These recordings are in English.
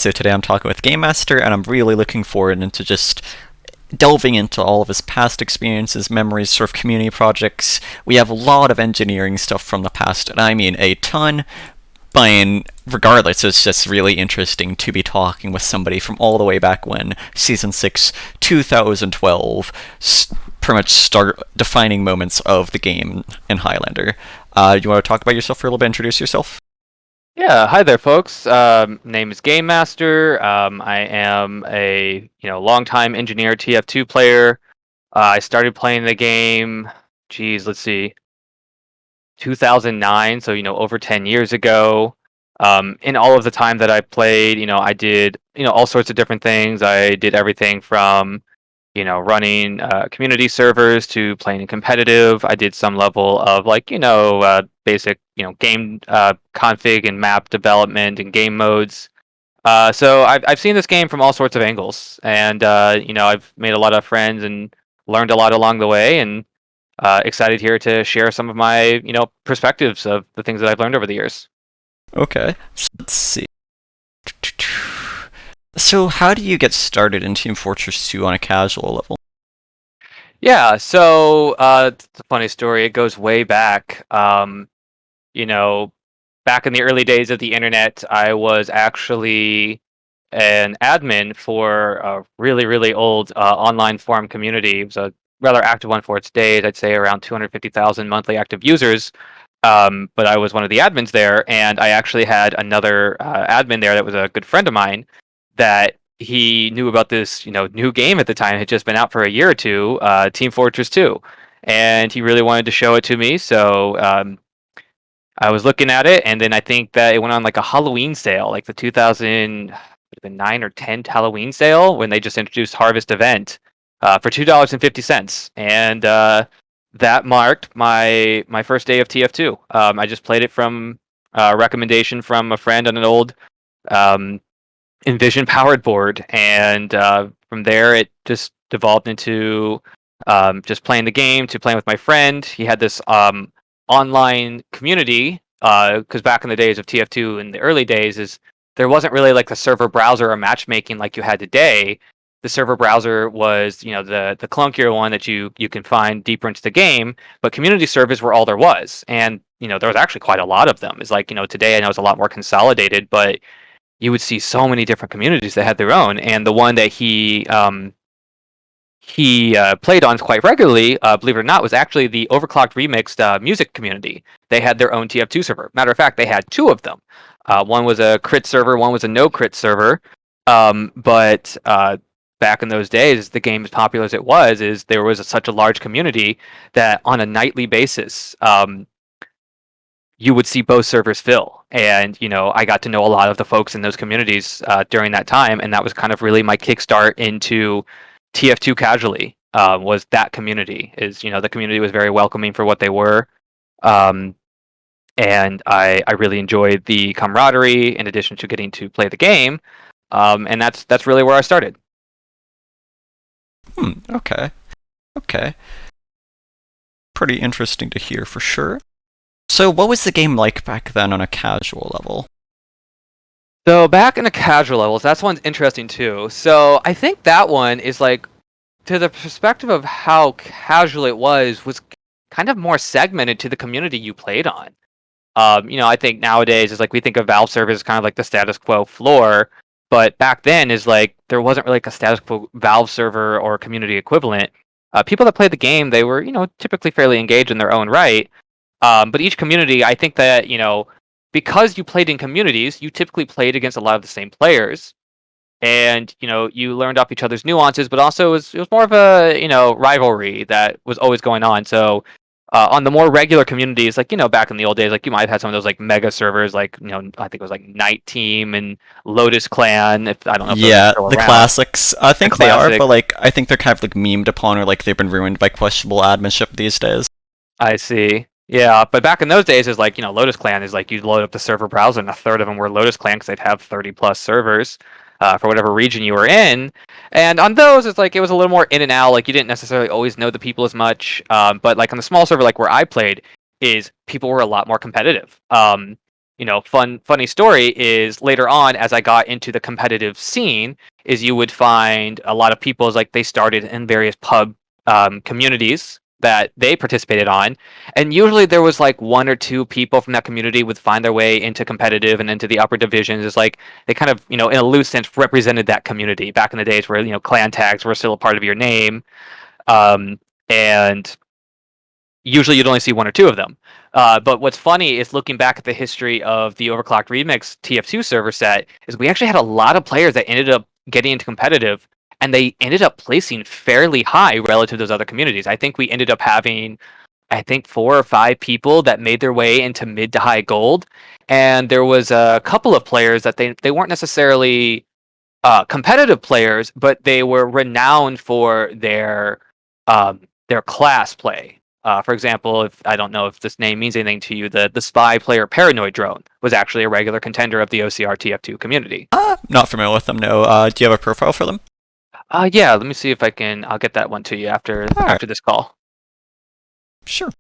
So today I'm talking with Gamemaster, and I'm really looking forward into just delving into all of his past experiences, memories, sort of community projects. We have a lot of engineering stuff from the past, and I mean a ton. But regardless, it's just really interesting to be talking with somebody from all the way back when, Season 6, 2012, pretty much start defining moments of the game in Highlander. You want to talk about yourself for a little bit, introduce yourself? Yeah, hi there, folks. Name is Gamemaster. I am a longtime engineer TF2 player. I started playing the game. Geez, let's see, 2009. So over 10 years ago. In all of the time that I played, I did all sorts of different things. I did everything from running community servers to playing in competitive. I did some level of basic, game config and map development and game modes. So I've seen this game from all sorts of angles, and I've made a lot of friends and learned a lot along the way, and excited here to share some of my perspectives of the things that I've learned over the years. Okay, so let's see. So, how do you get started in Team Fortress 2 on a casual level? Yeah, so it's a funny story. It goes way back. You know, Back in the early days of the internet, I was actually an admin for a really, really old online forum community. It was a rather active one for its days. I'd say around 250,000 monthly active users. But I was one of the admins there, and I actually had another admin there that was a good friend of mine that he knew about this, new game at the time. It had just been out for a year or two, Team Fortress 2, and he really wanted to show it to me. So I was looking at it, and then I think that it went on like a Halloween sale, like the 2009 or 10 Halloween sale when they just introduced Harvest Event for $2.50, and that marked my first day of TF2. I just played it from a recommendation from a friend on an old um, Envision powered board, and from there it just devolved into just playing the game to playing with my friend. He had this online community because back in the days of TF2 in the early days is there wasn't really like the server browser or matchmaking like you had today. The server browser was the clunkier one that you can find deeper into the game, but community servers were all there was, and there was actually quite a lot of them. It's like today I know it's a lot more consolidated, but you would see so many different communities that had their own, and the one that he played on quite regularly, believe it or not, was actually the overclocked remixed music community. They had their own TF2 server. Matter of fact, they had two of them. One was a crit server, one was a no crit server. But back in those days, the game as popular as it was, is there was such a large community that on a nightly basis, you would see both servers fill. And I got to know a lot of the folks in those communities during that time, and that was kind of really my kickstart into TF2 casually. Was that community? Is the community was very welcoming for what they were, um, and I really enjoyed the camaraderie in addition to getting to play the game, and that's really where I started. Okay. Okay. Pretty interesting to hear for sure. So, what was the game like back then on a casual level? So back in the casual levels, that's one's interesting too. So I think that one is like, to the perspective of how casual it was kind of more segmented to the community you played on. I think nowadays is like we think of Valve servers as kind of like the status quo floor, but back then is like there wasn't really like a status quo Valve server or community equivalent. People that played the game, they were typically fairly engaged in their own right. But each community, I think that because you played in communities, you typically played against a lot of the same players, and you learned off each other's nuances, but also it was more of a rivalry that was always going on. So on the more regular communities, like back in the old days, like you might have had some of those like mega servers, like I think it was like Night Team and Lotus Clan. If I don't know if those are Yeah, still the around. classics. I The think they are, classic. but like I think they're kind of like memed upon, or like they've been ruined by questionable adminship these days. I see. Yeah, but back in those days, is like Lotus Clan is like you'd load up the server browser, and a third of them were Lotus Clan because they'd have 30 plus servers for whatever region you were in. And on those, it's like it was a little more in and out. Like you didn't necessarily always know the people as much. But like on the small server, like where I played, is people were a lot more competitive. funny story is later on, as I got into the competitive scene, is you would find a lot of people is like they started in various pub communities that they participated on, and usually there was like one or two people from that community would find their way into competitive and into the upper divisions. It's like they kind of, in a loose sense, represented that community back in the days where clan tags were still a part of your name, and usually you'd only see one or two of them. But what's funny is looking back at the history of the Overclocked Remix TF2 server set is we actually had a lot of players that ended up getting into competitive, and they ended up placing fairly high relative to those other communities. I think we ended up having, I think, 4 or 5 people that made their way into mid to high gold, and there was a couple of players that they weren't necessarily competitive players, but they were renowned for their class play. For example, if I don't know if this name means anything to you, the spy player Paranoid Drone was actually a regular contender of the OCR TF2 community. Not familiar with them, no. Do you have a profile for them? Yeah, let me see if I can. I'll get that one to you after this call. Sure.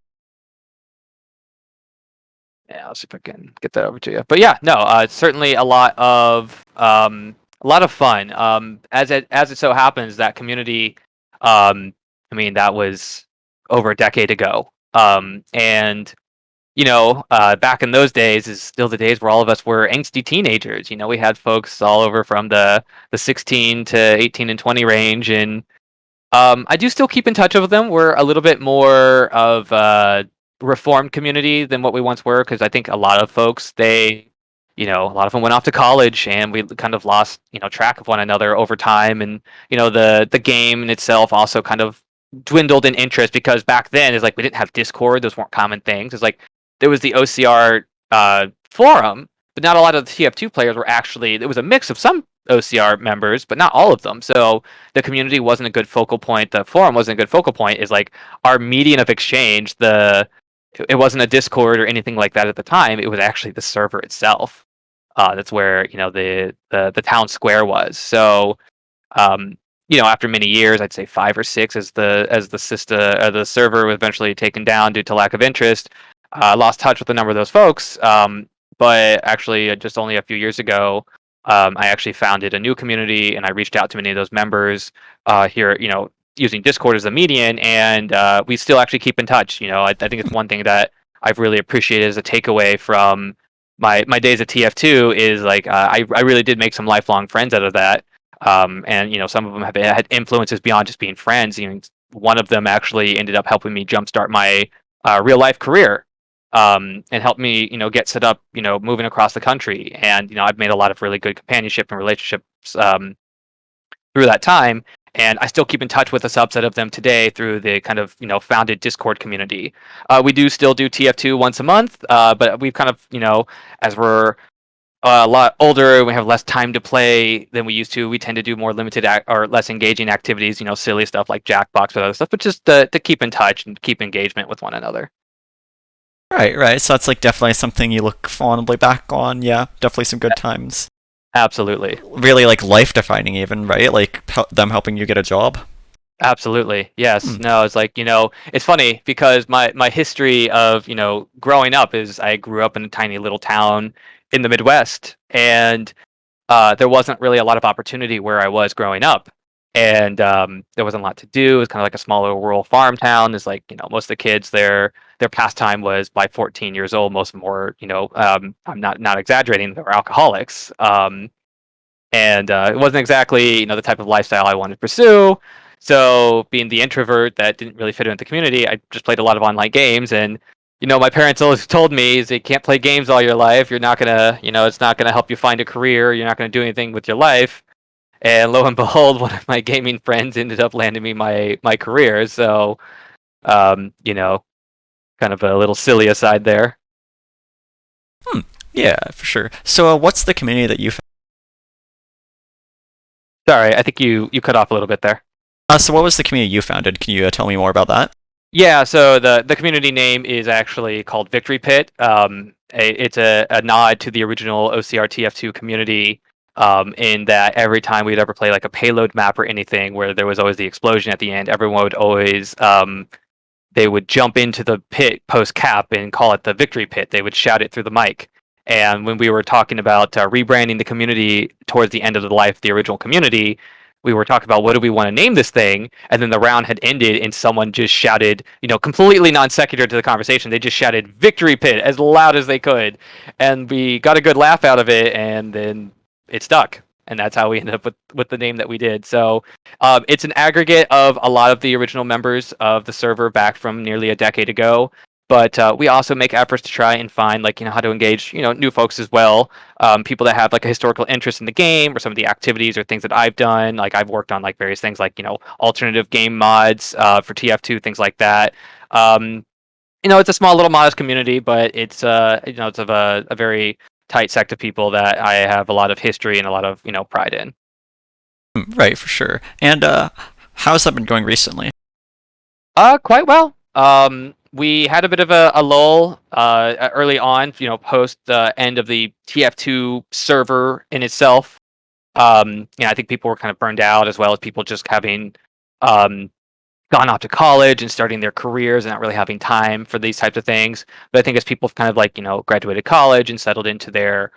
Yeah, I'll see if I can get that over to you. But yeah, no, it's certainly a lot of fun. As it so happens, that community, I mean, that was over a decade ago. And back in those days is still the days where all of us were angsty teenagers. We had folks all over from the 16 to 18 and 20 range, and I do still keep in touch with them. We're a little bit more of a reformed community than what we once were, because I think a lot of folks, a lot of them went off to college, and we kind of lost, track of one another over time. And, the game in itself also kind of dwindled in interest, because back then it's like we didn't have Discord. Those weren't common things. It's like there was the OCR forum, but not a lot of the TF2 players were actually, it was a mix of some OCR members, but not all of them. So the community wasn't a good focal point. The forum wasn't a good focal point. Is like our median of exchange. It wasn't a Discord or anything like that at the time. It was actually the server itself. That's where the town square was. So after many years, I'd say 5 or 6, as the server was eventually taken down due to lack of interest. Lost touch with a number of those folks. But actually, just only a few years ago, I actually founded a new community, and I reached out to many of those members here, using Discord as a median, and we still actually keep in touch. I think it's one thing that I've really appreciated as a takeaway from my days at TF2 is like I really did make some lifelong friends out of that. And some of them have had influences beyond just being friends. One of them actually ended up helping me jumpstart my real life career, and helped me, get set up, moving across the country. And I've made a lot of really good companionship and relationships through that time. And I still keep in touch with a subset of them today through the kind of founded Discord community. We do still do TF2 once a month, but we've kind of as we're a lot older and we have less time to play than we used to, we tend to do more limited or less engaging activities, silly stuff like Jackbox or other stuff, but just to keep in touch and keep engagement with one another. Right. So that's like definitely something you look fondly back on. Yeah, definitely some good times. Absolutely. Really like life defining, even, right? Like them helping you get a job. Absolutely. Yes. No, it's like, it's funny because my history of, growing up is I grew up in a tiny little town in the Midwest, and there wasn't really a lot of opportunity where I was growing up. And there wasn't a lot to do. It was kind of like a smaller rural farm town. It's like, most of the kids, their pastime was by 14 years old. Most of them were, I'm not exaggerating, they were alcoholics. And it wasn't exactly, the type of lifestyle I wanted to pursue. So being the introvert that didn't really fit in with the community, I just played a lot of online games. And, my parents always told me is you can't play games all your life. You're not going to, it's not going to help you find a career. You're not going to do anything with your life. And lo and behold, one of my gaming friends ended up landing me my career. So, kind of a little silly aside there. Yeah, for sure. So what's the community that you found? Sorry, I think you cut off a little bit there. So what was the community you founded? Can you tell me more about that? Yeah, so the community name is actually called Victory Pit. It's a nod to the original OCR TF2 community, in that every time we'd ever play like a payload map or anything where there was always the explosion at the end, everyone would always they would jump into the pit post cap and call it the Victory Pit. They would shout it through the mic. And when we were talking about rebranding the community towards the end of the life of the original community, we were talking about what do we want to name this thing, and then the round had ended, and someone just shouted, completely non sequitur to the conversation. They just shouted "Victory Pit" as loud as they could, and we got a good laugh out of it, and then it stuck, and that's how we ended up with the name that we did. So it's an aggregate of a lot of the original members of the server back from nearly a decade ago. But we also make efforts to try and find how to engage new folks as well, people that have like a historical interest in the game or some of the activities or things that I've done. Like I've worked on like various things like alternative game mods for TF2, things like that. Um, it's a small little modest community, but it's it's of a very tight sect of people that I have a lot of history and a lot of pride in. Right, for sure. And how's that been going recently? Quite well. We had a bit of a lull early on, post the end of the TF2 server in itself. I think people were kind of burned out, as well as people just having um, gone off to college and starting their careers and not really having time for these types of things. But I think as people have kind of like graduated college and settled into their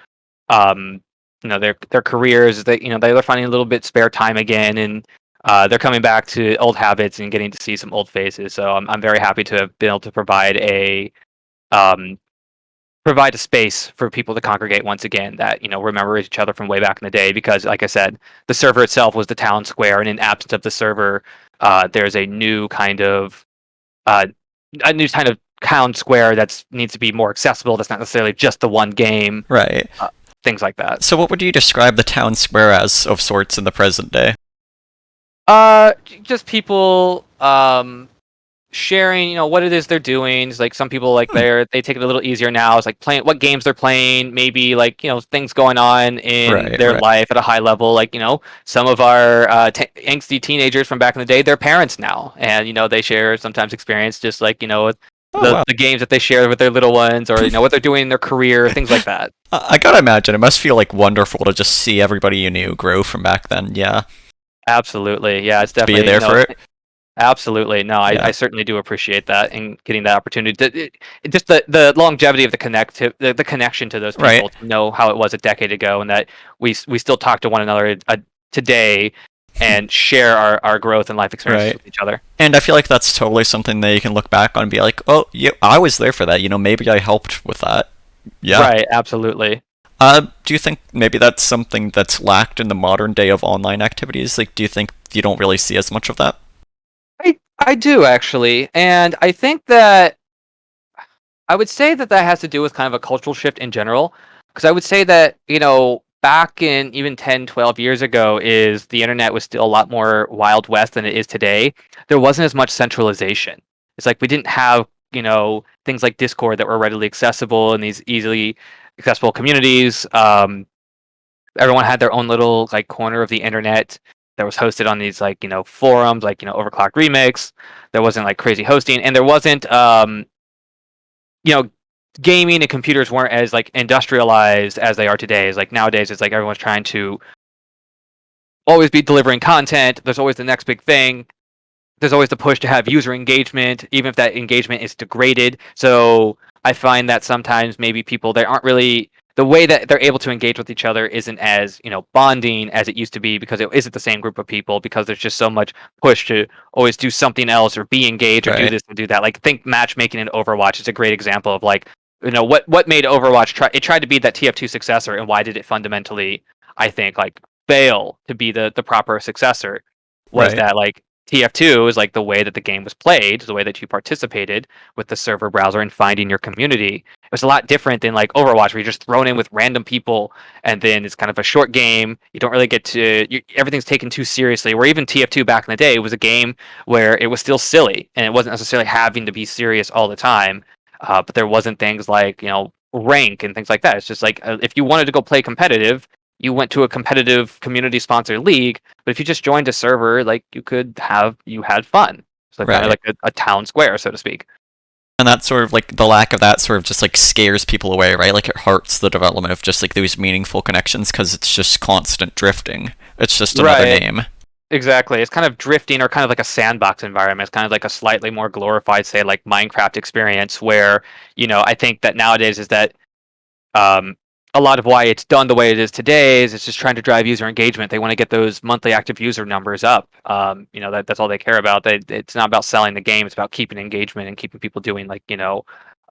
um, their careers, that they're finding a little bit spare time again, and they're coming back to old habits and getting to see some old faces. So I'm very happy to have been able to um, provide a space for people to congregate once again that remember each other from way back in the day. Because, like I said, the server itself was the town square, and in absence of the server, there's uh, a new kind of town square that needs to be more accessible. That's not necessarily just the one game. Right. Things like that. So what would you describe the town square as of sorts in the present day? Just people sharing, what it is they're doing. It's like some people like they take it a little easier now. It's like playing what games they're playing, maybe like things going on in their life at a high level. Like some of our angsty teenagers from back in the day, they're parents now, and they share sometimes experience just like the games that they share with their little ones, or what they're doing in their career, things like that. I gotta imagine it must feel like wonderful to just see everybody you knew grow from back then. Yeah. Absolutely, yeah, it's definitely Be there for it. Absolutely. No, Yeah. I certainly do appreciate that and getting that opportunity. Just the longevity of the connection to those people, Right. to know how it was a decade ago, and that we still talk to one another today and share our growth and life experiences Right. with each other. And I feel like that's totally something that you can look back on and be like, oh, yeah, I was there for that. Maybe I helped with that. Yeah. Right, absolutely. Do you think maybe that's something that's lacked in the modern day of online activities? Like, do you think you don't really see as much of that? I do actually, and I think that I would say that has to do with kind of a cultural shift in general, because I would say that back in even 10, 12 years ago, is the internet was still a lot more Wild West than it is today. There wasn't as much centralization. It's like we didn't have things like Discord that were readily accessible in these easily accessible communities. Everyone had their own little like corner of the internet that was hosted on these like forums, like Overclock Remix. There wasn't like crazy hosting, and there wasn't you know gaming and computers weren't as like industrialized as they are today. It's like nowadays it's like everyone's trying to always be delivering content. There's always the next big thing. There's always the push to have user engagement, even if that engagement is degraded. So I find that sometimes maybe people, they aren't really, the way that they're able to engage with each other isn't as bonding as it used to be, because it isn't the same group of people, because there's just so much push to always do something else or be engaged or do this and do that. Like think matchmaking in Overwatch is a great example of like what made Overwatch tried to be that TF2 successor, and why did it fundamentally, I think, like fail to be the proper successor, was that like TF2 is like the way that the game was played, the way that you participated with the server browser and finding your community. It was a lot different than like Overwatch, where you're just thrown in with random people, and then it's kind of a short game. You don't really get to, everything's taken too seriously. Where even TF2 back in the day was a game where it was still silly, and it wasn't necessarily having to be serious all the time. But there wasn't things like rank and things like that. It's just like if you wanted to go play competitive, you went to a competitive community sponsored league. But if you just joined a server, like you had fun. So kind of like a town square, so to speak. And that sort of like the lack of that sort of just like scares people away, right? Like it hurts the development of just like those meaningful connections, because it's just constant drifting. It's just another name. Exactly. It's kind of drifting, or kind of like a sandbox environment. It's kind of like a slightly more glorified, say, like Minecraft experience, where I think that nowadays is that a lot of why it's done the way it is today is it's just trying to drive user engagement. They want to get those monthly active user numbers up. That's all they care about. It's not about selling the game. It's about keeping engagement and keeping people doing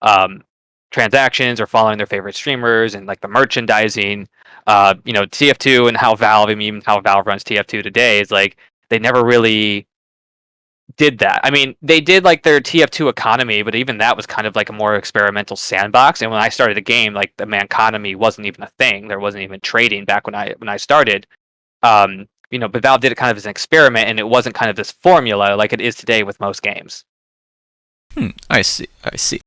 um, transactions or following their favorite streamers and like the merchandising. TF2 and how Valve, I mean, even how Valve runs TF2 today is like they never really did that. I mean, they did like their TF2 economy, but even that was kind of like a more experimental sandbox. And when I started the game, like the economy wasn't even a thing. There wasn't even trading back when I started. But Valve did it kind of as an experiment, and it wasn't kind of this formula like it is today with most games. I see. I see.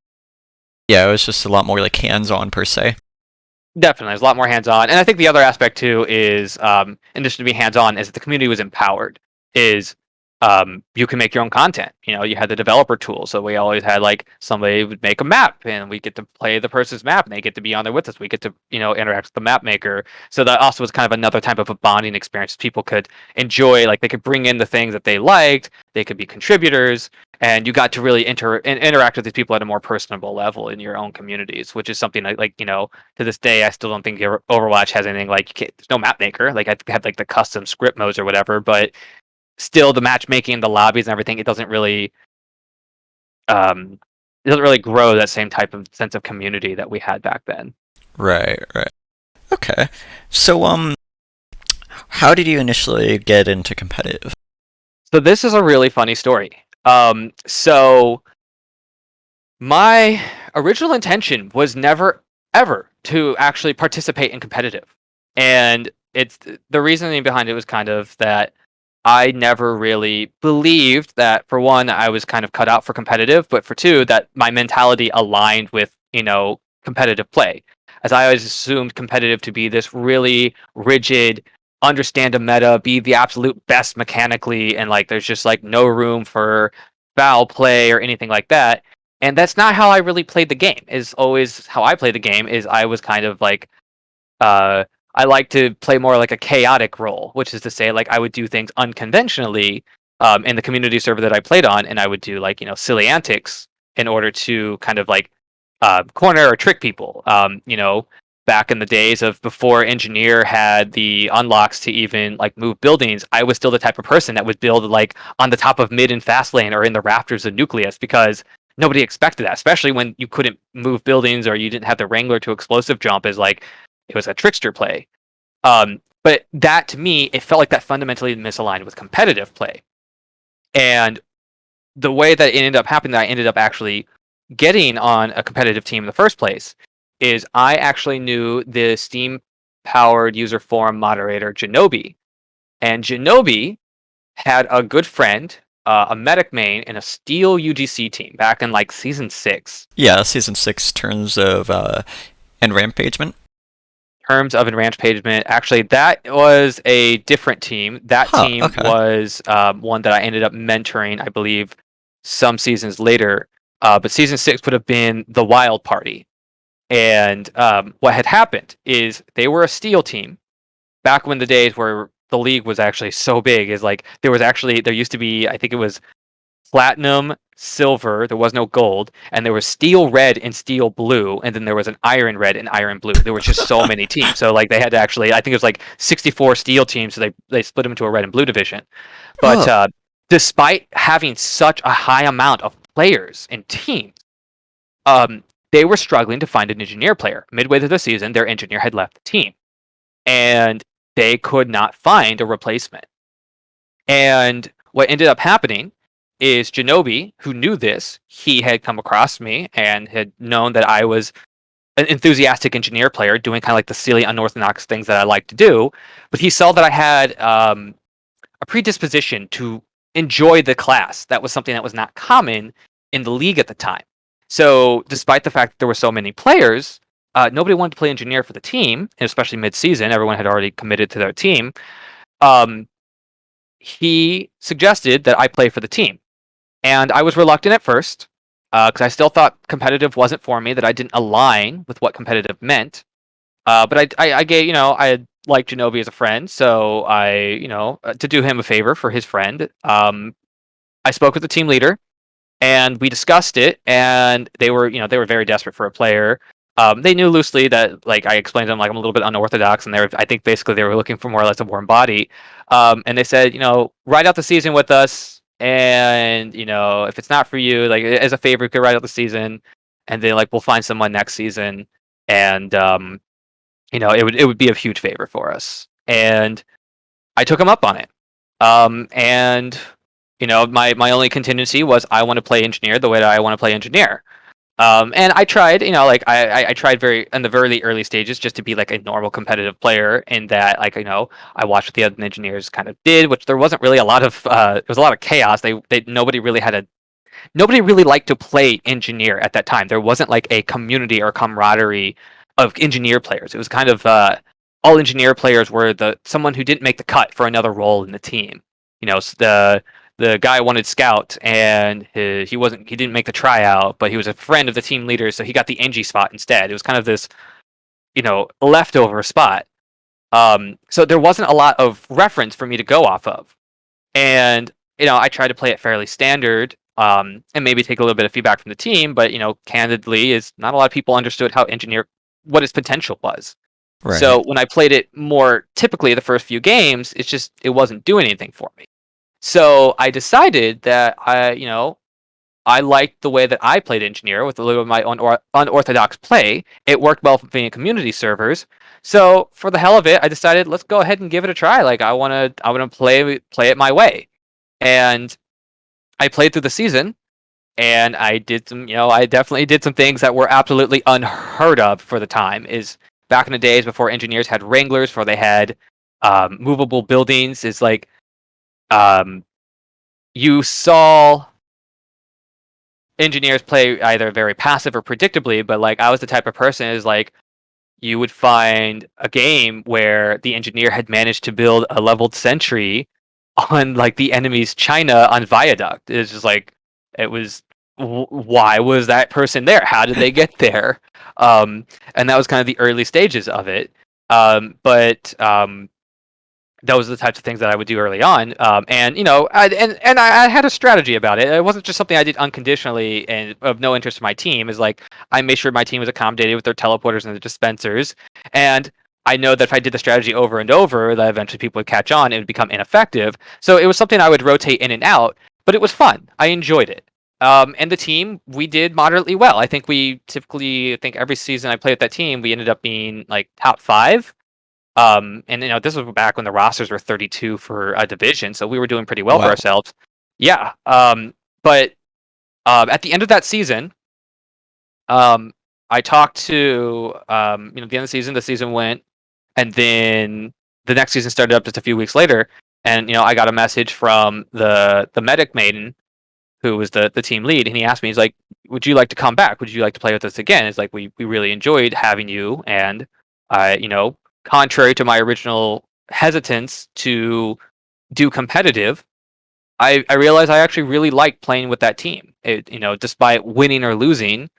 Yeah, it was just a lot more like hands-on per se. Definitely, there's a lot more hands-on, and I think the other aspect too is, in addition to being hands-on, is that the community was empowered. Is You can make your own content. You had the developer tool, so we always had like somebody would make a map, and we get to play the person's map, and they get to be on there with us. We get to interact with the map maker. So that also was kind of another type of a bonding experience. People could enjoy, like they could bring in the things that they liked. They could be contributors, and you got to really interact with these people at a more personable level in your own communities, which is something to this day I still don't think Overwatch has anything like there's no map maker. Like I have like the custom script modes or whatever, but still the matchmaking, the lobbies and everything, um it doesn't really grow that same type of sense of community that we had back then. Right, right. Okay. So, how did you initially get into competitive? So this is a really funny story. So my original intention was never ever to actually participate in competitive. And it's the reasoning behind it was kind of that I never really believed that, for one, I was kind of cut out for competitive, but for two, that my mentality aligned with, competitive play. As I always assumed competitive to be this really rigid, understand a meta, be the absolute best mechanically, and like there's just like no room for foul play or anything like that. And that's not how I really played the game. Is always how I played the game is I was kind of like uh, I like to play more like a chaotic role, which is to say, like I would do things unconventionally in the community server that I played on, and I would do like silly antics in order to kind of like corner or trick people. Back in the days of before engineer had the unlocks to even like move buildings, I was still the type of person that would build like on the top of mid and fast lane or in the rafters of nucleus because nobody expected that, especially when you couldn't move buildings or you didn't have the wrangler to explosive jump as like it was a trickster play. But that to me, it felt like that fundamentally misaligned with competitive play. And the way that it ended up happening, that I ended up actually getting on a competitive team in the first place, is I actually knew the Steam powered user forum moderator, Genobi. And Genobi had a good friend, a medic main, in a Steel UGC team back in like season 6. Yeah, season 6 turns of enrampagement. Terms of enrampagement, actually, that was a different team. That Huh, team okay. was one that I ended up mentoring, I believe, some seasons later. But season 6 would have been the Wild Party. And what had happened is they were a Steel team back when the days where the league was actually so big. Is like there used to be, I think it was platinum, silver, there was no gold, and there was steel red and steel blue, and then there was an iron red and iron blue. There was just so many teams. So like they had to actually, I think it was like 64 steel teams, so they split them into a red and blue division. But Oh, despite having such a high amount of players and teams, they were struggling to find an engineer player. Midway through the season, their engineer had left the team, and they could not find a replacement. And what ended up happening is Genobi, who knew this, he had come across me and had known that I was an enthusiastic engineer player doing kind of like the silly, unorthodox things that I like to do. But he saw that I had a predisposition to enjoy the class. That was something that was not common in the league at the time. So, despite the fact that there were so many players, nobody wanted to play engineer for the team, and especially mid-season. Everyone had already committed to their team. Um, he suggested that I play for the team. And I was reluctant at first because I still thought competitive wasn't for me, that I didn't align with what competitive meant. But I gave, I had liked Genobi as a friend, so to do him a favor for his friend, I spoke with the team leader and we discussed it. And they were very desperate for a player. They knew loosely that, like, I explained to them, like, I'm a little bit unorthodox, and I think basically they were looking for more or less a warm body. And they said, ride out the season with us, and if it's not for you, like, as a favor, you could ride out the season, and then, like, we'll find someone next season, and it would be a huge favor for us. And I took him up on it. And my only contingency was I want to play engineer the way that I want to play engineer. And I tried, like I tried very in the very early stages just to be like a normal competitive player. In that, like, I watched what the other engineers kind of did, which there wasn't really a lot of. There was a lot of chaos. They nobody really liked to play engineer at that time. There wasn't like a community or camaraderie of engineer players. It was kind of all engineer players were someone who didn't make the cut for another role in the team. The guy wanted scout, and he didn't make the tryout, but he was a friend of the team leader, so he got the Engie spot instead. It was kind of this leftover spot. So there wasn't a lot of reference for me to go off of. And I tried to play it fairly standard, and maybe take a little bit of feedback from the team, but candidly, is not a lot of people understood what its potential was. Right. So when I played it more typically the first few games, it wasn't doing anything for me. So I decided that I liked the way that I played engineer with a little of my own unorthodox play. It worked well for being community servers. So for the hell of it, I decided let's go ahead and give it a try. Like I want to play it my way. And I played through the season, and I did I definitely did some things that were absolutely unheard of for the time. Is back in the days before engineers had wranglers, before they had movable buildings. Is like you saw engineers play either very passive or predictably, but like I was the type of person is like you would find a game where the engineer had managed to build a leveled sentry on like the enemy's China on viaduct. It's just like it was why was that person there? How did they get there? And that was kind of the early stages of it. But those are the types of things that I would do early on. And I had a strategy about it. It wasn't just something I did unconditionally and of no interest to my team. Is like I made sure my team was accommodated with their teleporters and the dispensers. And I know that if I did the strategy over and over, that eventually people would catch on. It would become ineffective. So it was something I would rotate in and out. But it was fun. I enjoyed it. And the team, we did moderately well. I think I think every season I played with that team, we ended up being like top 5. And this was back when the rosters were 32 for a division, so we were doing pretty well for Wow. ourselves. Yeah. But at the end of that season, I talked to the end of the season went, and then the next season started up just a few weeks later, and I got a message from the medic maiden, who was the team lead, and he asked me, he's like, "Would you like to come back? Would you like to play with us again?" It's like we really enjoyed having you, and contrary to my original hesitance to do competitive, I realized I actually really liked playing with that team. Despite winning or losing,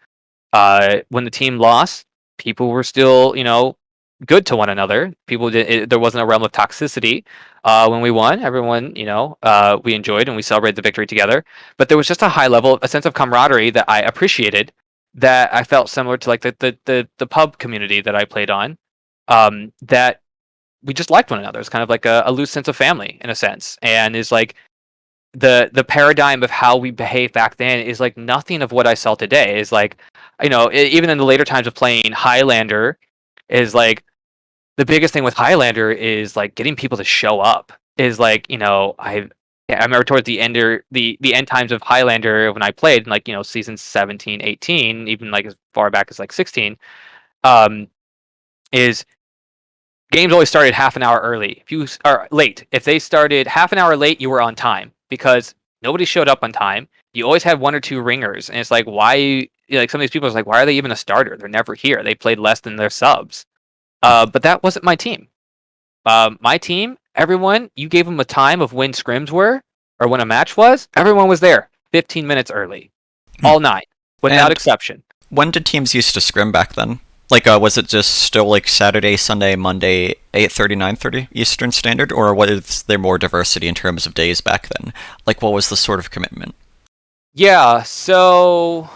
when the team lost, people were still, good to one another. There wasn't a realm of toxicity. When we won, everyone, we enjoyed and we celebrated the victory together. But there was just a sense of camaraderie that I appreciated, that I felt similar to like the pub community that I played on. That we just liked one another. It's kind of like a loose sense of family in a sense, and is like the paradigm of how we behaved back then is like nothing of what I saw today. Is like, even in the later times of playing Highlander, is like the biggest thing with Highlander is like getting people to show up. Is like I remember towards the end the end times of Highlander when I played, like season 17, 18, even like as far back as like 16, is games always started half an hour early. If you are late, if they started half an hour late, you were on time because nobody showed up on time. You always had one or two ringers, and it's like why? Like some of these people are like, why are they even a starter? They're never here. They played less than their subs. But that wasn't my team. My team, everyone, you gave them a time of when scrims were or when a match was. Everyone was there 15 minutes early, all night, without And exception. when did teams used to scrim back then? Like, was it just still like Saturday, Sunday, Monday, 8:30, 9:30 Eastern Standard, or was there more diversity in terms of days back then? Like, what was the sort of commitment? Yeah, so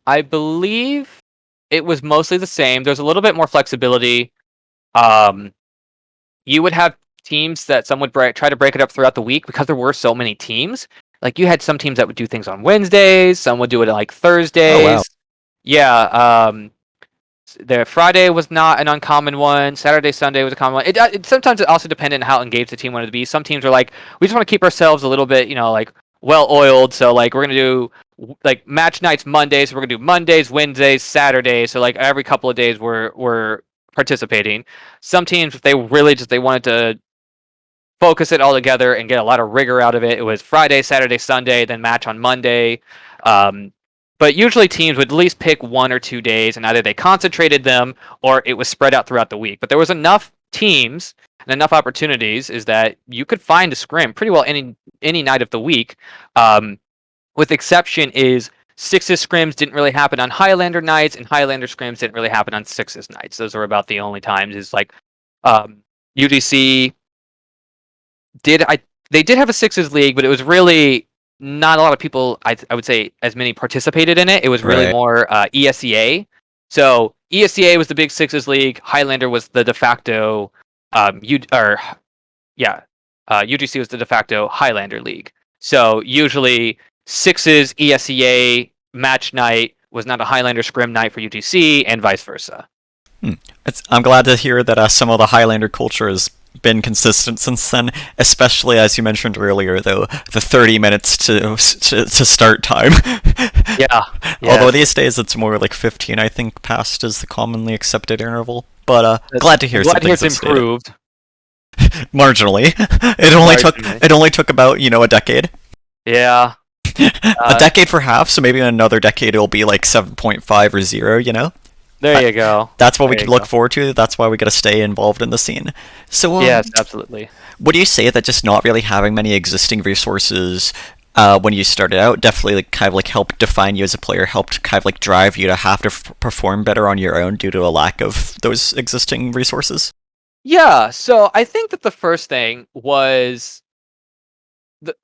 I believe it was mostly the same. There's a little bit more flexibility. Um, you would have teams that some would try to break it up throughout the week because there were so many teams. Like you had some teams that would do things on Wednesdays, some would do it like Oh wow. Thursdays. Yeah, the Friday was not an uncommon one. Saturday, Sunday was a common one. It sometimes it also depended on how engaged the team wanted to be. Some teams are like, we just want to keep ourselves a little bit, like well oiled. So like we're gonna do like match nights Mondays. So we're gonna do Mondays, Wednesdays, Saturdays. So like every couple of days we're participating. Some teams, if they really just they wanted to focus it all together and get a lot of rigor out of it. It was Friday, Saturday, Sunday, then match on Monday. Um, but usually teams would at least pick 1 or 2 days, and either they concentrated them or it was spread out throughout the week. But there was enough teams and enough opportunities is that you could find a scrim pretty well any night of the week. With exception is Sixes scrims didn't really happen on Highlander nights, and Highlander scrims didn't really happen on Sixes nights. Those were about the only times. Is like UGC they did have a Sixes league, but it was really not a lot of people. I would say as many participated in it. It was really Right. more ESEA. So ESEA was the big Sixes league. Highlander was the de facto UGC was the de facto Highlander league. So usually Sixes ESEA match night was not a Highlander scrim night for UGC, and vice versa. I'm glad to hear that some of the Highlander culture has been consistent since then, especially as you mentioned earlier, though, the 30 minutes to start time. Yeah. Although these days it's more like 15, I think, past is the commonly accepted interval. But glad to hear something it's improved. Marginally. It only took about, a decade. Yeah. A decade for half, so maybe in another decade it'll be like 7.5 or 0, There you go. That's what we can look forward to. That's why we got to stay involved in the scene. So, yes, absolutely. Would you say that just not really having many existing resources when you started out definitely kind of helped define you as a player, helped kind of drive you to have to perform better on your own due to a lack of those existing resources? Yeah, so I think that the first thing was the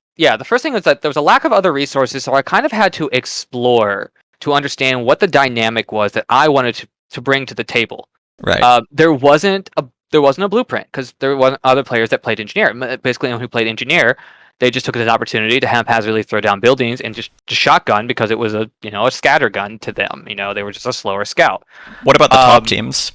first thing was that there was a lack of other resources, so I kind of had to explore to understand what the dynamic was that I wanted to bring to the table. Right. There wasn't a blueprint because there weren't other players that played engineer. Basically, anyone who played engineer, they just took it as an opportunity to haphazardly throw down buildings and just shotgun because it was a scatter gun to them. They were just a slower scout. What about the top teams?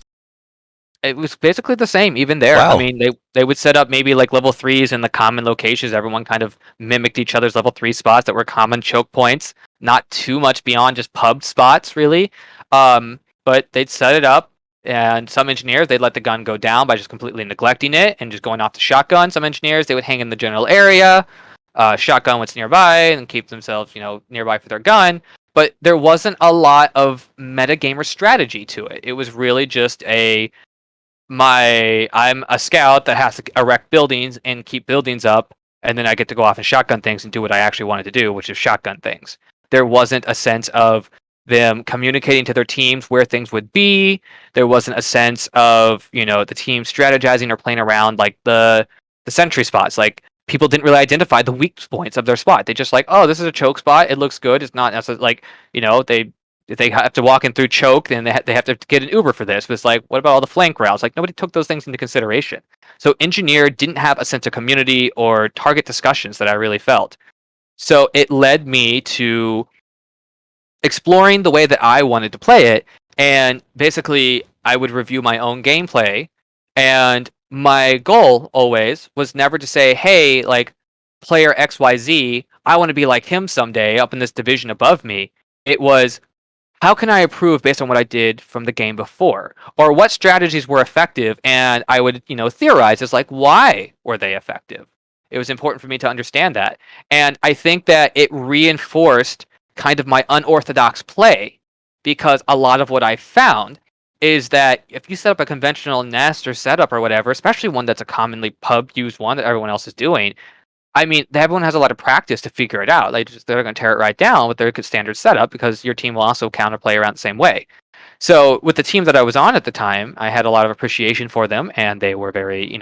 It was basically the same even there. Wow. I mean, they would set up maybe like level 3s in the common locations. Everyone kind of mimicked each other's level 3 spots that were common choke points. Not too much beyond just pub spots, really. But they'd set it up, and some engineers, they'd let the gun go down by just completely neglecting it and just going off the shotgun. Some engineers, they would hang in the general area, shotgun what's nearby, and keep themselves, nearby for their gun. But there wasn't a lot of metagamer strategy to it. It was really just I'm a scout that has to erect buildings and keep buildings up, and then I get to go off and shotgun things and do what I actually wanted to do, which is shotgun things. There wasn't a sense of them communicating to their teams where things would be. There wasn't a sense of, the team strategizing or playing around like the sentry spots. Like people didn't really identify the weak points of their spot. They just like, oh, this is a choke spot. It looks good. It's not necessarily like, if they have to walk in through choke, then they have to get an Uber for this. But it's like, what about all the flank routes? Like nobody took those things into consideration. So engineer didn't have a sense of community or target discussions that I really felt. So it led me to exploring the way that I wanted to play it. And basically, I would review my own gameplay. And my goal always was never to say, hey, like player XYZ, I want to be like him someday up in this division above me. It was, how can I improve based on what I did from the game before? Or what strategies were effective? And I would, theorize as like, why were they effective? It was important for me to understand that. And I think that it reinforced kind of my unorthodox play, because a lot of what I found is that if you set up a conventional nest or setup or whatever, especially one that's a commonly pub used one that everyone else is doing, I mean, everyone has a lot of practice to figure it out. They're going to tear it right down with their standard setup because your team will also counterplay around the same way. So with the team that I was on at the time, I had a lot of appreciation for them, and they were very,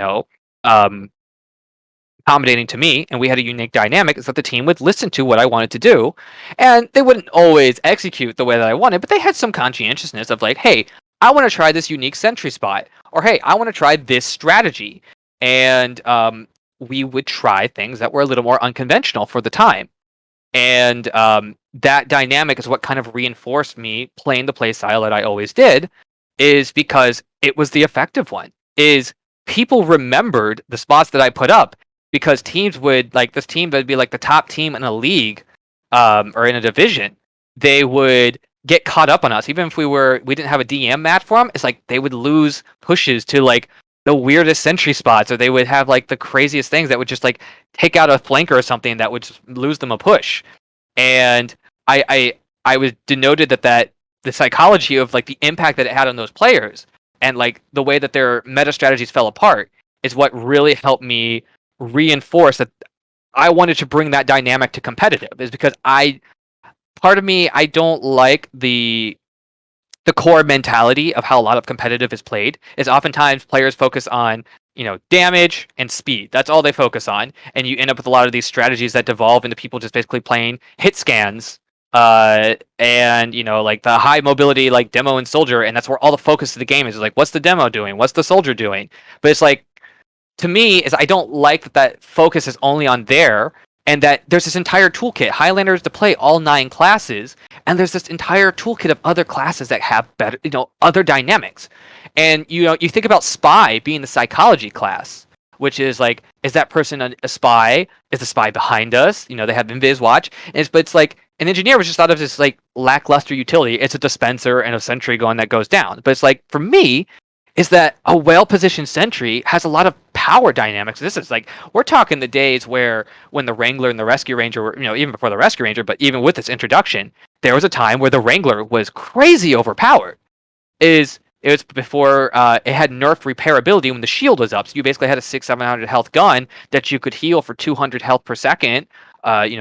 accommodating to me, and we had a unique dynamic, is that the team would listen to what I wanted to do, and they wouldn't always execute the way that I wanted, but they had some conscientiousness of like, hey, I want to try this unique sentry spot, or hey, I want to try this strategy, and we would try things that were a little more unconventional for the time, and that dynamic is what kind of reinforced me playing the play style that I always did, is because it was the effective one. Is people remembered the spots that I put up because teams would like this team that would be like the top team in a league, or in a division. They would get caught up on us, even if we didn't have a DM match for them. It's like they would lose pushes to like the weirdest sentry spots, or they would have like the craziest things that would just like take out a flanker or something that would just lose them a push. And I was denoted that the psychology of like the impact that it had on those players and like the way that their meta strategies fell apart is what really helped me reinforce that I wanted to bring that dynamic to competitive, is because part of me, I don't like the core mentality of how a lot of competitive is played. Is oftentimes players focus on, damage and speed. That's all they focus on, and you end up with a lot of these strategies that devolve into people just basically playing hit scans, and like the high mobility like demo and soldier, and that's where all the focus of the game is like, what's the demo doing, what's the soldier doing. But it's like, to me, is I don't like that focus is only on there, and that there's this entire toolkit. Highlander is to play all 9 classes, and there's this entire toolkit of other classes that have better, other dynamics. And you think about spy being the psychology class, which is like, is that person a spy? Is the spy behind us? They have Invis Watch, but it's like an engineer was just thought of this like lackluster utility. It's a dispenser and a sentry gun that goes down. But it's like, for me, is that a well-positioned sentry has a lot of power dynamics. This is like, we're talking the days when the Wrangler and the Rescue Ranger were, even before the Rescue Ranger, but even with its introduction, there was a time where the Wrangler was crazy overpowered. It was before it had nerfed repairability when the shield was up. So you basically had a 600-700 health gun that you could heal for 200 health per second,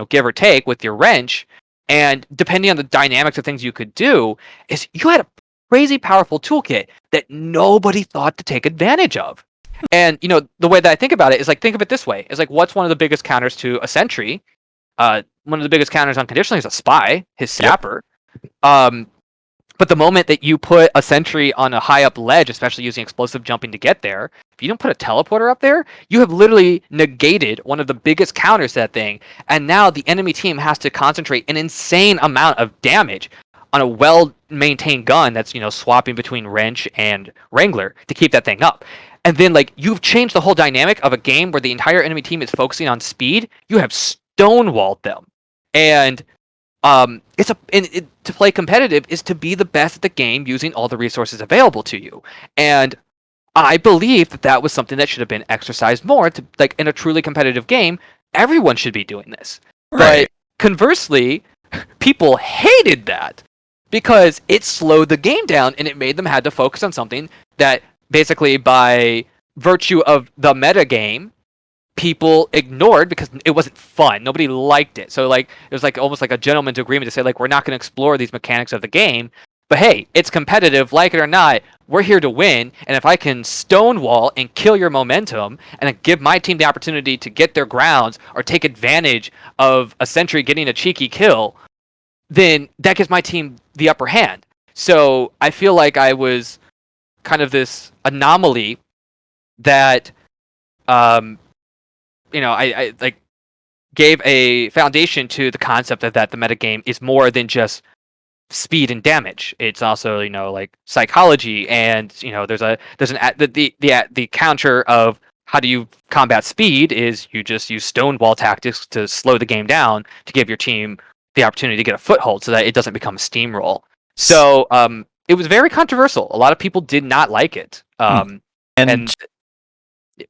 give or take, with your wrench. And depending on the dynamics of things you could do, is you had a crazy powerful toolkit that nobody thought to take advantage of. And the way that I think about it is like, think of it this way: is like, what's one of the biggest counters to a sentry? One of the biggest counters unconditionally is a spy, his sapper. Yep. But the moment that you put a sentry on a high up ledge, especially using explosive jumping to get there, if you don't put a teleporter up there, you have literally negated one of the biggest counters to that thing. And now the enemy team has to concentrate an insane amount of damage on a well-maintained gun that's, swapping between wrench and Wrangler to keep that thing up. And then, like, you've changed the whole dynamic of a game where the entire enemy team is focusing on speed. You have stonewalled them. And to play competitive is to be the best at the game using all the resources available to you. And I believe that was something that should have been exercised more. To like, in a truly competitive game, everyone should be doing this. Right. But conversely, people hated that, because it slowed the game down and it made them had to focus on something that basically, by virtue of the meta game, people ignored because it wasn't fun. Nobody liked it. So like, it was like almost like a gentleman's agreement to say like, we're not going to explore these mechanics of the game, but hey, it's competitive, like it or not, we're here to win. And if I can stonewall and kill your momentum and give my team the opportunity to get their grounds or take advantage of a sentry getting a cheeky kill, then that gives my team the upper hand. So I feel like I was kind of this anomaly that, I like gave a foundation to the concept of that the metagame is more than just speed and damage. It's also, like psychology, and the counter of how do you combat speed is you just use stonewall tactics to slow the game down to give your team the opportunity to get a foothold so that it doesn't become a steamroll. So it was very controversial. A lot of people did not like it. And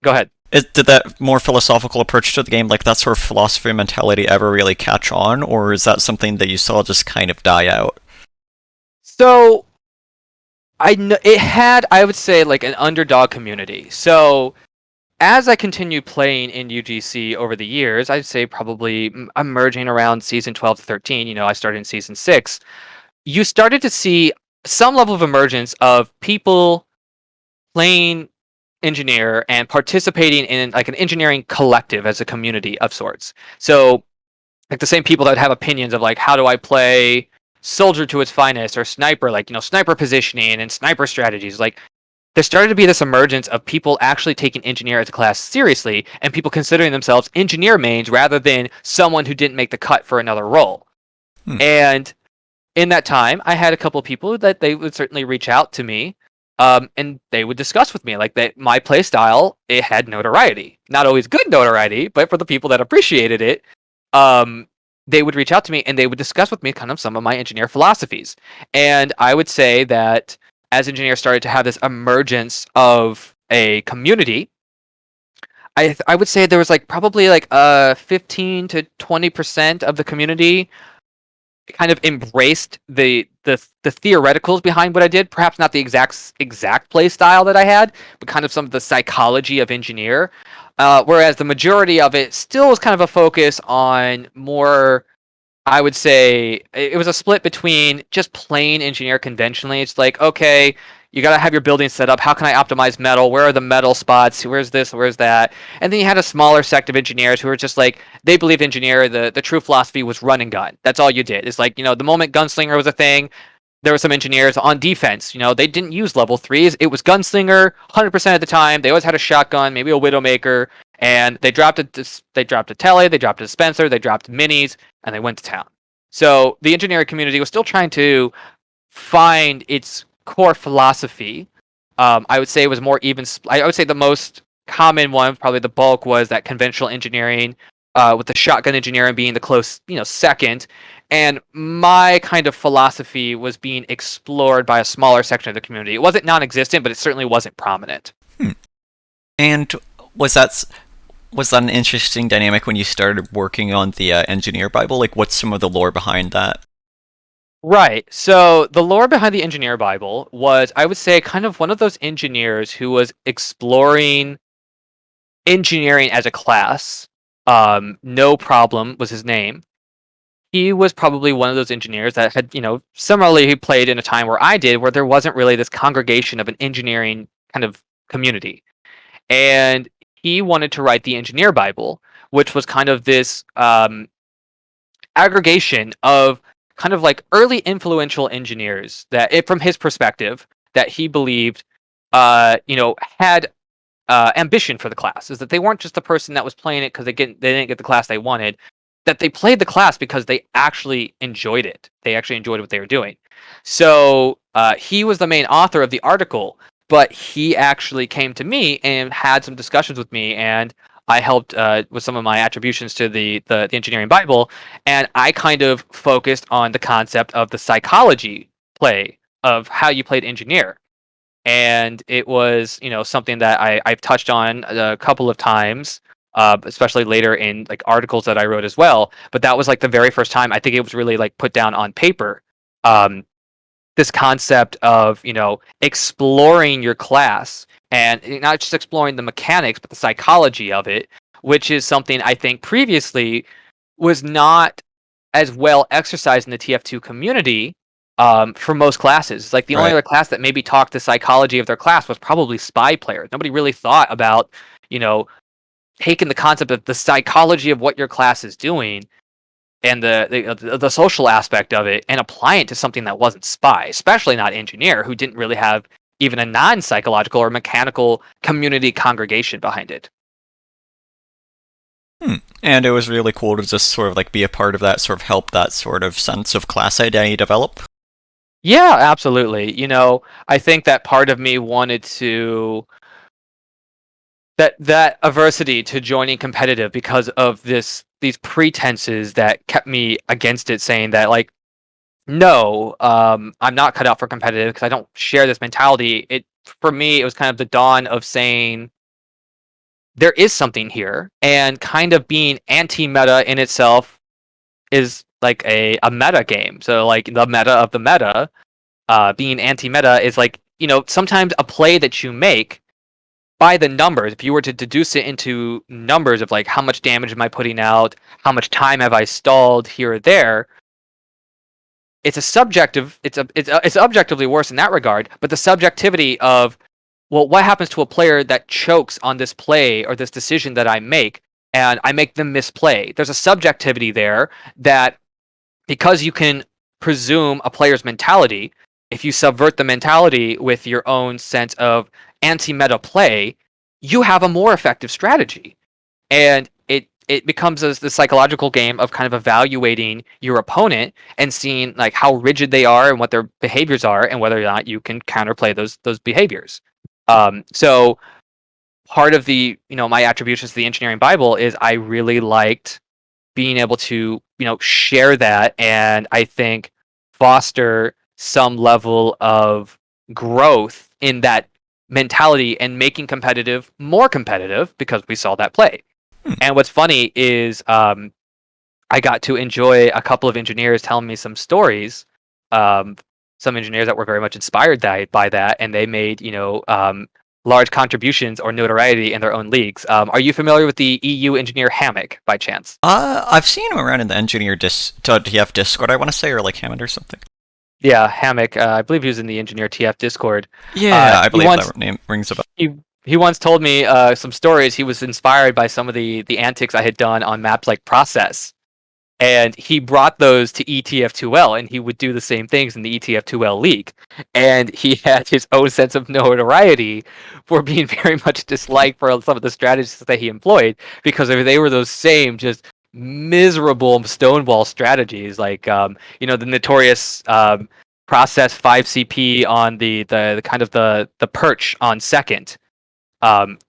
go ahead. Did that more philosophical approach to the game, like that sort of philosophy mentality, ever really catch on, or is that something that you saw just kind of die out? So it had, I would say, like an underdog community. So as I continued playing in UGC over the years, I'd say probably emerging around season 12 to 13, I started in season 6, you started to see some level of emergence of people playing engineer and participating in like an engineering collective as a community of sorts. So like the same people that would have opinions of like, how do I play soldier to its finest, or sniper, like, sniper positioning and sniper strategies. Like, there started to be this emergence of people actually taking engineer as a class seriously, and people considering themselves engineer mains rather than someone who didn't make the cut for another role. Hmm. And in that time, I had a couple of people that they would certainly reach out to me, and they would discuss with me like that my play style, it had notoriety. Not always good notoriety, but for the people that appreciated it, they would reach out to me and they would discuss with me kind of some of my engineer philosophies. And I would say that as engineers started to have this emergence of a community, I would say there was like probably like 15 to 20% of the community kind of embraced the theoreticals behind what I did. Perhaps not the exact play style that I had, but kind of some of the psychology of engineer. Whereas the majority of it still was kind of a focus on more. I would say it was a split between just plain engineer conventionally. It's like, okay, you got to have your building set up. How can I optimize metal? Where are the metal spots? Where's this? Where's that? And then you had a smaller sect of engineers who were just like, they believed engineer, the true philosophy was run and gun. That's all you did. It's like, the moment gunslinger was a thing, there were some engineers on defense. They didn't use level threes. It was gunslinger 100% of the time. They always had a shotgun, maybe a widowmaker, and they dropped a tele, they dropped a dispenser, they dropped minis, and they went to town. So the engineering community was still trying to find its core philosophy. I would say it was more even. I would say the most common one, probably the bulk, was that conventional engineering, with the shotgun engineering being the close, second. And my kind of philosophy was being explored by a smaller section of the community. It wasn't non-existent, but it certainly wasn't prominent. And was that an interesting dynamic when you started working on the Engineer Bible? Like, what's some of the lore behind that? Right. So the lore behind the Engineer Bible was, I would say, kind of one of those engineers who was exploring engineering as a class. No Problem was his name. He was probably one of those engineers that had, similarly, he played in a time where I did, where there wasn't really this congregation of an engineering kind of community. And he wanted to write the Engineer Bible, which was kind of this aggregation of kind of like early influential engineers that, from his perspective, that he believed, had ambition for the class. Is that they weren't just the person that was playing it because they didn't get the class they wanted. That they played the class because they actually enjoyed it. They actually enjoyed what they were doing. So he was the main author of the article, but he actually came to me and had some discussions with me, and I helped with some of my attributions to the Engineering Bible, and I kind of focused on the concept of the psychology play of how you played engineer. And it was, something that I've touched on a couple of times, especially later in like articles that I wrote as well. But that was like the very first time I think it was really like put down on paper. This concept of, exploring your class, and not just exploring the mechanics, but the psychology of it, which is something I think previously was not as well exercised in the TF2 community. For most classes, it's like the only Right. other class that maybe talked the psychology of their class was probably spy players. Nobody really thought about, you know, taking the concept of the psychology of what your class is doing and the social aspect of it and apply it to something that wasn't spy, especially not engineer, who didn't really have even a non-psychological or mechanical community congregation behind it. And it was really cool to just sort of like be a part of that, sort of help that sort of sense of class identity develop. Yeah, absolutely. I think that part of me wanted to that aversity to joining competitive because of these pretenses that kept me against it, saying that like, no, I'm not cut out for competitive because I don't share this mentality. It For me, it was kind of the dawn of saying there is something here, and kind of being anti-meta in itself is like a meta game. So like the meta of the meta, being anti-meta is like, sometimes a play that you make by the numbers, if you were to deduce it into numbers of like how much damage am I putting out, how much time have I stalled here or there, it's objectively worse in that regard. But the subjectivity of well, what happens to a player that chokes on this play or this decision that I make, and I make them misplay? There's a subjectivity there that, because you can presume a player's mentality, if you subvert the mentality with your own sense of anti-meta play, you have a more effective strategy. And it becomes the psychological game of kind of evaluating your opponent and seeing like how rigid they are and what their behaviors are and whether or not you can counterplay those behaviors. So part of the my attributions to the engineering Bible is I really liked being able to share that, and I think foster some level of growth in that mentality and making competitive more competitive because we saw that play. Hmm. And what's funny is I got to enjoy a couple of engineers telling me some stories, um, some engineers that were very much inspired by that, and they made large contributions or notoriety in their own leagues. Are you familiar with the EU engineer Hammock by chance? I've seen him around in the engineer TF Discord, I want to say, or like Hammond or something. Yeah, Hammock. I believe he was in the engineer TF Discord. Yeah, I He believe once that name rings a bell. he once told me some stories. He was inspired by some of the antics I had done on maps like Process, and he brought those to ETF2L, and he would do the same things in the ETF2L league. And he had his own sense of notoriety for being very much disliked for some of the strategies that he employed, because they were those same just miserable stonewall strategies, like the notorious process 5 CP on the kind of the perch on second.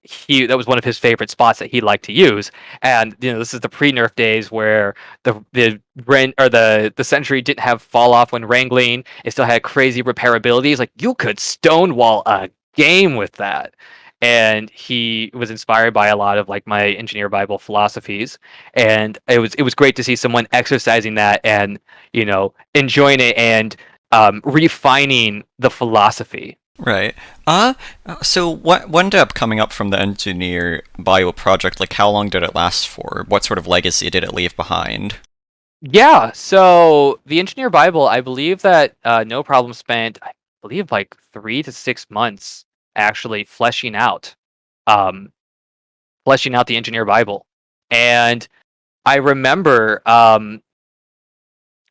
He that was one of his favorite spots that he liked to use. And this is the pre-nerf days where the Sentry didn't have fall off when wrangling. It still had crazy repairabilities. Like, you could stonewall a game with that. And he was inspired by a lot of like my engineer Bible philosophies, and it was great to see someone exercising that and enjoying it and refining the philosophy. Right. Uh, so what ended up coming up from the engineer bio project? Like, how long did it last for? What sort of legacy did it leave behind? Yeah, so the Engineer Bible, I believe that No Problem spent, I believe, like 3 to 6 months actually um, fleshing out the Engineer Bible, and I remember, I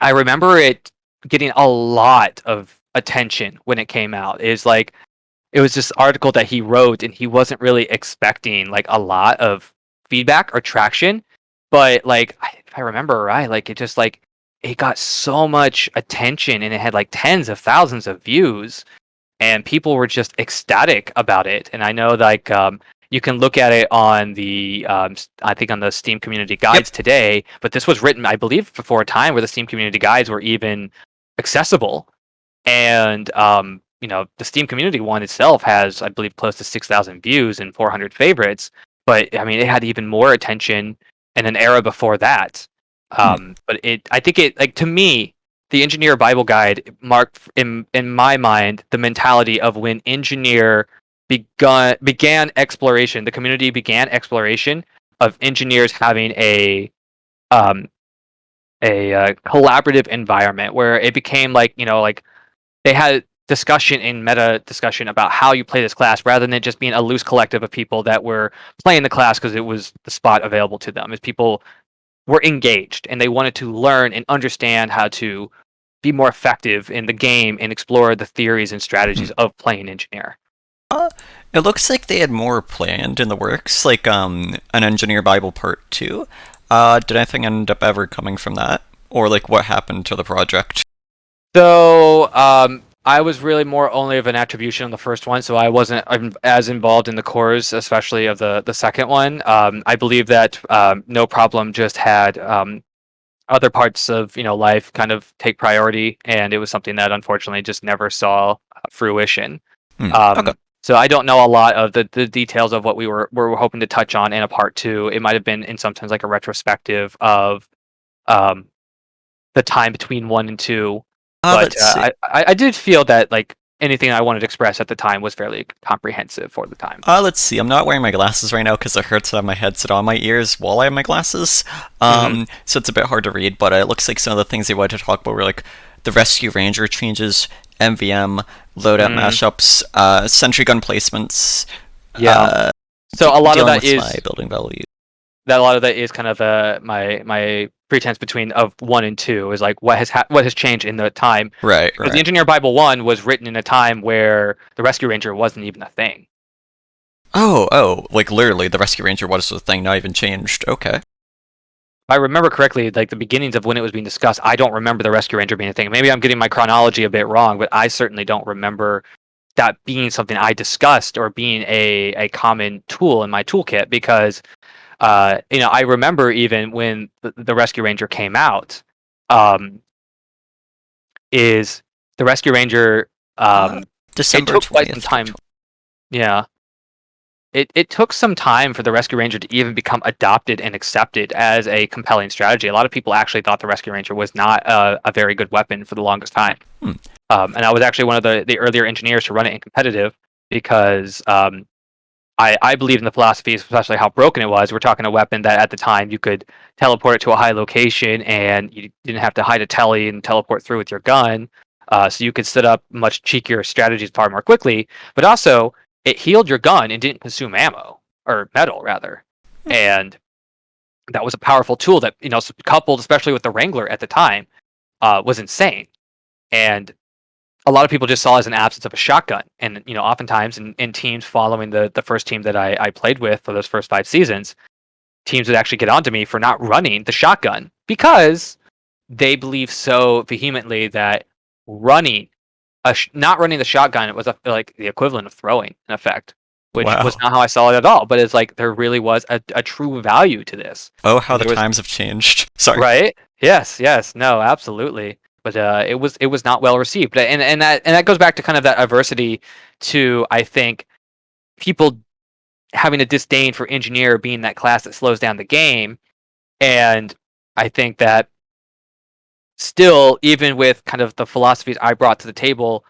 remember it getting a lot of attention when it came out. It was this article that he wrote, and he wasn't really expecting like a lot of feedback or traction, but like if I remember right, like it just like it got so much attention, and it had like tens of thousands of views, and people were just ecstatic about it. And I know like you can look at it on the I think on the Steam community Yep. guides today, but this was written, I believe, before a time where the Steam community guides were even accessible. And the Steam community one itself has, I believe, close to 6,000 views and 400 favorites. But I mean, it had even more attention in an era before that. Hmm. But I think it, like, to me, the Engineer Bible Guide marked in my mind the mentality of when Engineer began exploration. The community began exploration of engineers having um, a collaborative environment where it became like like they had discussion in meta discussion about how you play this class, rather than it just being a loose collective of people that were playing the class because it was the spot available to them. As people were engaged and they wanted to learn and understand how to be more effective in the game and explore the theories and Hmm. strategies of playing engineer. It looks like they had more planned in the works, like an engineer Bible part 2. Did anything end up ever coming from that, or like what happened to the project? So I was really more only of an attribution on the first one, so I wasn't as involved in the cores, especially of the second one. I believe that No Problem just had other parts of life kind of take priority, and it was something that unfortunately just never saw fruition. Hmm. Okay. Um, so I don't know a lot of the details of what we were hoping to touch on in a part two. It might have been in sometimes like a retrospective of um, the time between one and two, but Let's see. I did feel that like anything I wanted to express at the time was fairly comprehensive for the time. Let's see. I'm not wearing my glasses right now because it hurts to have my headset on my ears while I have my glasses. Hmm. So it's a bit hard to read, but it looks like some of the things they wanted to talk about were like the Rescue Ranger changes, MVM, loadout Mm, mashups, sentry gun placements, yeah. So dealing with my building value. a lot of that is kind of my pretense between of 1 and 2 is like what has changed in the time, Right, because the right. Engineer Bible 1 was written in a time where the Rescue Ranger wasn't even a thing. Oh, like literally, the Rescue Ranger was the thing, not even changed. Okay. If I remember correctly, like the beginnings of when it was being discussed, I don't remember the Rescue Ranger being a thing. Maybe I'm getting my chronology a bit wrong, but I certainly don't remember that being something I discussed or being a common tool in my toolkit, because I remember even when the Rescue Ranger came out, um, is the Rescue Ranger, it December took quite some 20th, time. 2020. Yeah. It took some time for the Rescue Ranger to even become adopted and accepted as a compelling strategy. A lot of people actually thought the Rescue Ranger was not a very good weapon for the longest time. Hmm. And I was actually one of the earlier engineers to run it in competitive, because I believe in the philosophy, especially how broken it was. We're talking a weapon that at the time you could teleport it to a high location and you didn't have to hide a telly and teleport through with your gun. So you could set up much cheekier strategies far more quickly. But also, it healed your gun and didn't consume ammo, or metal rather. And that was a powerful tool that, coupled especially with the Wrangler at the time, was insane. And a lot of people just saw it as an absence of a shotgun. And oftentimes in teams following the first team that I played with for those first 5 seasons, teams would actually get onto me for not running the shotgun, because they believe so vehemently that running not running the shotgun was like the equivalent of throwing, in effect, which was Wow. not how I saw it at all. But it's like there really was a true value to this. Oh, how And the there was. times have changed. Sorry. Right? Yes, no, absolutely. But it was not well received. And that goes back to kind of that adversity to, I think, people having a disdain for engineer being that class that slows down the game. And I think that still, even with kind of the philosophies I brought to the table,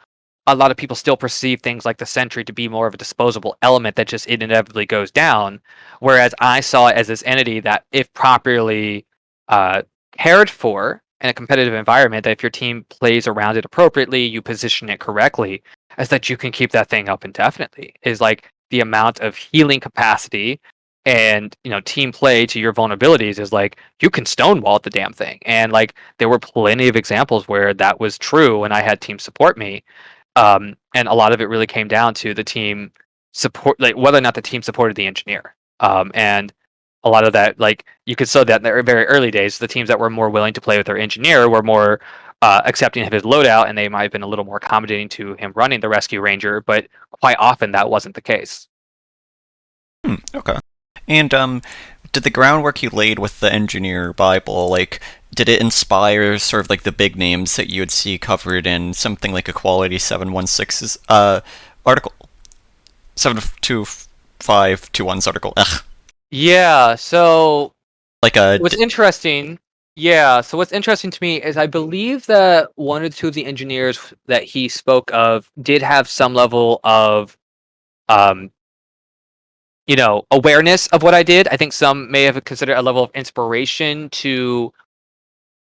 a lot of people still perceive things like the Sentry to be more of a disposable element that just inevitably goes down. Whereas I saw it as this entity that, if properly uh, cared for in a competitive environment, that if your team plays around it appropriately, you position it correctly, is that you can keep that thing up indefinitely. Is like the amount of healing capacity and team play to your vulnerabilities is like you can stonewall the damn thing. And like there were plenty of examples where that was true when I had teams support me, and a lot of it really came down to the team support, like whether or not the team supported the engineer. And a lot of that, like you could see that in the very early days, the teams that were more willing to play with their engineer were more accepting of his loadout, and they might have been a little more accommodating to him running the Rescue Ranger. But quite often that wasn't the case. Okay. And did the groundwork you laid with the Engineer Bible, like, did it inspire sort of like the big names that you would see covered in something like Equality 716's article? 72521's article. Ugh. Yeah. So Like a what's interesting, yeah. So what's interesting to me is I believe that one or two of the engineers that he spoke of did have some level of um, awareness of what I did. I think some may have considered a level of inspiration to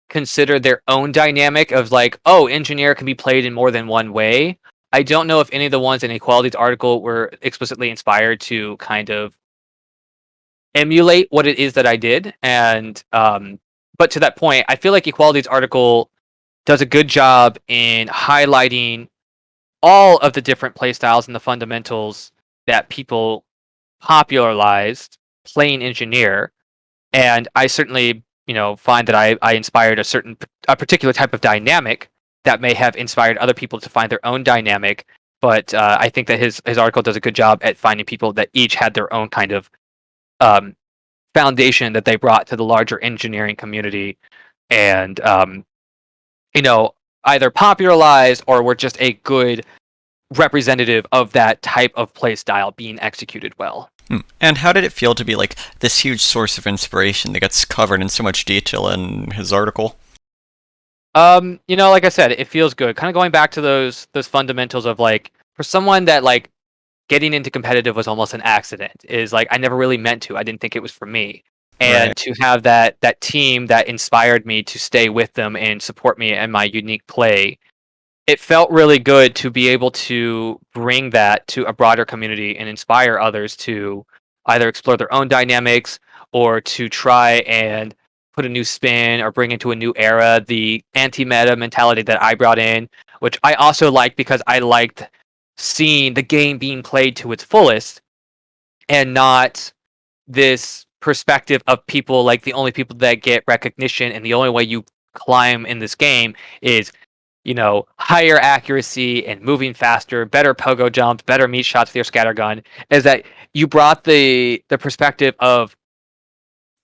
consider their own dynamic of like, oh, engineer can be played in more than one way. I don't know if any of the ones in Equality's article were explicitly inspired to kind of emulate what it is that I did. And but to that point, I feel like Equality's article does a good job in highlighting all of the different playstyles and the fundamentals that people popularized playing engineer. And I certainly, find that I inspired a particular type of dynamic that may have inspired other people to find their own dynamic. But I think that his article does a good job at finding people that each had their own kind of um, foundation that they brought to the larger engineering community, and you know either popularized or were just a good representative of that type of play style being executed well. And how did it feel to be like this huge source of inspiration that gets covered in so much detail in his article? Like I said, it feels good. Kind of going back to those fundamentals of like, for someone that like getting into competitive was almost an accident, is like I never really meant to. I didn't think it was for me. Right. And to have that team that inspired me to stay with them and support me and my unique play, it felt really good to be able to bring that to a broader community and inspire others to either explore their own dynamics or to try and put a new spin or bring into a new era the anti-meta mentality that I brought in, which I also liked because I liked seeing the game being played to its fullest and not this perspective of people like the only people that get recognition and the only way you climb in this game is higher accuracy and moving faster, better pogo jumps, better meat shots with your scattergun, is that you brought the perspective of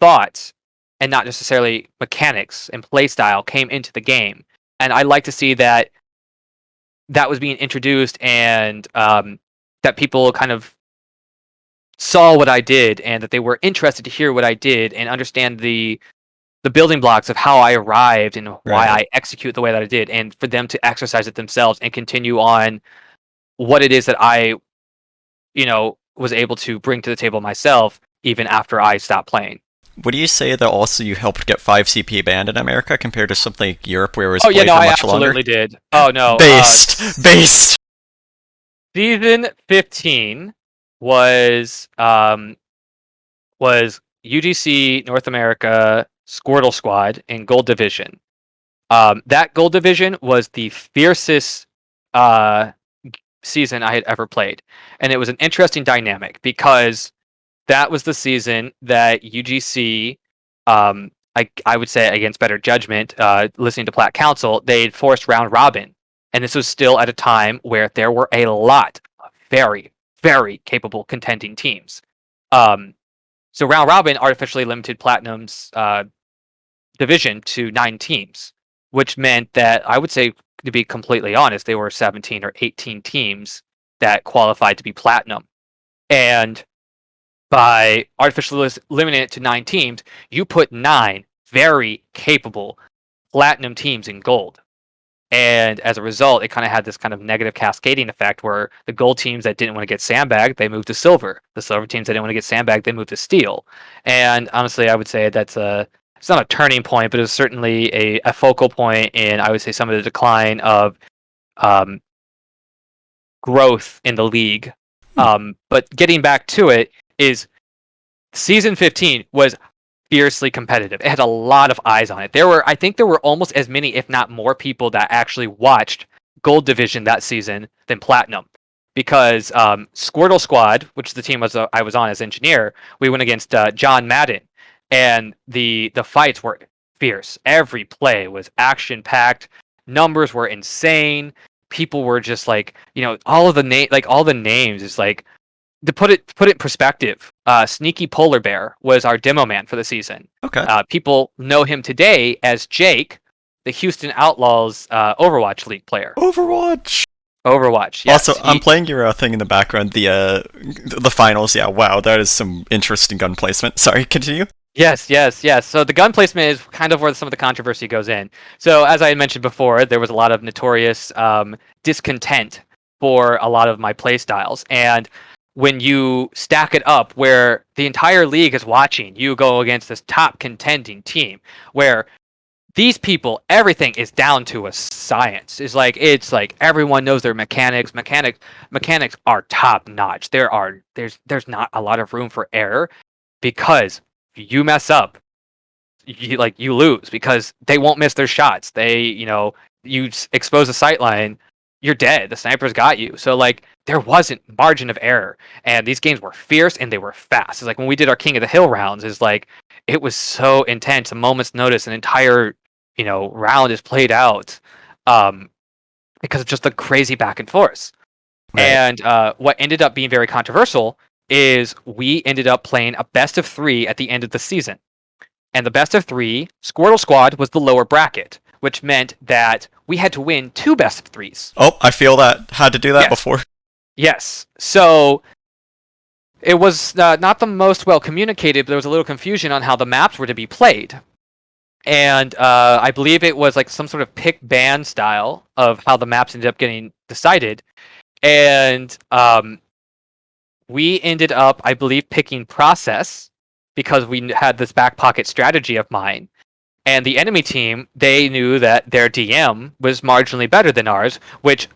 thoughts and not necessarily mechanics and play style came into the game. And I like to see that that was being introduced and that people kind of saw what I did and that they were interested to hear what I did and understand the building blocks of how I arrived and why Right. I execute the way that I did, and for them to exercise it themselves and continue on what it is that I, was able to bring to the table myself even after I stopped playing. Would you say that also you helped get 5 CP banned in America compared to something like Europe where it was Oh yeah, played no, for I much longer? absolutely did. Oh no, Based! season 15 was UGC North America Squirtle Squad in Gold Division. That Gold Division was the fiercest uh, season I had ever played, and it was an interesting dynamic because that was the season that UGC, I would say against better judgment, listening to Plat Council, they'd forced round robin, and this was still at a time where there were a lot of very, very capable contending teams. So round robin artificially limited Platinum's division to 9 teams, which meant that I would say, to be completely honest, they were 17 or 18 teams that qualified to be Platinum. And by artificially limiting it to 9 teams, you put 9 very capable Platinum teams in gold. And as a result, it kind of had this kind of negative cascading effect where the gold teams that didn't want to get sandbagged, they moved to silver. The silver teams that didn't want to get sandbagged, they moved to steel. And honestly, I would say it's not a turning point, but it's certainly a focal point in, I would say, some of the decline of um, growth in the league. But getting back to it is season 15 was fiercely competitive. It had a lot of eyes on it. I think there were almost as many, if not more, people that actually watched Gold Division that season than Platinum. Because Squirtle Squad, which is the team I was on as engineer, we went against John Madden, and the fights were fierce. Every play was action packed. Numbers were insane. People were just like, all of all the names is like, to put it in perspective, Sneaky Polar Bear was our demo man for the season. Okay. People know him today as Jake, the Houston Outlaws Overwatch League player. Overwatch! Overwatch, yes. Also, I'm playing your thing in the background, the finals. Yeah, wow, that is some interesting gun placement. Sorry, continue. Yes. So the gun placement is kind of where some of the controversy goes in. So as I had mentioned before, there was a lot of notorious discontent for a lot of my play styles. And when you stack it up where the entire league is watching, you go against this top contending team where these people, everything is down to a science. It's like everyone knows their mechanics. Mechanics are top notch. There's not a lot of room for error because if you mess up, you lose because they won't miss their shots. You expose a sight line, you're dead. The sniper's got you. So there wasn't margin of error, and these games were fierce and they were fast. It's like when we did our King of the Hill rounds, it was so intense. A moment's notice, an entire round is played out, because of just the crazy back and forth. Right. And what ended up being very controversial is we ended up playing a best of 3 at the end of the season. And the best of 3, Squirtle Squad was the lower bracket, which meant that we had to win 2 best of 3s. Oh, I feel that. Had to do that before. Yes. So it was not the most well communicated, but there was a little confusion on how the maps were to be played. And I believe it was like some sort of pick ban style of how the maps ended up getting decided. And we ended up, I believe, picking process because we had this back pocket strategy of mine. And the enemy team, they knew that their DM was marginally better than ours, which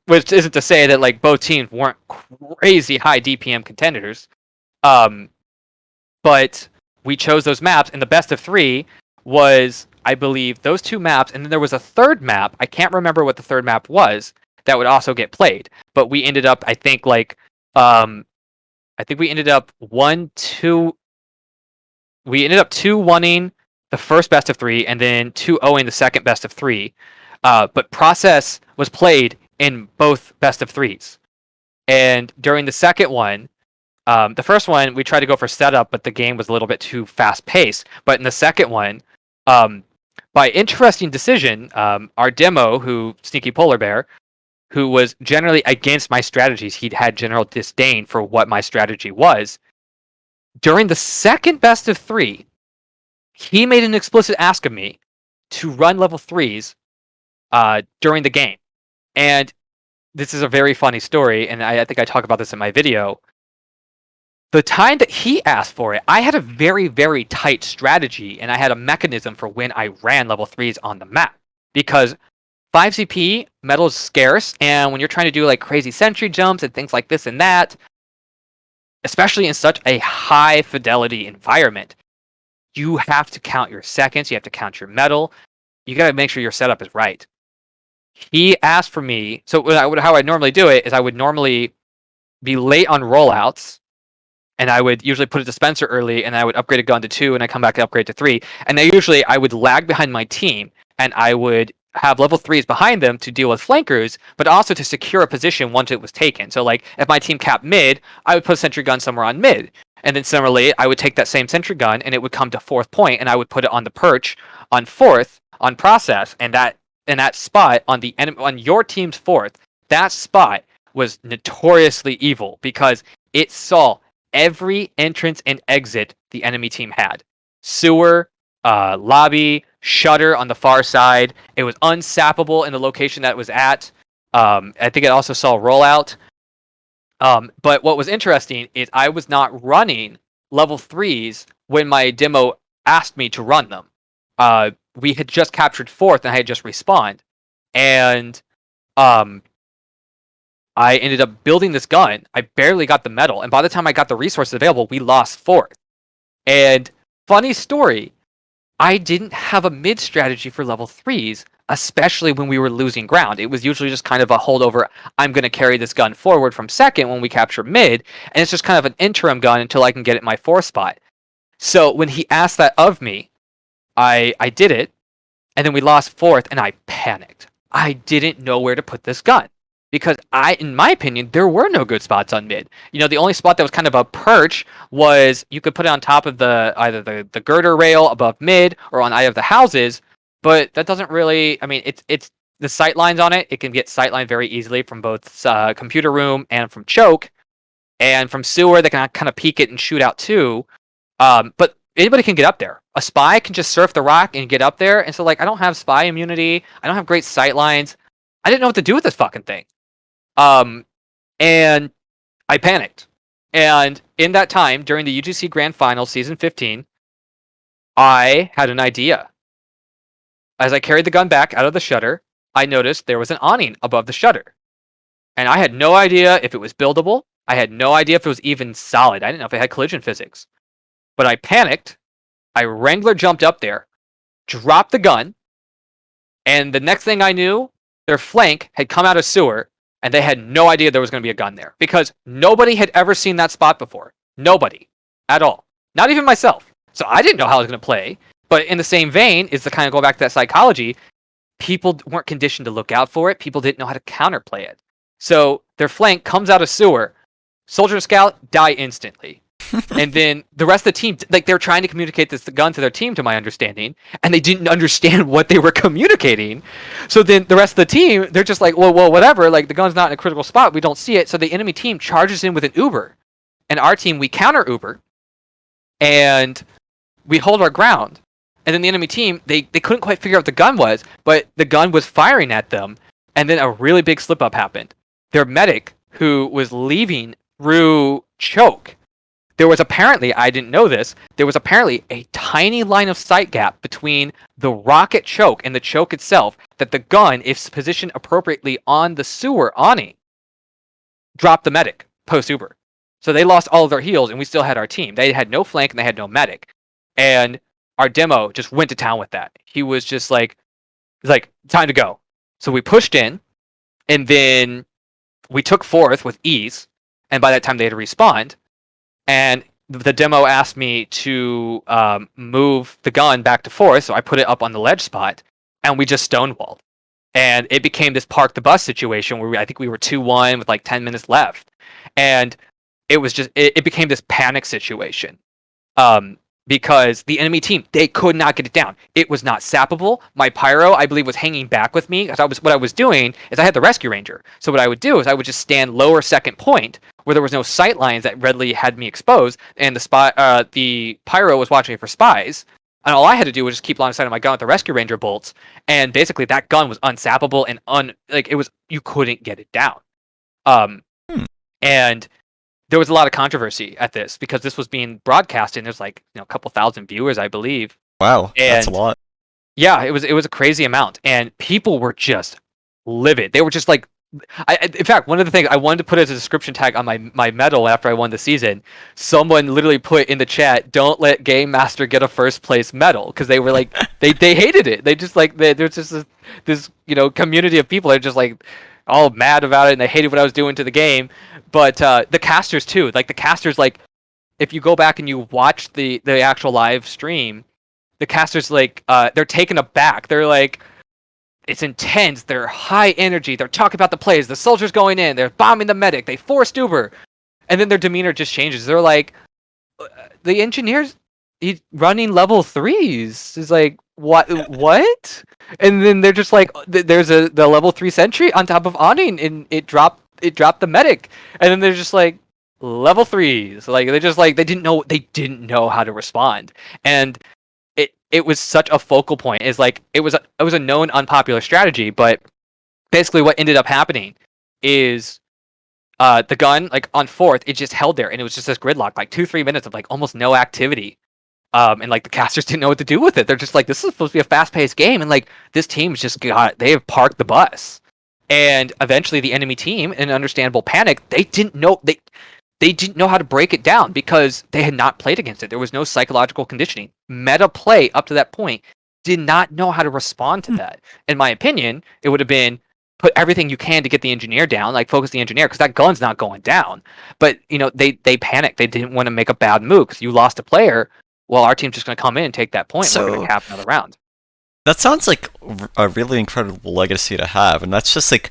isn't to say that like both teams weren't crazy high DPM contenders. But we chose those maps, and the best of 3 was, I believe, those 2 maps, and then there was a third map. I can't remember what the third map was that would also get played. But we ended up, I think we ended up 1-2. We ended up 2-1ing the first best of 3, and then 2-0ing the second best of 3. But Process was played in both best of 3s. And during the second one, the first one, we tried to go for setup, but the game was a little bit too fast-paced. But in the second one, by interesting decision, our demo, Sneaky Polar Bear, who was generally against my strategies, he'd had general disdain for what my strategy was. During the second best of 3, he made an explicit ask of me to run level 3s during the game. And this is a very funny story, and I think I talk about this in my video. The time that he asked for it, I had a very, very tight strategy, and I had a mechanism for when I ran level 3s on the map. Because 5 CP, metal is scarce, and when you're trying to do like crazy sentry jumps and things like this and that, especially in such a high fidelity environment, you have to count your seconds, you have to count your metal, you gotta make sure your setup is right. He asked for me, so how I normally do it is I would normally be late on rollouts, and I would usually put a dispenser early, and I would upgrade a gun to 2, and I come back and upgrade to 3. And then usually I would lag behind my team, and I would have level 3s behind them to deal with flankers, but also to secure a position once it was taken. So like if my team capped mid, I would put a sentry gun somewhere on mid. And then similarly, I would take that same sentry gun, and it would come to 4th point, and I would put it on the perch on 4th on process, and that spot on your team's 4th, that spot was notoriously evil because it saw every entrance and exit the enemy team had. Sewer, lobby, shutter on the far side. It was unsappable in the location that it was at. I think it also saw rollout. But what was interesting is I was not running level 3s when my demo asked me to run them. We had just captured 4th, and I had just respawned. And I ended up building this gun. I barely got the metal, and by the time I got the resources available, we lost 4th. And funny story, I didn't have a mid strategy for level 3s, especially when we were losing ground. It was usually just kind of a holdover. I'm going to carry this gun forward from second when we capture mid, and it's just kind of an interim gun until I can get it in my 4th spot. So when he asked that of me, I did it, and then we lost 4th, and I panicked. I didn't know where to put this gun. Because in my opinion, there were no good spots on mid. You know, the only spot that was kind of a perch was you could put it on top of either the girder rail above mid or on either of the houses, but that doesn't really. I mean, it's the sight lines on it. It can get sightline very easily from both computer room and from choke, and from sewer they can kind of peek it and shoot out too. But anybody can get up there. A spy can just surf the rock and get up there. And so like I don't have spy immunity. I don't have great sight lines. I didn't know what to do with this fucking thing. And I panicked. And in that time, during the UGC Grand Final Season 15, I had an idea. As I carried the gun back out of the shutter, I noticed there was an awning above the shutter. And I had no idea if it was buildable. I had no idea if it was even solid. I didn't know if it had collision physics. But I panicked. I Wrangler jumped up there, dropped the gun, and the next thing I knew, their flank had come out of sewer, and they had no idea there was going to be a gun there because nobody had ever seen that spot before. Nobody at all. Not even myself. So I didn't know how I was going to play. But in the same vein, is to kind of go back to that psychology, people weren't conditioned to look out for it. People didn't know how to counterplay it. So their flank comes out of sewer. Soldier and scout die instantly. And then the rest of the team, like they're trying to communicate this gun to their team, to my understanding, and they didn't understand what they were communicating. So then the rest of the team, they're just like, well, whatever. Like the gun's not in a critical spot. We don't see it. So the enemy team charges in with an Uber, and our team, we counter Uber, and we hold our ground. And then the enemy team, they couldn't quite figure out what the gun was, but the gun was firing at them. And then a really big slip up happened. Their medic, who was leaving through choke, there was apparently, I didn't know this, there was apparently a tiny line of sight gap between the rocket choke and the choke itself that the gun, if positioned appropriately on the sewer awning, dropped the medic post-Uber. So they lost all of their heals, and we still had our team. They had no flank, and they had no medic. And our demo just went to town with that. He was just like, time to go. So we pushed in, and then we took fourth with ease, and by that time they had respawned. And the demo asked me to move the gun back to fourth, so I put it up on the ledge spot, and we just stonewalled. And it became this park the bus situation where I think we were 2-1 with like 10 minutes left. And it was just, it became this panic situation. Because the enemy team, they could not get it down. It was not sappable. My pyro, I believe, was hanging back with me. What I was doing is I had the rescue ranger. So what I would do is I would just stand lower second point where there was no sight lines that readily had me exposed, and the pyro was watching for spies. And all I had to do was just keep line of sight on my gun with the rescue ranger bolts, and basically that gun was unsappable and you couldn't get it down. And there was a lot of controversy at this because this was being broadcast, and there's like a couple thousand viewers, I believe. Wow, that's a lot. Yeah, it was a crazy amount, and people were just livid. They were just like, in fact, one of the things I wanted to put as a description tag on my medal after I won the season, someone literally put in the chat, "Don't let Gamemaster get a first place medal," because they were like, they hated it. They just like there's just this community of people that are just like all mad about it, and they hated what I was doing to the game. But the casters too, like the casters, like if you go back and you watch the actual live stream, the casters like they're taken aback. They're like, it's intense. They're high energy. They're talking about the plays. The soldiers going in. They're bombing the medic. They forced Uber, and then their demeanor just changes. They're like, the engineers, he's running level 3s. It's like, what? And then they're just like, there's the level 3 sentry on top of awning, and it dropped the medic, and then they're just like, level 3s. Like they didn't know how to respond, and it was such a focal point. Is like it was a known unpopular strategy, but basically what ended up happening is the gun, like on fourth, it just held there, and it was just this gridlock, like 2-3 minutes of like almost no activity. And like the casters didn't know what to do with it. They're just like, this is supposed to be a fast-paced game, and like this team's just they have parked the bus. And eventually the enemy team, in understandable panic, they didn't know how to break it down because they had not played against it. There was no psychological conditioning. Meta play up to that point did not know how to respond to that. In my opinion, it would have been put everything you can to get the engineer down, like focus the engineer, because that gun's not going down. But they panicked. They didn't want to make a bad move because you lost a player. Well, our team's just going to come in and take that point. And we're going to cap another round. That sounds like a really incredible legacy to have, and that's just like,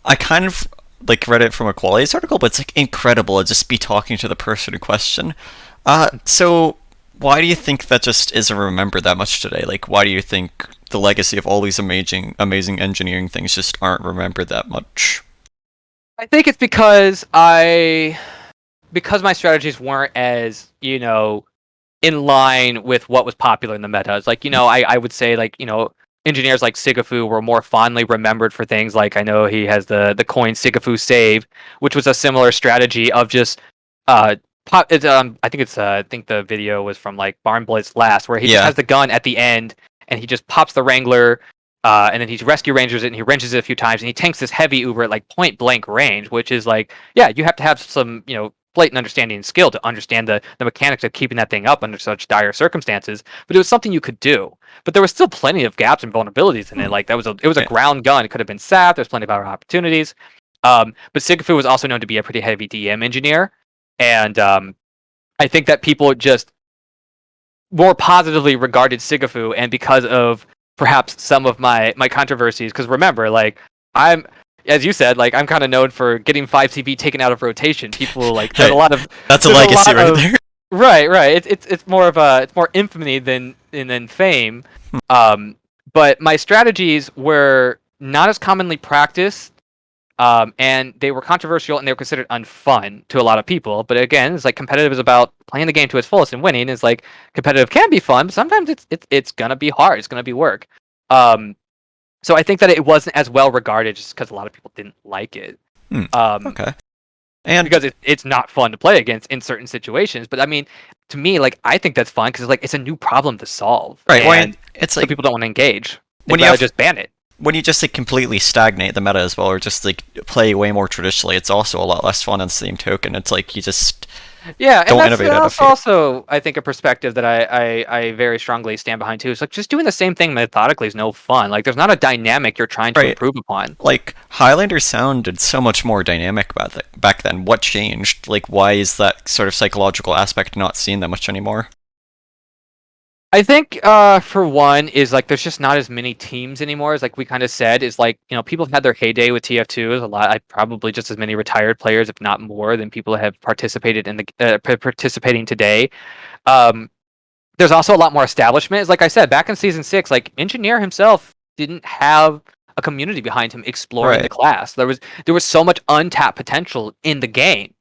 I kind of like read it from a Qualities article, but it's like incredible to just be talking to the person in question. So why do you think that just isn't remembered that much today? Like, why do you think the legacy of all these amazing engineering things just aren't remembered that much? I think it's because my strategies weren't as, in line with what was popular in the meta. It's like, I would say, like, engineers like Sigafu were more fondly remembered for things like, I know he has the coin Sigafu save, which was a similar strategy of just I think the video was from like Barn Blitz last, where he just has the gun at the end and he just pops the Wrangler, and then he rescue rangers it and he wrenches it a few times and he tanks this heavy Uber at like point blank range, which is like, yeah, you have to have some, blatant understanding and skill to understand the mechanics of keeping that thing up under such dire circumstances. But it was something you could do. But there was still plenty of gaps and vulnerabilities in it. Like it was a ground gun. It could have been sapped. There's plenty of other opportunities. But Sigafu was also known to be a pretty heavy DM engineer, and I think that people just more positively regarded Sigafu, and because of perhaps some of my controversies. Because remember, like as you said, like I'm kind of known for getting 5CV taken out of rotation. People like there's a lot of that's a legacy right there. Right. It's more infamy than fame. But my strategies were not as commonly practiced, and they were controversial and they were considered unfun to a lot of people. But again, it's like competitive is about playing the game to its fullest, and winning is like competitive can be fun, but sometimes it's gonna be hard. It's gonna be work. So I think that it wasn't as well regarded just because a lot of people didn't like it. Okay. And because it's not fun to play against in certain situations. But I mean, to me, like I think that's fun because it's a new problem to solve, right, well, and it's so like people don't want to engage. when They'd you rather have just ban it. when you just like completely stagnate the meta as well, or just like play way more traditionally, it's also a lot less fun on the same token. It's like you just Yeah, and don't that's innovate enough. also I think a perspective that I very strongly stand behind too. It's like just doing the same thing methodically is no fun. Like there's not a dynamic you're trying to Right. improve upon. Like Highlander sounded so much more dynamic back then. What changed? Like, why is that sort of psychological aspect not seen that much anymore? I think for one is like there's just not as many teams anymore as like we kind of said is like people have had their heyday with TF2 is a lot. I probably just as many retired players if not more than people have participated in the participating today. Um, there's also a lot more establishment. As like I said back in season 6, like Engineer himself didn't have a community behind him exploring the Right. class. There was so much untapped potential in the game.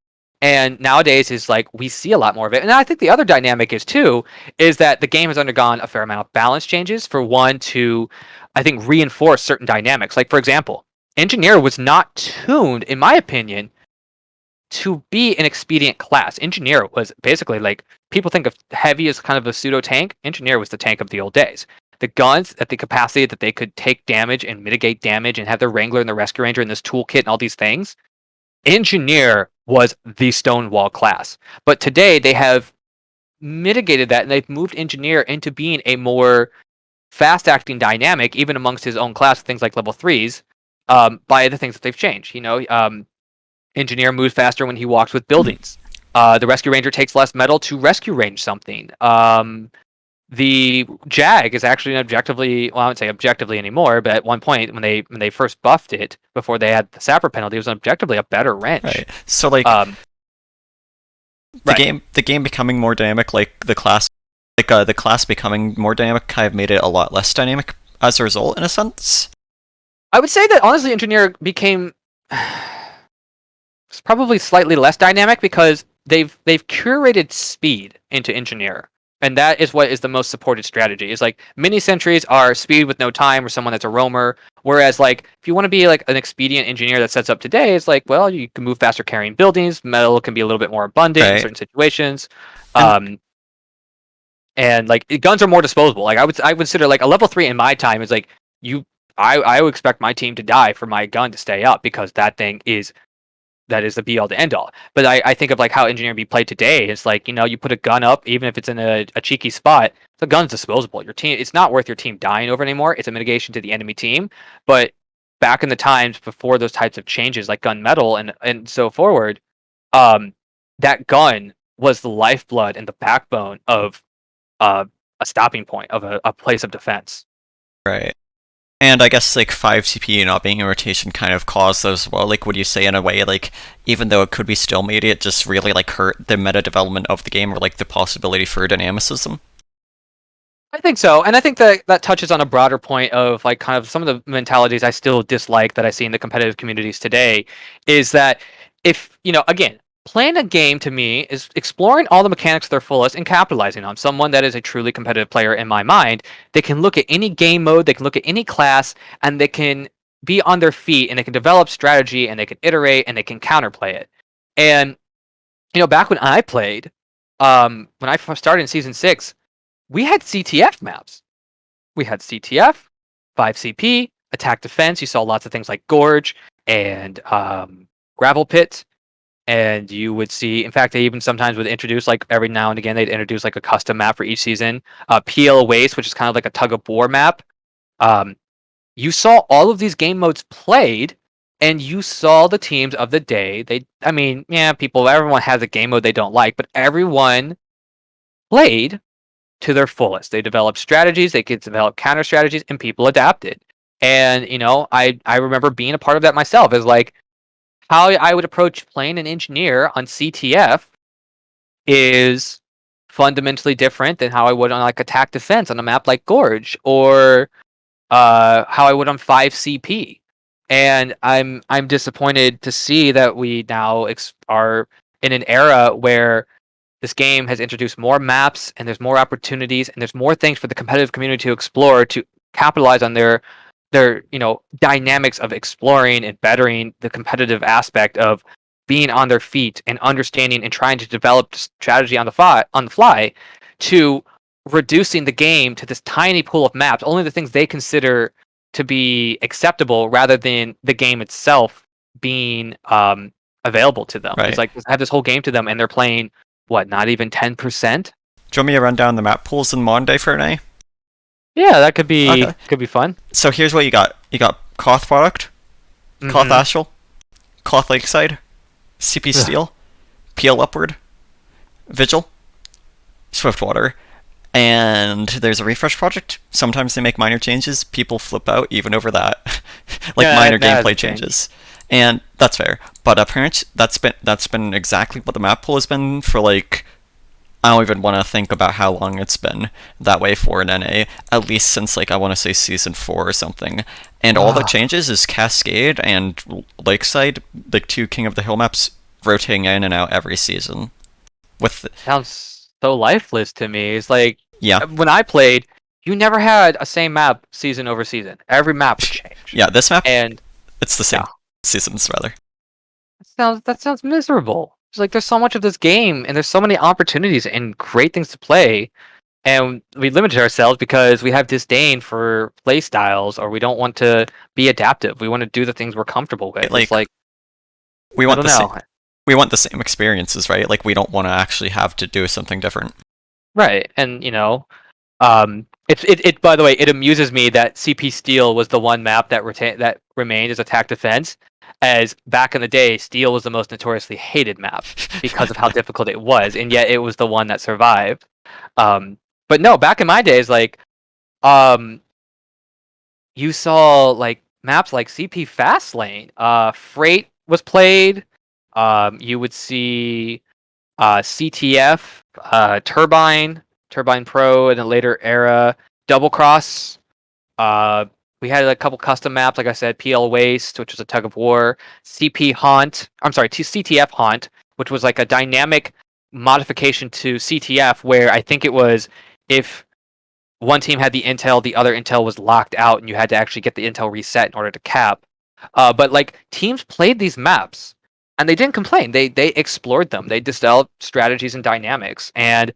And nowadays is like we see a lot more of it. And I think the other dynamic is too is that the game has undergone a fair amount of balance changes for one to I think reinforce certain dynamics. Like for example, Engineer was not tuned in my opinion to be an expedient class. Engineer was basically like people think of heavy as kind of a pseudo tank. Engineer was the tank of the old days. The guns at the capacity that they could take damage and mitigate damage and have their Wrangler and the Rescue Ranger and this toolkit and all these things. Engineer was the Stonewall class. But today they have mitigated that and they've moved Engineer into being a more fast acting dynamic, even amongst his own class, things like level threes, by the things that they've changed. Engineer moves faster when he walks with buildings. The Rescue Ranger takes less metal to rescue range something. The Jag is actually an objectively, well, I wouldn't say objectively anymore, but at one point when they first buffed it before they had the sapper penalty, it was objectively a better wrench. Right. So like Um, right. the game becoming more dynamic, like the class becoming more dynamic, kind of made it a lot less dynamic as a result, in a sense. I would say that honestly, Engineer became it's probably slightly less dynamic because they've curated speed into Engineer. And that is what is the most supported strategy. Is like mini sentries are speed with no time or someone that's a roamer. Whereas like if you want to be like an expedient engineer that sets up today, it's like, well, you can move faster carrying buildings, metal can be a little bit more abundant in Right. certain situations. And And like guns are more disposable. Like I would consider like a level 3 in my time is like you I would expect my team to die for my gun to stay up because that is the be all to end all. But I think of like how engineering be played today. It's like, you put a gun up, even if it's in a cheeky spot, the gun's disposable. Your team, it's not worth your team dying over anymore. It's a mitigation to the enemy team. But back in the times before those types of changes, like gunmetal and so forward, um, that gun was the lifeblood and the backbone of a stopping point of a place of defense. right. And I guess like 5 CPU not being in rotation kind of caused those as well. Like, would you say in a way, like, even though it could be still made, it just really like hurt the meta development of the game, or like the possibility for dynamicism? I think so, and I think that touches on a broader point of like kind of some of the mentalities I still dislike that I see in the competitive communities today. Is that if again, playing a game to me is exploring all the mechanics to their fullest and capitalizing on someone that is a truly competitive player in my mind. They can look at any game mode, they can look at any class, and they can be on their feet and they can develop strategy and they can iterate and they can counterplay it. And back when I played, when I first started in season 6 we had CTF maps. We had CTF, 5CP, attack defense. You saw lots of things like Gorge and Gravel Pit. And you would see, in fact, they even sometimes would introduce, like every now and again, they'd introduce like a custom map for each season. PL Waste, which is kind of like a tug of war map. You saw all of these game modes played, and you saw the teams of the day. Everyone has a game mode they don't like, but everyone played to their fullest. They developed strategies, they could develop counter strategies, and people adapted. And I remember being a part of that myself. Is like how I would approach playing an engineer on CTF is fundamentally different than how I would on like attack defense on a map like Gorge, or how I would on 5CP. And I'm disappointed to see that we now are in an era where this game has introduced more maps and there's more opportunities and there's more things for the competitive community to explore to capitalize on their dynamics of exploring and bettering the competitive aspect of being on their feet and understanding and trying to develop strategy on the fly, to reducing the game to this tiny pool of maps, only the things they consider to be acceptable, rather than the game itself being available to them. It's Right. like I have this whole game to them, and they're playing what, not even 10%. Do you want me to run down the map pools in modern day for an A? Yeah, that Okay. could be fun. So here's what you got. You got Koth Product, Koth Hmm. Astral, Koth Lakeside, CP Steel, Peel Upward, Vigil, Swiftwater, and there's a refresh project. Sometimes they make minor changes. People flip out even over that, like Yeah, minor that has gameplay changed. changes, and that's fair. But apparently, that's been exactly what the map pool has been for like. I don't even want to think about how long it's been that way for an NA, at least since like I want to say season 4 or something. And all that Ah, changes is Cascade and Lakeside, the two King of the Hill maps, rotating in and out every season. With sounds so lifeless to me. It's like yeah, when I played, you never had a same map season over season. Every map would change, yeah, this map and it's the yeah, same seasons rather. that sounds miserable. It's like there's so much of this game, and there's so many opportunities and great things to play, and we limited ourselves because we have disdain for play styles, or we don't want to be adaptive. We want to do the things we're comfortable with. It's Like like we I want don't the same know. we want the same experiences, right? Like we don't want to actually have to do something different. Right, and it by the way, it amuses me that CP Steel was the one map that remained as attack defense, as back in the day, Steel was the most notoriously hated map because of how difficult it was, and yet it was the one that survived. But no, back in my days, like um, you saw like maps like CP Fastlane, Freight was played. You would see CTF, Turbine Pro in a later era, Double Cross. Uh, we had a couple custom maps, like I said, PL Waste, which was a tug of war, CP Haunt. I'm sorry, CTF Haunt, which was like a dynamic modification to CTF, where I think it was if one team had the intel, the other intel was locked out, and you had to actually get the intel reset in order to cap. But like teams played these maps, and they didn't complain. They explored them. They developed strategies and dynamics. And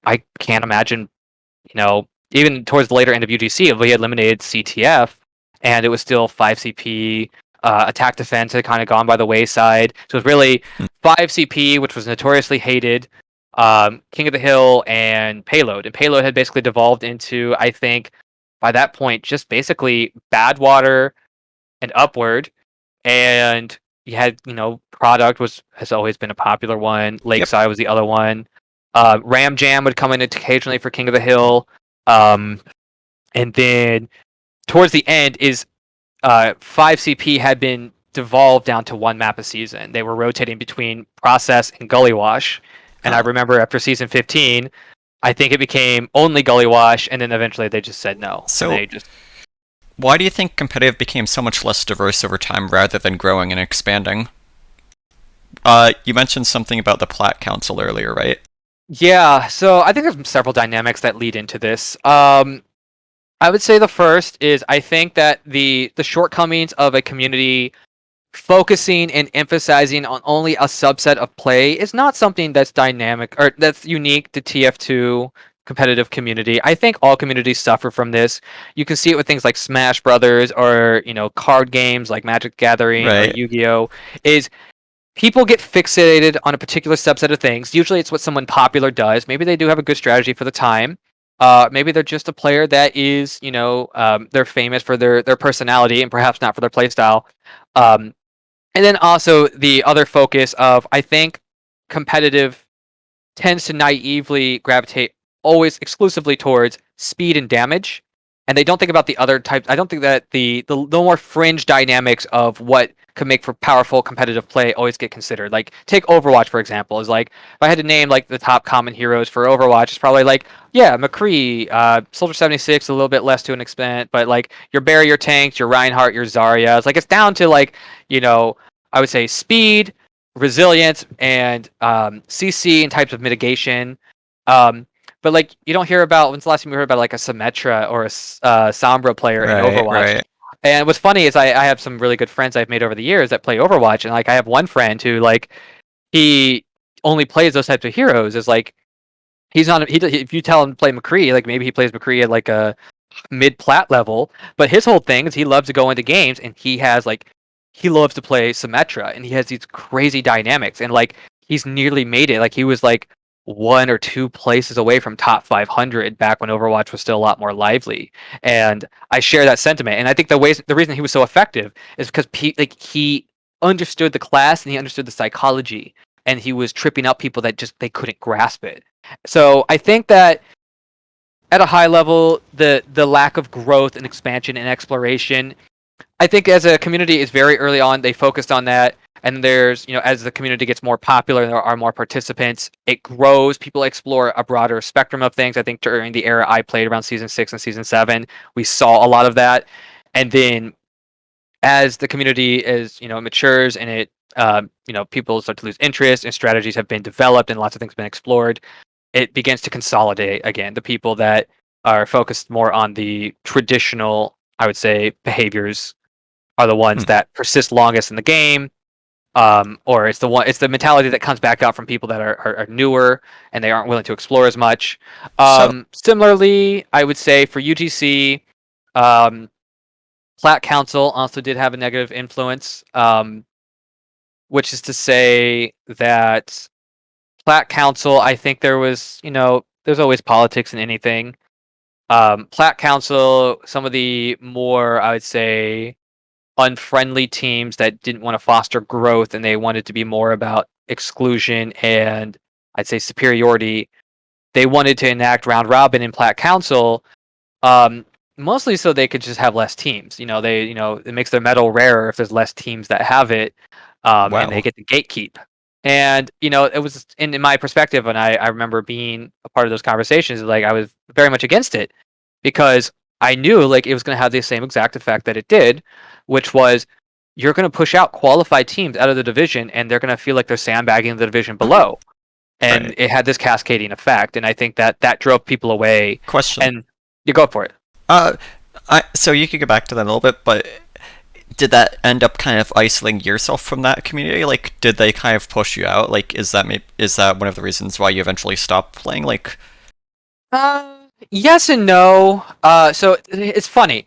I can't imagine, even towards the later end of UGC, if we had eliminated CTF, and it was still 5 CP. Attack defense had kind of gone by the wayside. So it was really 5 CP, which was notoriously hated, King of the Hill, and Payload. And Payload had basically devolved into, I think, by that point, just basically Badwater and Upward. And you had, Product has always been a popular one. Yep. Lakeside was the other one. Ram Jam would come in occasionally for King of the Hill. Um, and then towards the end is 5 CP had been devolved down to one map a season. They were rotating between Process and Gully Wash. And I Oh. remember after season 15, I think it became only Gully Wash, and then eventually they just said no. And So they just why do you think competitive became so much less diverse over time rather than growing and expanding? You mentioned something about the Plat Council earlier, right? Yeah, so I think there's several dynamics that lead into this. I would say the first is I think that the shortcomings of a community focusing and emphasizing on only a subset of play is not something that's dynamic or that's unique to TF2 competitive community. I think all communities suffer from this. You can see it with things like Smash Brothers, or card games like Magic the Gathering or Right. Yu-Gi-Oh. Is people get fixated on a particular subset of things. Usually it's what someone popular does. Maybe they do have a good strategy for the time. Maybe they're just a player that is, they're famous for their personality and perhaps not for their playstyle. Um, and then also the other focus of, I think, competitive tends to naively gravitate always exclusively towards speed and damage, and they don't think about the other types. I don't think that the more fringe dynamics of what could make for powerful competitive play always get considered. Like take Overwatch for example. Is like if I had to name like the top common heroes for Overwatch, it's probably like McCree, Soldier 76, a little bit less to an extent, but like your barrier tanks, your Reinhardt, your Zarya. It's like it's down to like I would say speed, resilience, and CC and types of mitigation. But like you don't hear about, when's the last time you heard about like a Symmetra or a Sombra player in Right, Overwatch? right. And what's funny is I have some really good friends I've made over the years that play Overwatch, and like I have one friend who like he only plays those types of heroes. Is like he's not if you tell him to play McCree, like maybe he plays McCree at like a mid plat level, but his whole thing is he loves to go into games and he has like he loves to play Symmetra and he has these crazy dynamics and like he's nearly made it. Like he was like one or two places away from top 500 back when Overwatch was still a lot more lively. And I share that sentiment. And I think the reason he was so effective is because like he understood the class and he understood the psychology and he was tripping up people that just they couldn't grasp it. So I think that at a high level, the lack of growth and expansion and exploration, I think as a community is very early on, they focused on that. And there's, as the community gets more popular and there are more participants, it grows. People explore a broader spectrum of things. I think during the era I played around season 6 and season 7, we saw a lot of that. And then as the community is, matures and it, people start to lose interest and strategies have been developed and lots of things have been explored, it begins to consolidate again. The people that are focused more on the traditional, I would say, behaviors are the ones Hmm. that persist longest in the game. Or it's the mentality that comes back out from people that are newer and they aren't willing to explore as much. So Similarly, I would say for UGC, um, Plat Council also did have a negative influence, which is to say that Plat Council, I think there was, there's always politics in anything. Plat Council, some of the more, I would say, unfriendly teams that didn't want to foster growth and they wanted to be more about exclusion and I'd say superiority. They wanted to enact round robin in Plat Council, um, mostly so they could just have less teams. It makes their metal rarer if there's less teams that have it, and they wow. get the gatekeep. And it was in my perspective, and I remember being a part of those conversations. Like I was very much against it because I knew like it was going to have the same exact effect that it did, which was you're going to push out qualified teams out of the division, and they're going to feel like they're sandbagging the division below. And Right. it had this cascading effect, and I think that drove people away. Question. And you go for it. Uh, so you could go back to that a little bit, but did that end up kind of isolating yourself from that community? Like, did they kind of push you out? Like, is that one of the reasons why you eventually stopped playing? Like, Yes and no. So it's funny.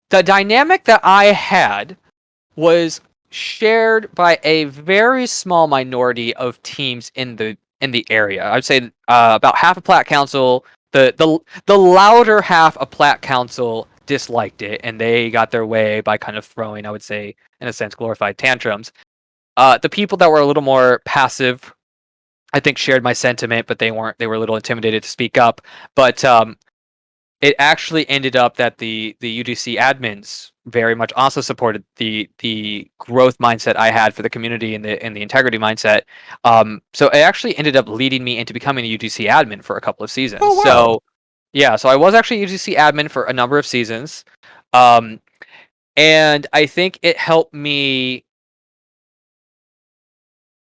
The dynamic that I had was shared by a very small minority of teams in the area. I'd say about half of Plat Council, the louder half of Plat Council disliked it, and they got their way by kind of throwing, I would say, in a sense, glorified tantrums. The people that were a little more passive, I think, shared my sentiment, but they weren't. They were a little intimidated to speak up. But it actually ended up that the UGC admins very much also supported the growth mindset I had for the community and the integrity mindset. So it actually ended up leading me into becoming a UGC admin for a couple of seasons. oh wow. So yeah, so I was actually a UGC admin for a number of seasons, um, and I think it helped me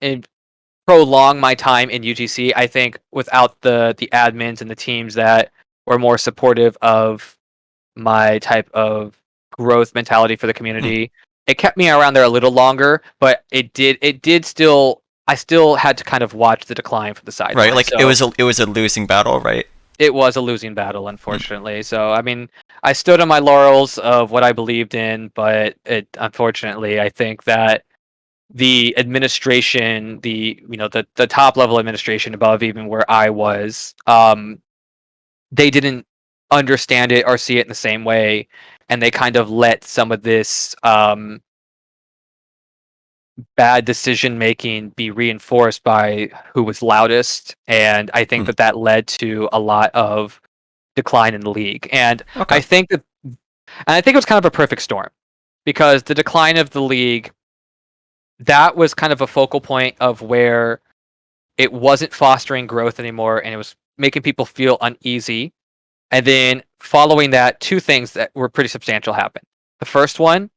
in prolong my time in UGC. I think without the admins and the teams that were more supportive of my type of growth mentality for the Hmm. community. It kept me around there a little longer, but it did still I still had to kind of watch the decline from the Right. sidelines. Like it So was a losing battle, right? it was a losing battle, Hmm. unfortunately. So I mean, I stood on my laurels of what I believed in, but it unfortunately I think that the administration, the top level administration above even where I was, they didn't understand it or see it in the same way, and they kind of let some of this bad decision making be reinforced by who was loudest, and I think Hmm. that led to a lot of decline in the league. And Okay. I think that, and I think it was kind of a perfect storm because the decline of the league, that was kind of a focal point of where it wasn't fostering growth anymore, and it was making people feel uneasy. And then following that, two things that were pretty substantial happened. The first one,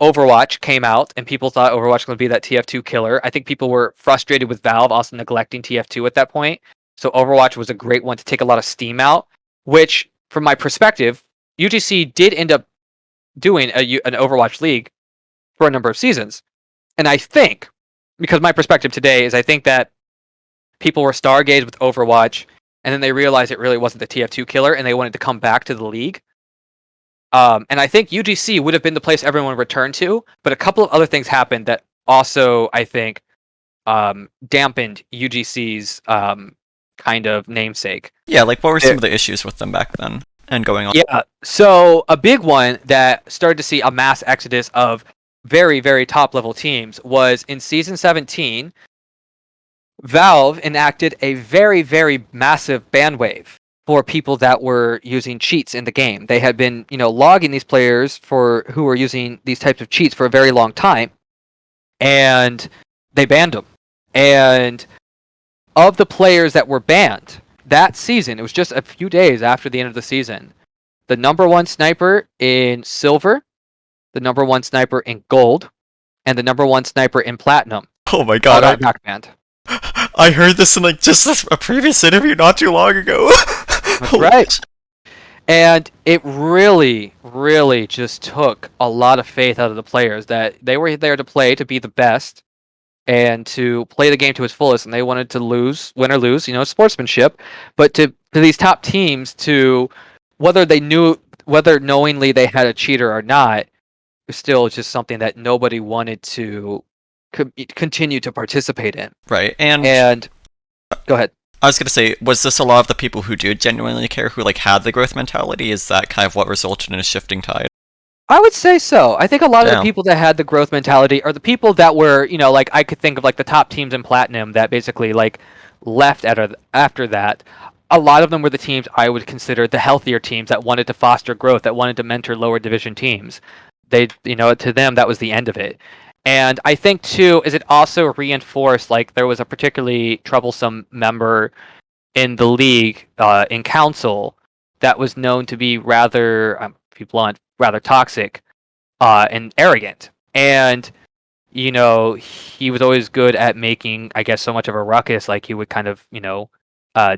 Overwatch came out, and people thought Overwatch was going to be that TF2 killer. I think people were frustrated with Valve also neglecting TF2 at that point. So Overwatch was a great one to take a lot of steam out, which, from my perspective, UGC did end up doing an Overwatch League for a number of seasons. And I think, because my perspective today is, I think that people were stargazed with Overwatch, and then they realized it really wasn't the TF2 killer, and they wanted to come back to the league. And I think UGC would have been the place everyone would return to, but a couple of other things happened that also, I think, dampened UGC's kind of namesake. Yeah, like what were some of the issues with them back then and going on? Yeah, so a big one that started to see a mass exodus of very, very top level teams was in season 17. Valve enacted a very, very massive ban wave for people that were using cheats in the game. They had been, logging these players who were using these types of cheats for a very long time, and they banned them. And of the players that were banned that season, it was just a few days after the end of the season, the number one sniper in silver, the number one sniper in gold, and the number one sniper in platinum. Oh my god, all got back banned. I heard this in just a previous interview not too long ago. That's right. And it really, really just took a lot of faith out of the players that they were there to play to be the best and to play the game to its fullest, and they wanted to win or lose, sportsmanship. But to these top teams, to whether knowingly they had a cheater or not, it was still just something that nobody wanted to continue to participate in. Right, and go ahead. I was going to say, was this a lot of the people who do genuinely care, who had the growth mentality? Is that kind of what resulted in a shifting tide? I would say so. I think a lot of the people that had the growth mentality are the people that were, I could think of the top teams in Platinum that basically left after that. A lot of them were the teams I would consider the healthier teams that wanted to foster growth, that wanted to mentor lower division teams. They, to them, that was the end of it. And I think, too, is it also reinforced, there was a particularly troublesome member in the league, in Council, that was known to be rather, to be blunt, rather toxic and arrogant. And, he was always good at making, I guess, so much of a ruckus, he would kind of,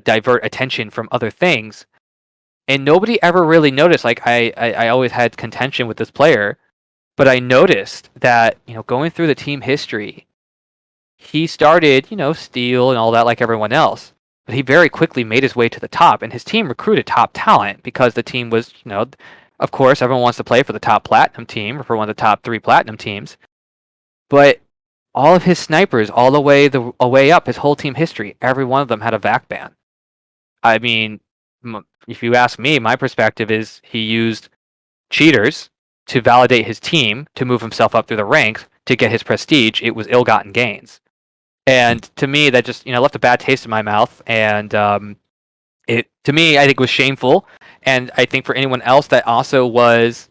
divert attention from other things. And nobody ever really noticed, I always had contention with this player. But I noticed that, going through the team history, he started, steal and all that like everyone else. But he very quickly made his way to the top, and his team recruited top talent because the team was, of course, everyone wants to play for the top platinum team or for one of the top 3 platinum teams. But all of his snipers, all the way up, his whole team history, every one of them had a VAC ban. I mean, if you ask me, my perspective is he used cheaters to validate his team, to move himself up through the ranks, to get his prestige. It was ill-gotten gains. And to me, that just, left a bad taste in my mouth. And it, to me, I think was shameful. And I think for anyone else that also was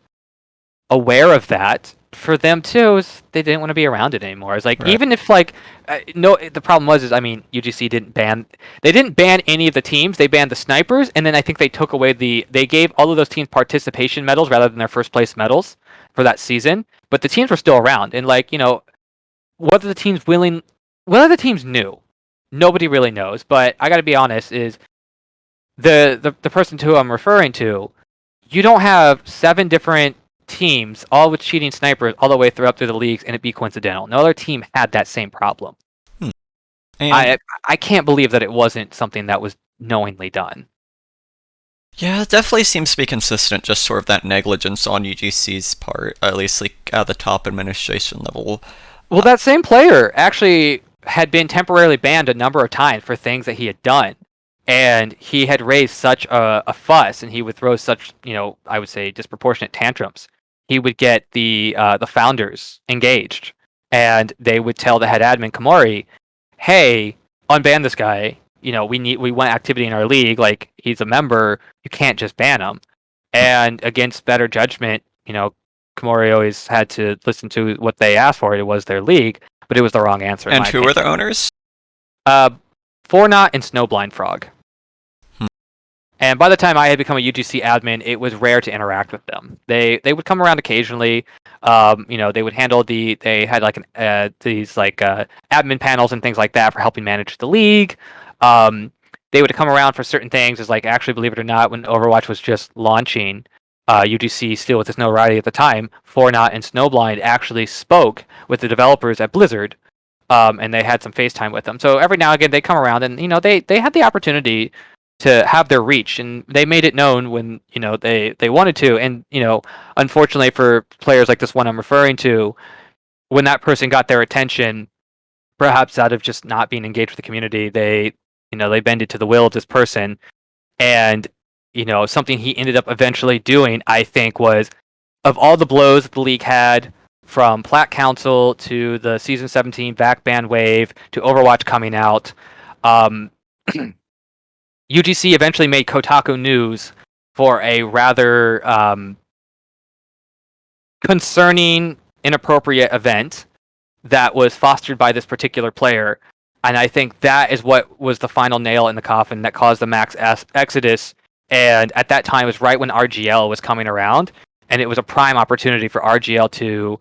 aware of that, for them too, they didn't want to be around it anymore. It's right. Even if no, the problem was UGC didn't ban any of the teams. They banned the snipers, and then I think they took away they gave all of those teams participation medals rather than their first place medals for that season. But the teams were still around, and whether the teams knew, nobody really knows. But I got to be honest, is the person to who I'm referring to, you don't have 7 different teams, all with cheating snipers, all the way up through the leagues, and it be coincidental. No other team had that same problem. I can't believe that it wasn't something that was knowingly done. Yeah, it definitely seems to be consistent, just sort of that negligence on UGC's part, at least at the top administration level. Well, that same player actually had been temporarily banned a number of times for things that he had done. And he had raised such a fuss, and he would throw such, I would say, disproportionate tantrums. He would get the founders engaged, and they would tell the head admin, Kamari, hey, unban this guy. We want activity in our league. He's a member. You can't just ban him. And against better judgment, Kamari always had to listen to what they asked for. It was their league, but it was the wrong answer. And who were the owners? Fornot and Snowblind Frog. And by the time I had become a UGC admin, it was rare to interact with them. They would come around occasionally. They would handle they had these admin panels and things like that for helping manage the league. They would come around for certain things, actually, believe it or not, when Overwatch was just launching, UGC, still with its notoriety at the time, Fortnite and Snowblind actually spoke with the developers at Blizzard, and they had some FaceTime with them. So every now and again they come around, and they had the opportunity to have their reach, and they made it known when they wanted to. And unfortunately for players like this one I'm referring to, when that person got their attention, perhaps out of just not being engaged with the community, they bended to the will of this person. And something he ended up eventually doing, I think, was, of all the blows that the league had, from Plat Council to the Season 17 back ban wave to Overwatch coming out, UGC eventually made Kotaku News for a rather concerning, inappropriate event that was fostered by this particular player. And I think that is what was the final nail in the coffin that caused the max exodus. And at that time, it was right when RGL was coming around, and it was a prime opportunity for RGL to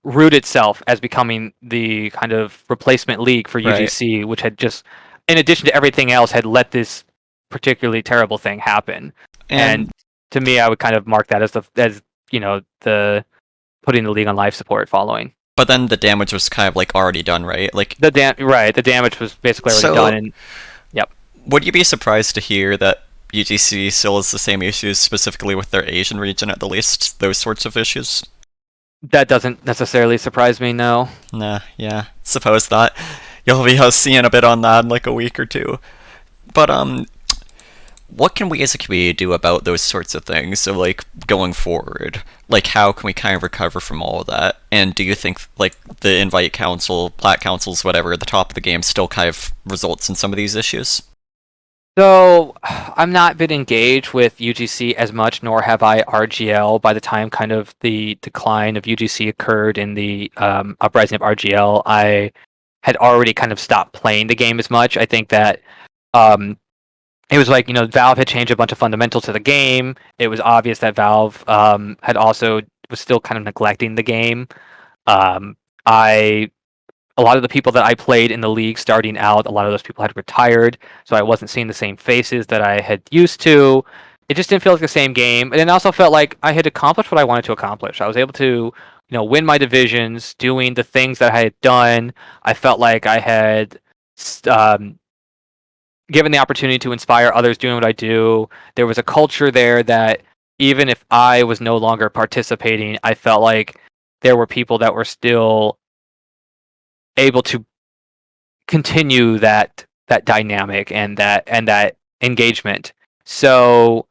root itself as becoming the kind of replacement league for UGC, which had just, in addition to everything else, had let this particularly terrible thing happen. And to me, I would kind of mark that as the putting the league on life support following. But then the damage was kind of like already done, right? Like the damage was basically already done. And yep. Would you be surprised to hear that UGC still has the same issues, specifically with their Asian region, at the least? Those sorts of issues? That doesn't necessarily surprise me, no. Nah, yeah, suppose that. You'll be seeing a bit on that in like a week or two. But what can we as a community do about those sorts of things? So like going forward, like how can we kind of recover from all of that? And do you think like the invite council, plat councils, whatever, at the top of the game still kind of results in some of these issues? So I'm not been engaged with UGC as much, nor have I RGL. By the time kind of the decline of UGC occurred in the uprising of RGL, I had already kind of stopped playing the game as much. I think that it was like, Valve had changed a bunch of fundamentals to the game. It was obvious that Valve was still kind of neglecting the game. A lot of the people that I played in the league starting out, a lot of those people had retired, so I wasn't seeing the same faces that I had used to. It just didn't feel like the same game. And it also felt like I had accomplished what I wanted to accomplish. I was able to, win my divisions, doing the things that I had done. I felt like I had given the opportunity to inspire others doing what I do. There was a culture there that even if I was no longer participating, I felt like there were people that were still able to continue that dynamic and that engagement. So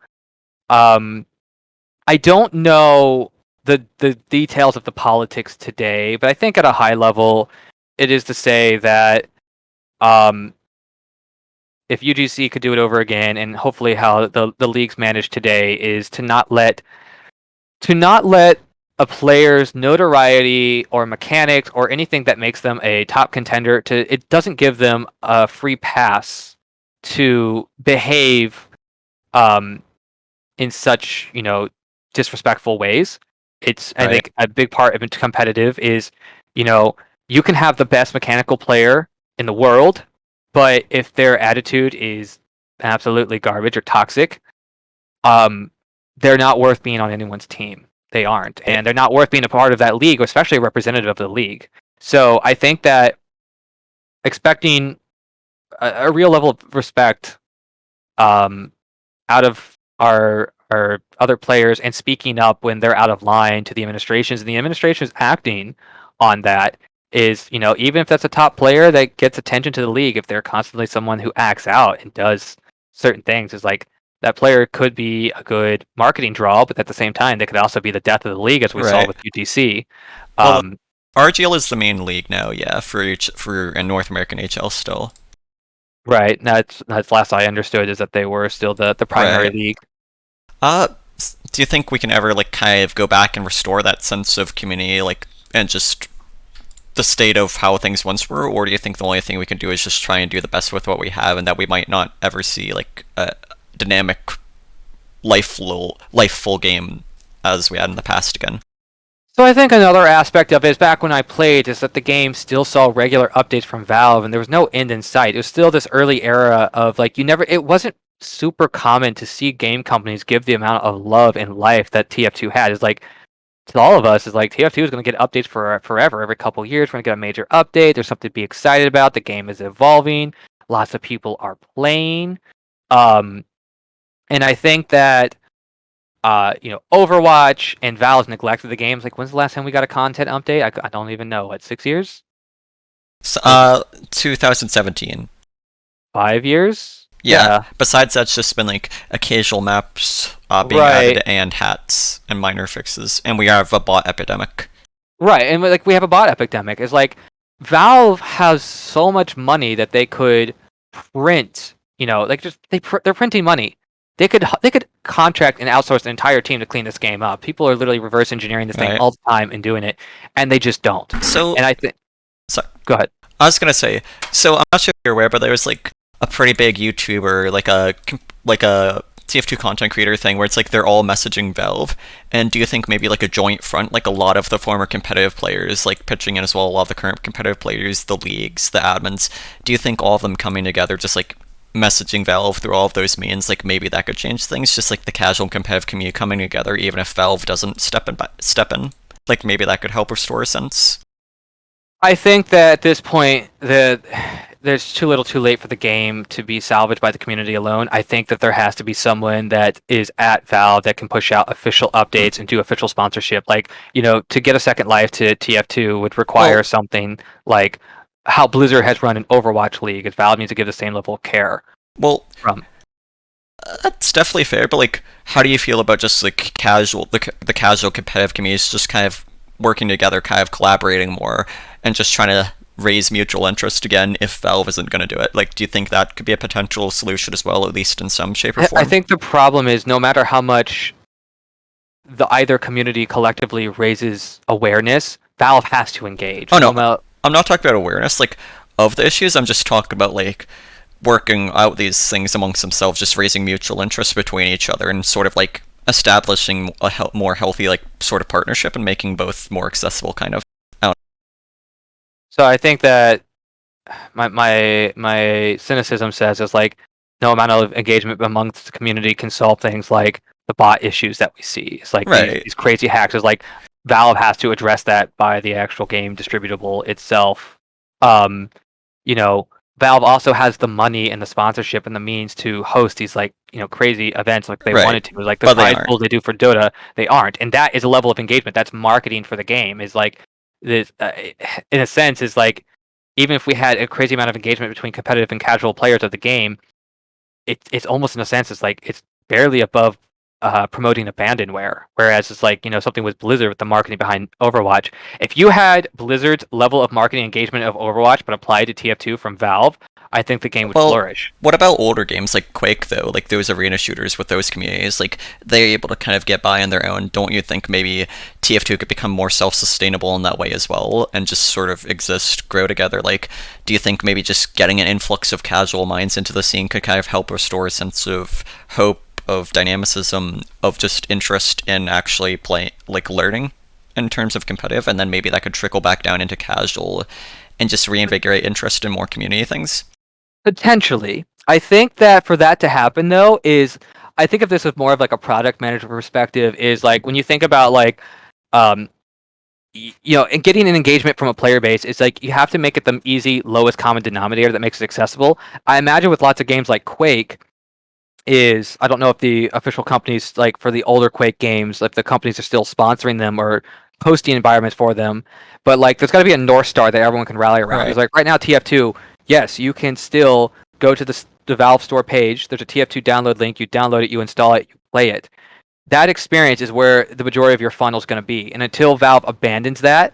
I don't know the details of the politics today, but I think at a high level it is to say that if UGC could do it over again, and hopefully how the league's managed today is to not let a player's notoriety or mechanics or anything that makes them a top contender, it doesn't give them a free pass to behave in such disrespectful ways. It's I think a big part of it competitive is you can have the best mechanical player in the world, but if their attitude is absolutely garbage or toxic, they're not worth being on anyone's team. They aren't, and they're not worth being a part of that league, especially a representative of the league. So I think that expecting a real level of respect out of our other players and speaking up when they're out of line to the administrations, and the administrations acting on that is, even if that's a top player that gets attention to the league, if they're constantly someone who acts out and does certain things, is like, that player could be a good marketing draw, but at the same time, they could also be the death of the league, as we saw with UTC. Well, RGL is the main league now, yeah, for North American HL still. Right. That's last I understood, is that they were still the primary league. Do you think we can ever kind of go back and restore that sense of community, and just the state of how things once were, or do you think the only thing we can do is just try and do the best with what we have, and that we might not ever see a dynamic, life-full game as we had in the past again? So I think another aspect of it is, back when I played, is that the game still saw regular updates from Valve, and there was no end in sight. It was still this early era of it wasn't super common to see game companies give the amount of love and life that TF2 had. Is like, to all of us, is like TF2 is going to get updates for forever. Every couple years, we're going to get a major update. There's something to be excited about. The game is evolving. Lots of people are playing. Um, and I think that Overwatch and Valve's neglected the games. Like, when's the last time we got a content update? I don't even know. What, 6 years? So, Or is it 2017. 5 years? Yeah. Besides, that's just been like occasional maps being Right. added and hats and minor fixes, and we have a bot epidemic. Right, and like we have a bot epidemic. It's like Valve has so much money that they could print. Like just they're printing money. They could contract and outsource an entire team to clean this game up. People are literally reverse engineering this thing Right. all the time and doing it, and they just don't. So, And I think, sorry. go ahead. I was gonna say, so I'm not sure if you're aware, but there was like a pretty big YouTuber, like a TF2 content creator thing, where it's like they're all messaging Valve. And do you think maybe like a joint front, like a lot of the former competitive players, like pitching in as well, a lot of the current competitive players, the leagues, the admins, do you think all of them coming together, just like messaging Valve through all of those means, like maybe that could change things? Just like the casual competitive community coming together, even if Valve doesn't step in, like maybe that could help restore a sense. I think that at this point, there's too little too late for the game to be salvaged by the community alone. I think that there has to be someone that is at Valve that can push out official updates and do official sponsorship. Like, to get a second life to TF2 would require Well- something like how Blizzard has run an Overwatch League, and Valve needs to give the same level of care Well, from. that's definitely fair, but like, how do you feel about just like the casual competitive communities just kind of working together, kind of collaborating more, and just trying to raise mutual interest again if Valve isn't going to do it? Like, do you think that could be a potential solution as well, at least in some shape or form? I think the problem is no matter how much the either community collectively raises awareness, Valve has to engage. Oh no, I'm not talking about awareness, like, of the issues. I'm just talking about like working out these things amongst themselves, just raising mutual interest between each other, and sort of like establishing a more healthy like sort of partnership and making both more accessible, kind of. So I think that my cynicism says is like no amount of engagement amongst the community can solve things like the bot issues that we see. It's like Right. these crazy hacks. Is like Valve has to address that by the actual game distributable itself. Um, Valve also has the money and the sponsorship and the means to host these like crazy events like they Right. wanted to. Like the But they prize aren't. pools they do for Dota, they aren't, and that is a level of engagement. That's marketing for the game. Is like this in a sense is like even if we had a crazy amount of engagement between competitive and casual players of the game, it's almost in a sense it's like it's barely above promoting abandonware. Whereas it's like something with Blizzard with the marketing behind Overwatch. If you had Blizzard's level of marketing engagement of Overwatch but applied to TF2 from Valve, I think the game would Well, flourish. what about older games like Quake, though? Like those arena shooters with those communities, like they're able to kind of get by on their own. Don't you think maybe TF2 could become more self-sustainable in that way as well, and just sort of exist, grow together? Like, do you think maybe just getting an influx of casual minds into the scene could kind of help restore a sense of hope, of dynamicism, of just interest in actually playing, like learning in terms of competitive, and then maybe that could trickle back down into casual and just reinvigorate interest in more community things? Potentially. I think that for that to happen though I think of this as more of like a product manager perspective is like when you think about like um and getting an engagement from a player base, it's like you have to make it the easy lowest common denominator that makes it accessible. I imagine with lots of games like Quake is I don't know if the official companies like for the older Quake games, if the companies are still sponsoring them or hosting environments for them, but like there's got to be a North Star that everyone can rally around. Right. It's like right now TF2, yes, you can still go to the Valve Store page. There's a TF2 download link. You download it, you install it, you play it. That experience is where the majority of your funnel is going to be. And until Valve abandons that,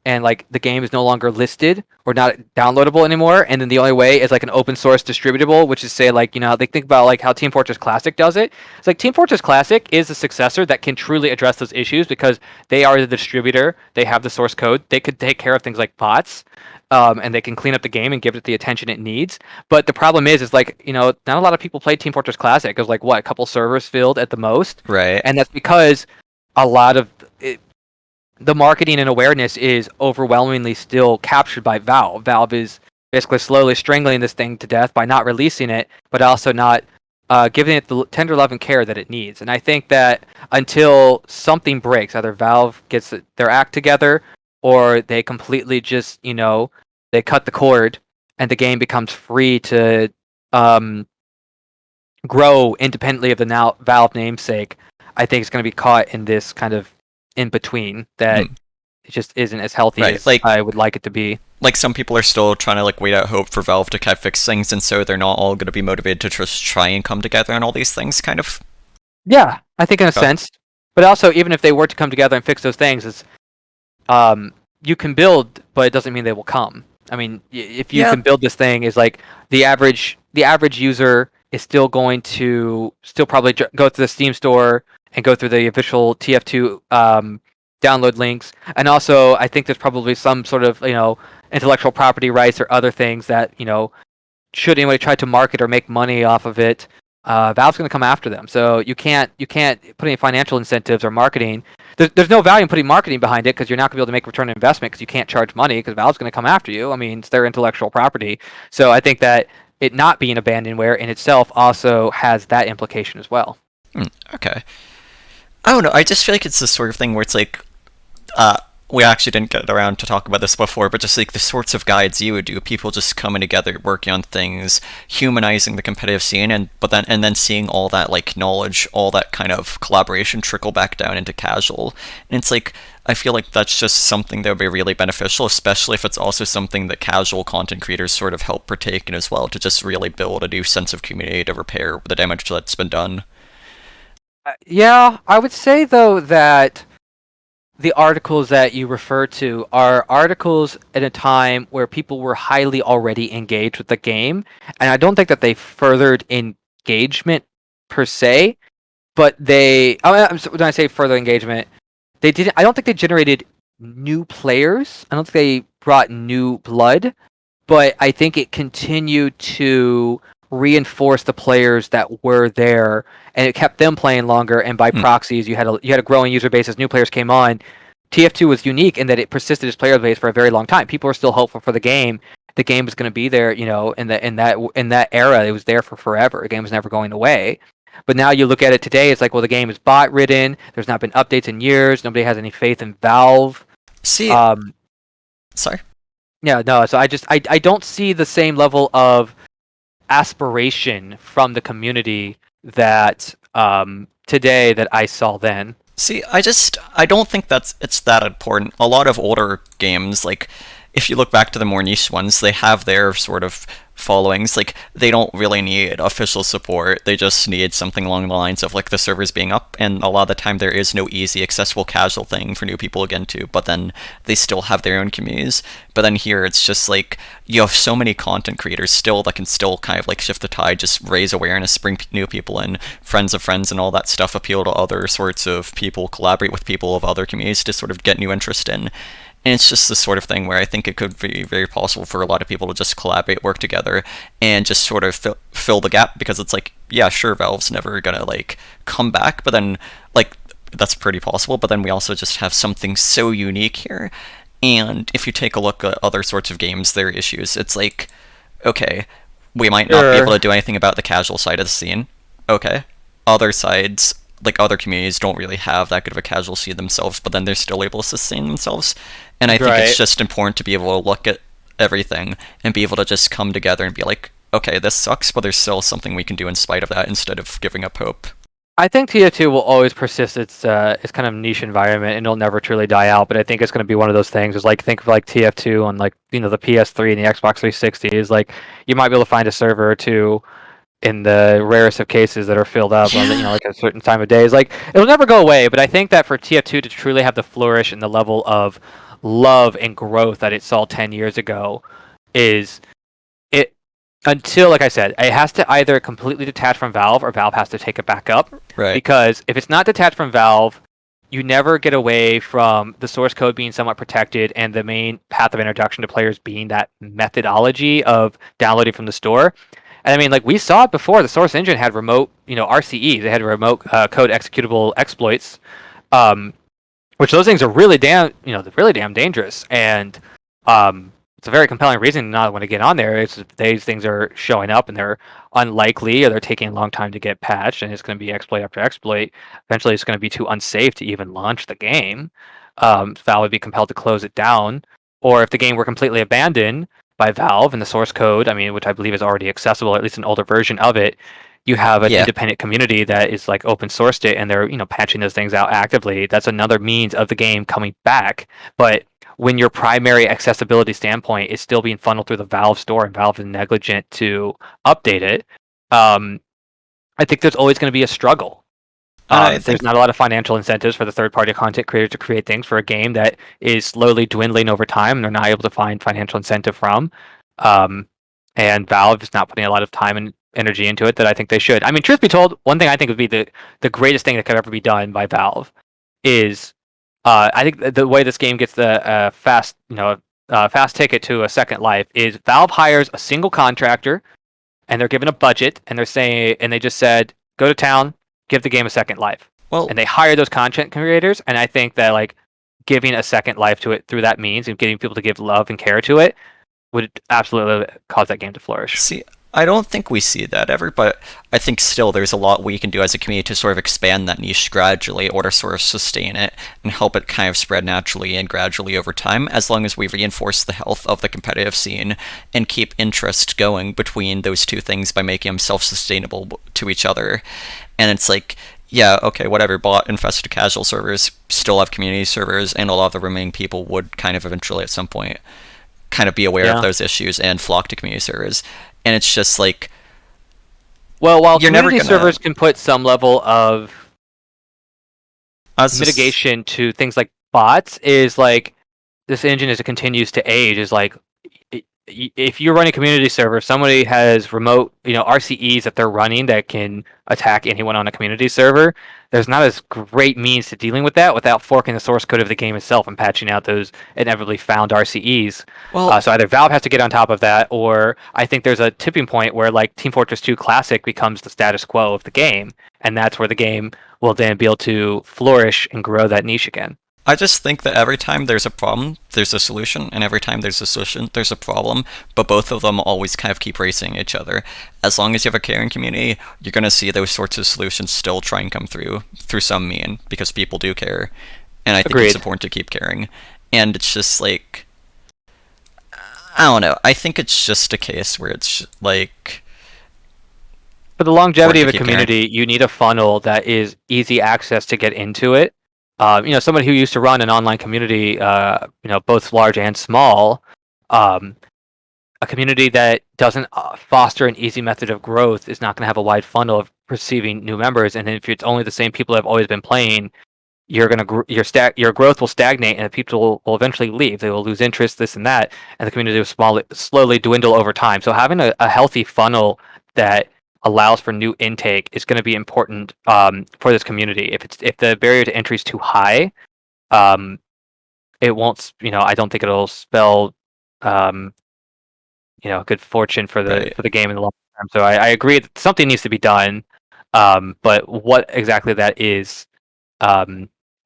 and like the game is no longer listed or not downloadable anymore, and then the only way is like an open source distributable, which is say like they think about like how Team Fortress Classic does it. It's like Team Fortress Classic is a successor that can truly address those issues because they are the distributor, they have the source code, they could take care of things like bots, and they can clean up the game and give it the attention it needs. But the problem is like not a lot of people play Team Fortress Classic. There's like what, a couple servers filled at the most, Right. and that's because a lot of the marketing and awareness is overwhelmingly still captured by Valve. Valve is basically slowly strangling this thing to death by not releasing it, but also not giving it the tender love and care that it needs. And I think that until something breaks, either Valve gets their act together, or they completely just, they cut the cord, and the game becomes free to grow independently of the now Valve namesake, I think it's going to be caught in this kind of in between that it just isn't as healthy Right, as I would like it to be. Like some people are still trying to like wait out hope for Valve to kind of fix things, and so they're not all going to be motivated to just try and come together and all these things, kind of. Yeah, I think in a sense, but also even if they were to come together and fix those things, it's you can build, but it doesn't mean they will come. I mean, if you can build this thing, is like the average user is still going to probably go to the Steam store and go through the official TF2 download links, and also I think there's probably some sort of intellectual property rights or other things that should anybody try to market or make money off of it, Valve's going to come after them. So you can't put any financial incentives or marketing. There's no value in putting marketing behind it because you're not going to be able to make return on investment because you can't charge money because Valve's going to come after you. I mean, it's their intellectual property. So I think that it not being abandonware in itself also has that implication as well. Okay. I don't know. I just feel like it's the sort of thing where it's like, we actually didn't get around to talk about this before, but just like the sorts of guides you would do, people just coming together, working on things, humanizing the competitive scene, and then seeing all that like knowledge, all that kind of collaboration trickle back down into casual. And it's like, I feel like that's just something that would be really beneficial, especially if it's also something that casual content creators sort of help partake in as well, to just really build a new sense of community to repair the damage that's been done. Yeah, I would say though that the articles that you refer to are articles at a time where people were highly already engaged with the game, and I don't think that they furthered engagement per se, but when I say further engagement, they didn't. I don't think they generated new players. I don't think they brought new blood, but I think it continued to reinforce the players that were there, and it kept them playing longer. And by proxies, you had a growing user base as new players came on. TF2 was unique in that it persisted as player base for a very long time. People were still hopeful for the game. The game was going to be there, in that era. It was there for forever. The game was never going away. But now you look at it today, it's like, well, the game is bot ridden. There's not been updates in years. Nobody has any faith in Valve. See, sorry. Yeah, no. So I don't see the same level of aspiration from the community that today that I saw then. See, I don't think it's that important. A lot of older games, like, if you look back to the more niche ones, they have their sort of followings. Like, they don't really need official support. They just need something along the lines of, like, the servers being up, and a lot of the time there is no easy, accessible, casual thing for new people to get into, but then they still have their own communities. But then here, it's just, like, you have so many content creators still that can still kind of, like, shift the tide, just raise awareness, bring new people in, friends of friends and all that stuff, appeal to other sorts of people, collaborate with people of other communities to sort of get new interest in. And it's just the sort of thing where I think it could be very possible for a lot of people to just collaborate, work together, and just sort of fill the gap, because it's like, yeah, sure, Valve's never gonna, like, come back, but then, like, that's pretty possible, but then we also just have something so unique here. And if you take a look at other sorts of games, their issues, it's like, okay, we might not be able to do anything about the casual side of the scene. Okay. Other sides, like other communities, don't really have that good of a casual scene themselves, but then they're still able to sustain themselves. And I think it's just important to be able to look at everything and be able to just come together and be like, okay, this sucks, but there's still something we can do in spite of that, instead of giving up hope. I think TF2 will always persist its kind of niche environment, and it'll never truly die out. But I think it's going to be one of those things. Is like, think of like TF2 on, like, the PS3 and the Xbox 360. Is like, you might be able to find a server or two in the rarest of cases that are filled up on like a certain time of day. Is like, it'll never go away. But I think that for TF2 to truly have the flourish and the level of love and growth that it saw 10 years ago, is it, until, like I said, it has to either completely detach from Valve, or Valve has to take it back up. Right. Because if it's not detached from Valve, you never get away from the source code being somewhat protected, and the main path of introduction to players being that methodology of downloading from the store. And I mean, like, we saw it before. The Source Engine had remote, RCEs. They had remote code executable exploits, which those things are really damn dangerous. And it's a very compelling reason to not want to get on there. It's these things are showing up and they're unlikely, or they're taking a long time to get patched, and it's going to be exploit after exploit. Eventually, it's going to be too unsafe to even launch the game. Valve would be compelled to close it down, or if the game were completely abandoned by Valve and the source code, I mean, which I believe is already accessible, or at least an older version of it, you have an Yeah. independent community that is like open sourced it, and they're patching those things out actively. That's another means of the game coming back. But when your primary accessibility standpoint is still being funneled through the Valve store and Valve is negligent to update it, I think there's always going to be a struggle. And I There's think not a lot of financial incentives for the third-party content creators to create things for a game that is slowly dwindling over time, and they're not able to find financial incentive from. And Valve is not putting a lot of time and energy into it that I think they should. I mean, truth be told, one thing I think would be the greatest thing that could ever be done by Valve is, I think the way this game gets the fast ticket to a second life is Valve hires a single contractor, and they're given a budget, and they just said, go to town, give the game a second life. well, And they hire those content creators, and I think that like giving a second life to it through that means and getting people to give love and care to it would absolutely cause that game to flourish. see, I don't think we see that ever, but I think still there's a lot we can do as a community to sort of expand that niche gradually, or to sort of sustain it and help it kind of spread naturally and gradually over time, as long as we reinforce the health of the competitive scene and keep interest going between those two things by making them self-sustainable to each other. And it's like, yeah, okay, whatever, bot infested casual servers still have community servers, and a lot of the remaining people would kind of eventually at some point kind of be aware of those issues and flock to community servers. And it's just like, well, while you're never community gonna servers can put some level of us mitigation to things like bots, is like this engine as it continues to age is like, if you're running a community server, if somebody has remote, RCEs that they're running that can attack anyone on a community server, there's not as great means to dealing with that without forking the source code of the game itself and patching out those inevitably found RCEs. well, So either Valve has to get on top of that, or I think there's a tipping point where like Team Fortress 2 Classic becomes the status quo of the game, and that's where the game will then be able to flourish and grow that niche again. I just think that every time there's a problem, there's a solution, and every time there's a solution, there's a problem, but both of them always kind of keep racing each other. As long as you have a caring community, you're going to see those sorts of solutions still try and come through some mean, because people do care, and I think Agreed. it's important to keep caring. And it's just like, I don't know, I think it's just a case where it's like, For the longevity of a keep community, you need a funnel that is easy access to get into it. Somebody who used to run an online community, both large and small, a community that doesn't foster an easy method of growth is not going to have a wide funnel of receiving new members. And if it's only the same people that have always been playing, you're gonna your growth will stagnate, and people will eventually leave. They will lose interest, this and that, and the community will slowly dwindle over time. So having a healthy funnel that allows for new intake is going to be important for this community. If the barrier to entry is too high, it won't. I don't think it'll spell good fortune for the game in the long term. So I agree that something needs to be done, but what exactly that is,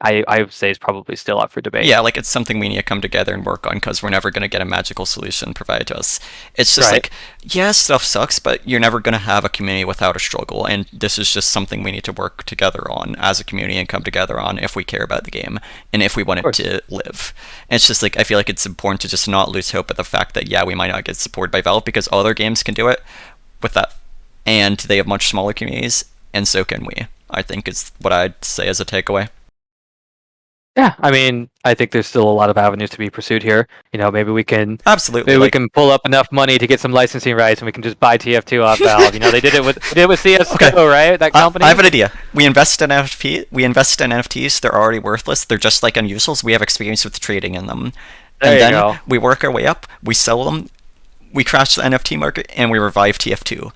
I would say is probably still up for debate. yeah, like it's something we need to come together and work on, because we're never going to get a magical solution provided to us. It's just Right. like, yeah, stuff sucks, but you're never going to have a community without a struggle, and this is just something we need to work together on as a community and come together on if we care about the game and if we want it to live. And it's just like, I feel like it's important to just not lose hope at the fact that, yeah, we might not get supported by Valve, because other games can do it with that, and they have much smaller communities, and so can we. I think is what I'd say as a takeaway. Yeah, I mean, I think there's still a lot of avenues to be pursued here. Maybe we can Absolutely. maybe we like, can pull up enough money to get some licensing rights, and we can just buy TF2 off Valve. They did it with CS:GO, Okay. right? That company. I have an idea. We invest in NFTs. They're already worthless. They're just like unusuals. We have experience with trading in them. There And you then go. we work our way up. We sell them. We crash the NFT market, and we revive TF2.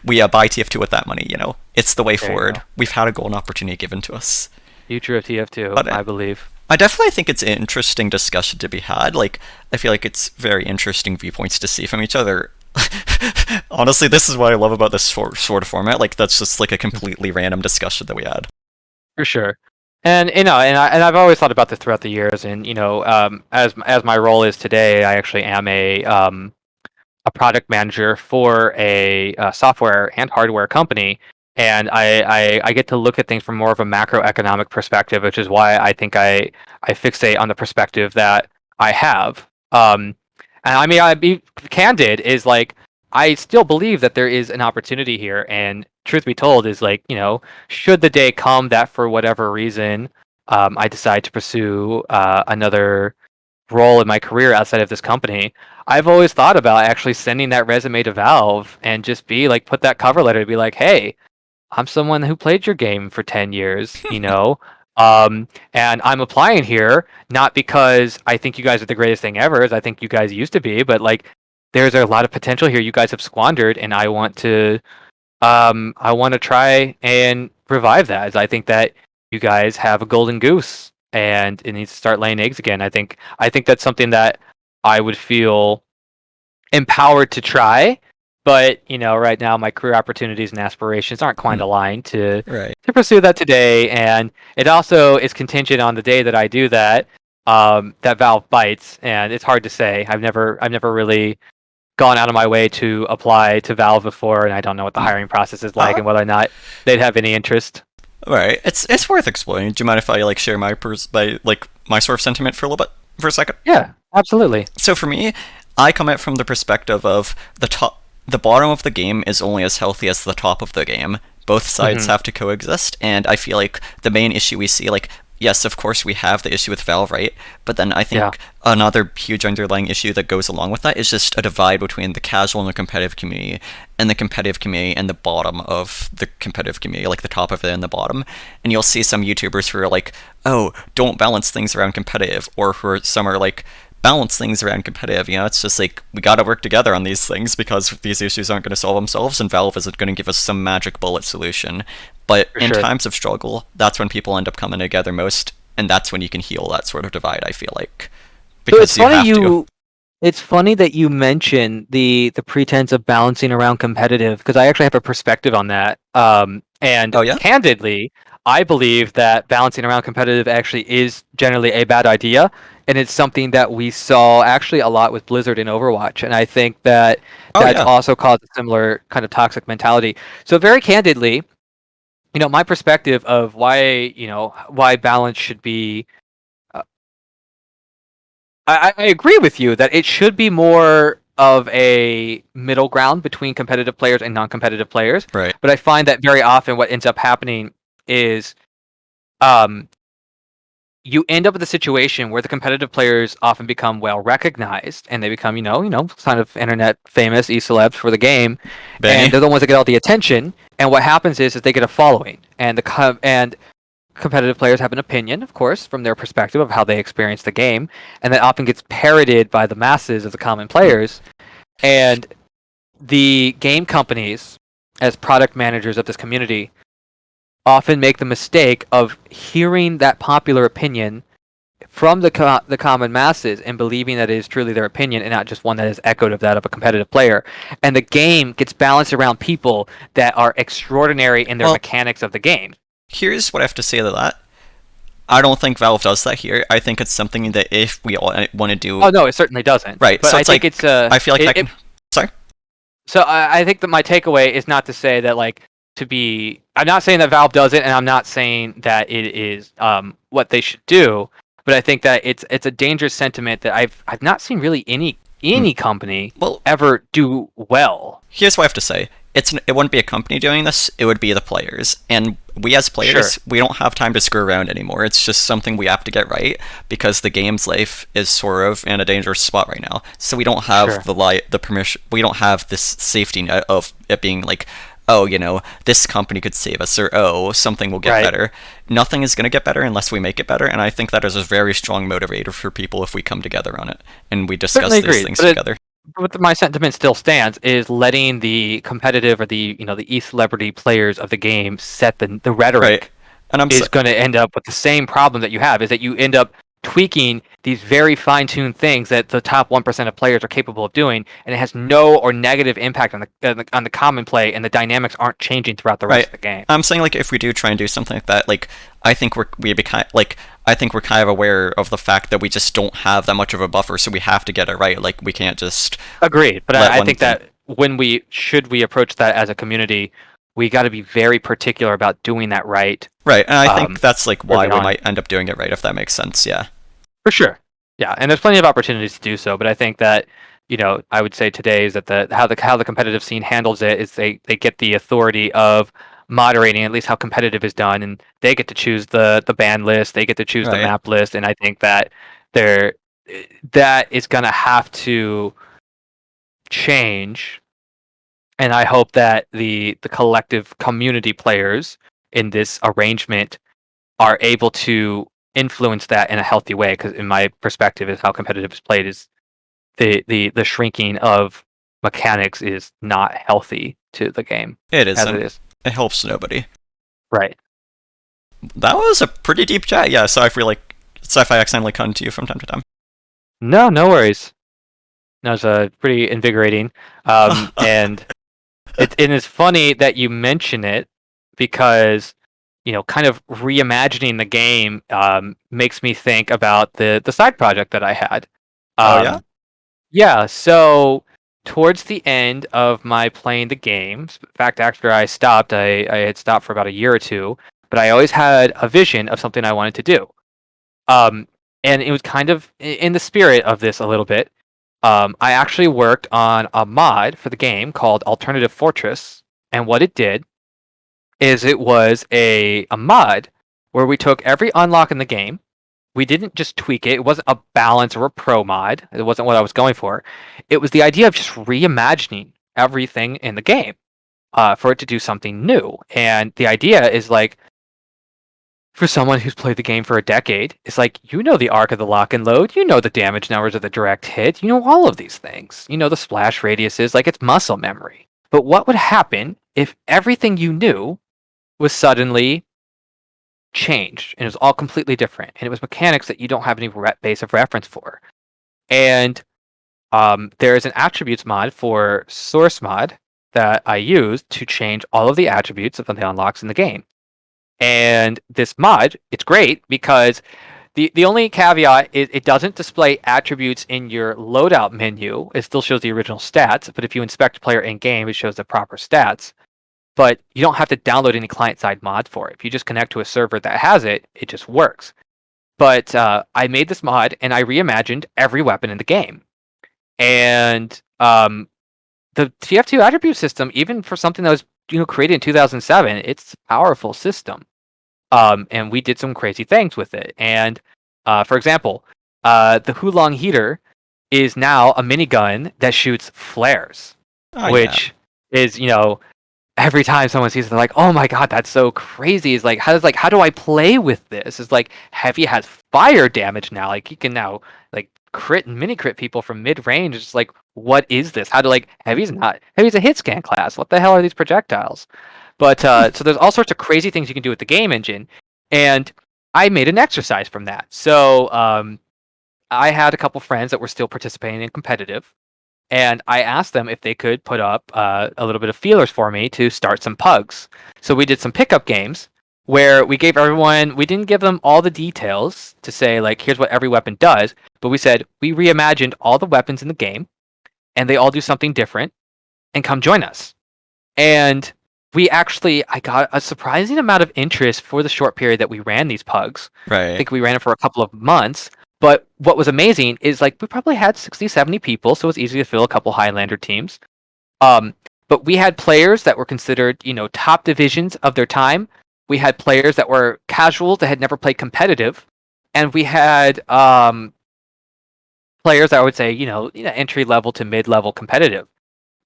We buy TF2 with that money. It's the way There you forward. go. We've had a golden opportunity given to us. Future of TF2, But, I believe. I definitely think it's an interesting discussion to be had. Like, I feel like it's very interesting viewpoints to see from each other. Honestly, this is what I love about this sort of format. Like, that's just like a completely random discussion that we had. For sure. And I've always thought about this throughout the years, and as my role is today, I actually am a product manager for a software and hardware company, and I get to look at things from more of a macroeconomic perspective, which is why I think I fixate on the perspective that I have. And I mean, I be candid is like I still believe that there is an opportunity here, and truth be told, is like should the day come that for whatever reason I decide to pursue another role in my career outside of this company, I've always thought about actually sending that resume to Valve and just be like, put that cover letter to be like, hey, I'm someone who played your game for 10 years, and I'm applying here not because I think you guys are the greatest thing ever, as I think you guys used to be, but like there's a lot of potential here you guys have squandered, and I want to try and revive that, as I think that you guys have a golden goose and it needs to start laying eggs again. I think that's something that I would feel empowered to try, but right now my career opportunities and aspirations aren't quite aligned to Right. to pursue that today, and it also is contingent on the day that I do that. That Valve bites, and it's hard to say. I've never really gone out of my way to apply to Valve before, and I don't know what the hiring process is like Uh, and whether or not they'd have any interest. right. It's worth exploring. Do you mind if I like share my sort of sentiment for a little bit for a second? Yeah, absolutely. So for me, I come at it from the perspective of the bottom of the game is only as healthy as the top of the game. Both sides Hmm. have to coexist, and I feel like the main issue we see, like, yes, of course we have the issue with Valve, right? But then I Yeah, think another huge underlying issue that goes along with that is just a divide between the casual and the competitive community, and the competitive community and the bottom of the competitive community, like the top of it and the bottom. And you'll see some YouTubers who are like, oh, don't balance things around competitive, or who some are like, balance things around competitive. It's just like we gotta work together on these things because these issues aren't going to solve themselves, and Valve isn't going to give us some magic bullet solution. But for in sure. times of struggle, that's when people end up coming together most, and that's when you can heal that sort of divide, I feel like. So Because you have to. it's funny that you mention the pretense of balancing around competitive, because I actually have a perspective on that. And Oh, yeah? candidly, I believe that balancing around competitive actually is generally a bad idea, and it's something that we saw actually a lot with Blizzard in Overwatch, and I think that Oh, that's yeah. also caused a similar kind of toxic mentality. So very candidly, my perspective of why balance should be. uh, I agree with you that it should be more of a middle ground between competitive players and non-competitive players. Right. But I find that very often what ends up happening is um, you end up with a situation where the competitive players often become well recognized, and they become, kind of internet famous e-celebs for the game, and Benny? they're the ones that get all the attention. And what happens is they get a following, and competitive players have an opinion, of course, from their perspective of how they experience the game, and that often gets parroted by the masses of the common players. And the game companies, as product managers of this community, often make the mistake of hearing that popular opinion from the common masses and believing that it is truly their opinion and not just one that is echoed of that of a competitive player. And the game gets balanced around people that are extraordinary in their Well, mechanics of the game. here's what I have to say to that. I don't think Valve does that here. I think it's something that if we all want to do. Oh no, it certainly doesn't. Right, But so I it's think like, it's I feel like that can. Sorry? so I think that my takeaway is not to say that like to be. I'm not saying that Valve does it, and I'm not saying that it is what they should do. But I think that it's a dangerous sentiment that I've not seen really any company Well, ever do well. here's what I have to say. It wouldn't be a company doing this, it would be the players. And we as players, Sure, we don't have time to screw around anymore. It's just something we have to get right because the game's life is sort of in a dangerous spot right now. So we don't have sure, the permission, we don't have this safety net of it being like, oh, this company could save us, or oh, something will get right. better. Nothing is going to get better unless we make it better, and I think that is a very strong motivator for people if we come together on it and we discuss Certainly these agreed. things But together. my sentiment still stands: is letting the competitive or the e-celebrity players of the game set the Right. rhetoric And I'm is going to end up with the same problem that you have, is that you end up tweaking these very fine-tuned things that the top 1% of players are capable of doing, and it has no or negative impact on the common play, and the dynamics aren't changing throughout the rest Right. of the game. I'm saying like if we do try and do something like that, like I think we be kind like I think we're kind of aware of the fact that we just don't have that much of a buffer, so we have to get it right. Like we can't just Agreed, but let I one think thing. that when we approach that as a community, we got to be very particular about doing that right Right, and I think that's like why early we on. might end up doing it right, if that makes sense. Yeah. For sure. Yeah, and there's plenty of opportunities to do so, but I think that, I would say today is that how the competitive scene handles it is they get the authority of moderating at least how competitive is done, and they get to choose the ban list, they get to choose the Right. map list, and I think that they're that is going to have to change, and I hope that the collective community players in this arrangement are able to influence that in a healthy way, because in my perspective is how competitive is played is the shrinking of mechanics is not healthy to the game It as it isn't. is. It helps nobody. Right. That was a pretty deep chat. Yeah, sorry for like sci-fi accidentally cutting to you from time to time. No worries. That was pretty invigorating. And it's funny that you mention it, because kind of reimagining the game makes me think about the side project that I had. Oh yeah. Um, yeah, so towards the end of my playing the game, in fact, after I stopped, I had stopped for about a year or two, but I always had a vision of something I wanted to do. Um, and it was kind of in the spirit of this a little bit. I actually worked on a mod for the game called Alternative Fortress, and what it did is it was a mod where we took every unlock in the game. We didn't just tweak it. It wasn't a balance or a pro mod. It wasn't what I was going for. It was the idea of just reimagining everything in the game for it to do something new. And the idea is like, for someone who's played the game for a decade, it's like, the arc of the lock and load, the damage numbers of the direct hit, all of these things. The splash radiuses, like it's muscle memory. But what would happen if everything you knew was suddenly changed and it was all completely different, and it was mechanics that you don't have any base of reference for? And there is an attributes mod for source mod that I used to change all of the attributes of the unlocks in the game. And this mod, it's great because the only caveat is it doesn't display attributes in your loadout menu. It still shows the original stats, but if you inspect player in game, it shows the proper stats. But you don't have to download any client-side mod for it. If you just connect to a server that has it, it just works. But I made this mod and I reimagined every weapon in the game. And the TF2 attribute system, even for something that was created in 2007, it's a powerful system. And we did some crazy things with it. And for example, the Hulong heater is now a minigun that shoots flares, Oh yeah. which is every time someone sees it, they're like, "Oh my god, that's so crazy!" It's like, how do I play with this? It's like Heavy has fire damage now. Like he can now like crit and mini crit people from mid range. It's like, what is this? How do Heavy's a hit scan class? What the hell are these projectiles? But so there's all sorts of crazy things you can do with the game engine, and I made an exercise from that. So I had a couple friends that were still participating in competitive, and I asked them if they could put up a little bit of feelers for me to start some pugs. So we did some pickup games where we didn't give them all the details to say, like, here's what every weapon does, but we said, we reimagined all the weapons in the game, and they all do something different, and come join us. And I got a surprising amount of interest for the short period that we ran these pugs. I Right. think we ran it for a couple of months. But what was amazing is like we probably had 60, 70 people, so it was easy to fill a couple Highlander teams. But we had players that were considered, top divisions of their time. We had players that were casuals that had never played competitive, and we had players that I would say, entry level to mid level competitive.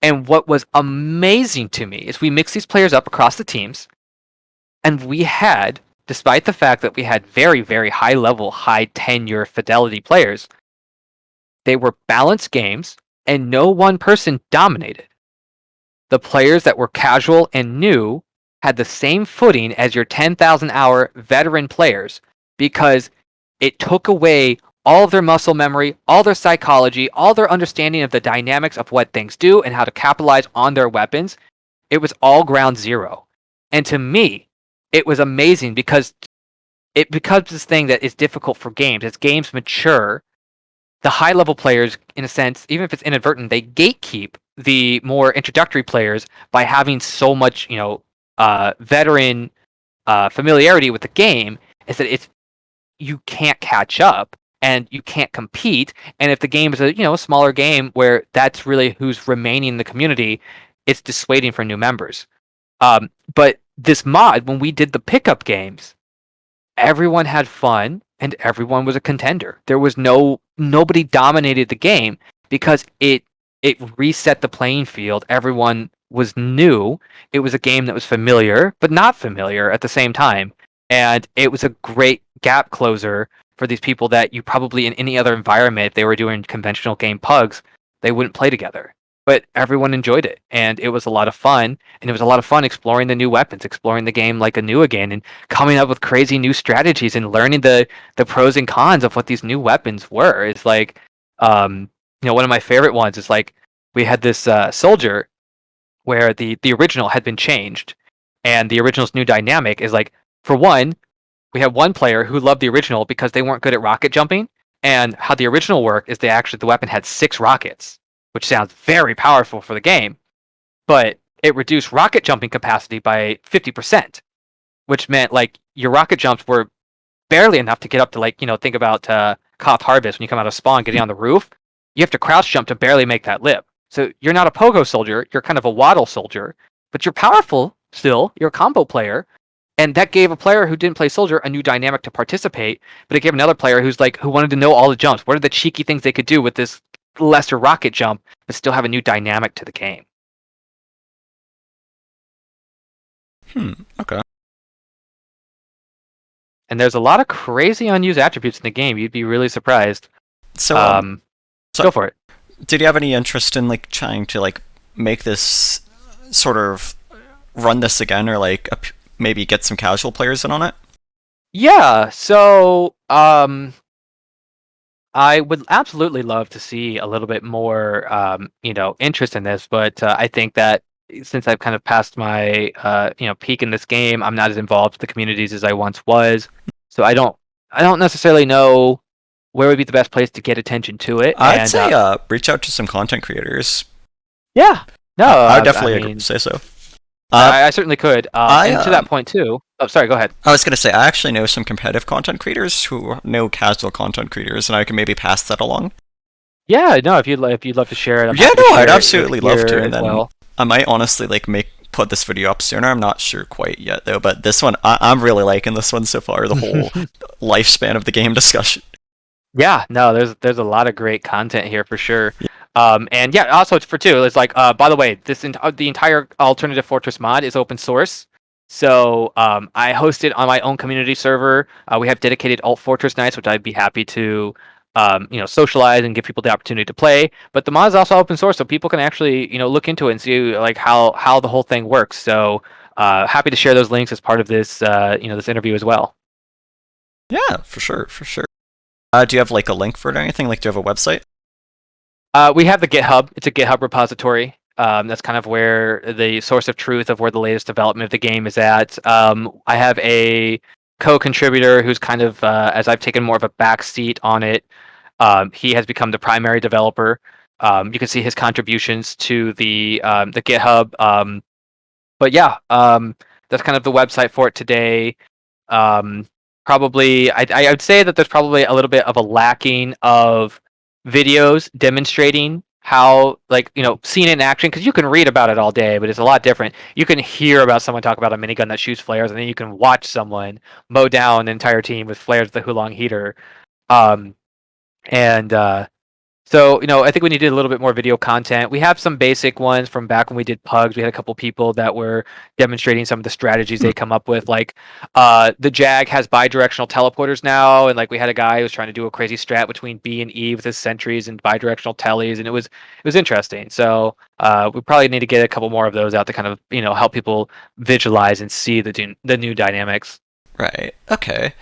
And what was amazing to me is we mixed these players up across the teams, and we had, despite the fact that we had very, very high level, high tenure fidelity players, they were balanced games, and no one person dominated. The players that were casual and new had the same footing as your 10,000 hour veteran players, because it took away all of their muscle memory, all their psychology, all their understanding of the dynamics of what things do and how to capitalize on their weapons. It was all ground zero. And to me, it was amazing because it becomes this thing that is difficult for games. As games mature, the high level players, in a sense, even if it's inadvertent, they gatekeep the more introductory players by having so much, veteran familiarity with the game. Is that it's you can't catch up and you can't compete. And if the game is a smaller game where that's really who's remaining in the community, it's dissuading for new members. But this mod, when we did the pickup games, everyone had fun and everyone was a contender. There was nobody dominated the game because it reset the playing field. Everyone was new. It was a game that was familiar but not familiar at the same time. And it was a great gap closer for these people that you probably in any other environment, if they were doing conventional game pugs, they wouldn't play together. But everyone enjoyed it, and it was a lot of fun. And it was a lot of fun exploring the new weapons, exploring the game like anew again, and coming up with crazy new strategies and learning the pros and cons of what these new weapons were. It's like, one of my favorite ones is like we had this soldier where the original had been changed, and the original's new dynamic is like, for one, we had one player who loved the original because they weren't good at rocket jumping, and how the original worked is the weapon had 6 rockets, which sounds very powerful for the game, but it reduced rocket jumping capacity by 50%, which meant like your rocket jumps were barely enough to get up to think about Koth Harvest when you come out of spawn getting on the roof. You have to crouch jump to barely make that lip. So you're not a pogo soldier, you're kind of a waddle soldier, but you're powerful still, you're a combo player. And that gave a player who didn't play soldier a new dynamic to participate, but it gave another player who wanted to know all the jumps. What are the cheeky things they could do with this lesser rocket jump, but still have a new dynamic to the game? Okay. And there's a lot of crazy unused attributes in the game. You'd be really surprised. So, Go for it. Did you have any interest in trying to make this sort of run this again, or maybe get some casual players in on it? Yeah. So, I would absolutely love to see a little bit more, interest in this, but I think that since I've kind of passed my, peak in this game, I'm not as involved with the communities as I once was. So I don't necessarily know where would be the best place to get attention to it. I'd say reach out to some content creators. Yeah. No, I would definitely say so. I certainly could. And to that point too. Oh, sorry. Go ahead. I was going to say I actually know some competitive content creators who know casual content creators, and I can maybe pass that along. Yeah. No. If you'd love to share it. I'd absolutely love to. And then I might honestly put this video up sooner. I'm not sure quite yet though. But this one, I'm really liking this one so far. The whole lifespan of the game discussion. Yeah. No. There's a lot of great content here for sure. And yeah, also it's for 2. It's like, by the way, the entire Alternative Fortress mod is open source. So I host it on my own community server. We have dedicated Alt Fortress nights, which I'd be happy to socialize and give people the opportunity to play. But the mod is also open source, so people can actually look into it and see how the whole thing works. So happy to share those links as part of this this interview as well. Yeah, for sure. Do you have a link for it or anything? Do you have a website? We have the GitHub. It's a GitHub repository. That's kind of where the source of truth of where the latest development of the game is at. I have a co-contributor who's kind of, as I've taken more of a back seat on it, he has become the primary developer. You can see his contributions to the GitHub. But yeah, that's kind of the website for it today. Probably, I would say that there's probably a little bit of a lacking of videos demonstrating how seeing it in action, because you can read about it all day, but it's a lot different. You can hear about someone talk about a minigun that shoots flares, and then you can watch someone mow down an entire team with flares with the Hulong heater. So I think we need a little bit more video content. We have some basic ones from back when we did pugs. We had a couple people that were demonstrating some of the strategies they come up with. The Jag has bi-directional teleporters now, and we had a guy who was trying to do a crazy strat between B and E with his sentries and bi-directional tellies, and it was interesting. So we probably need to get a couple more of those out to kind of help people visualize and see the new dynamics. Right. Okay.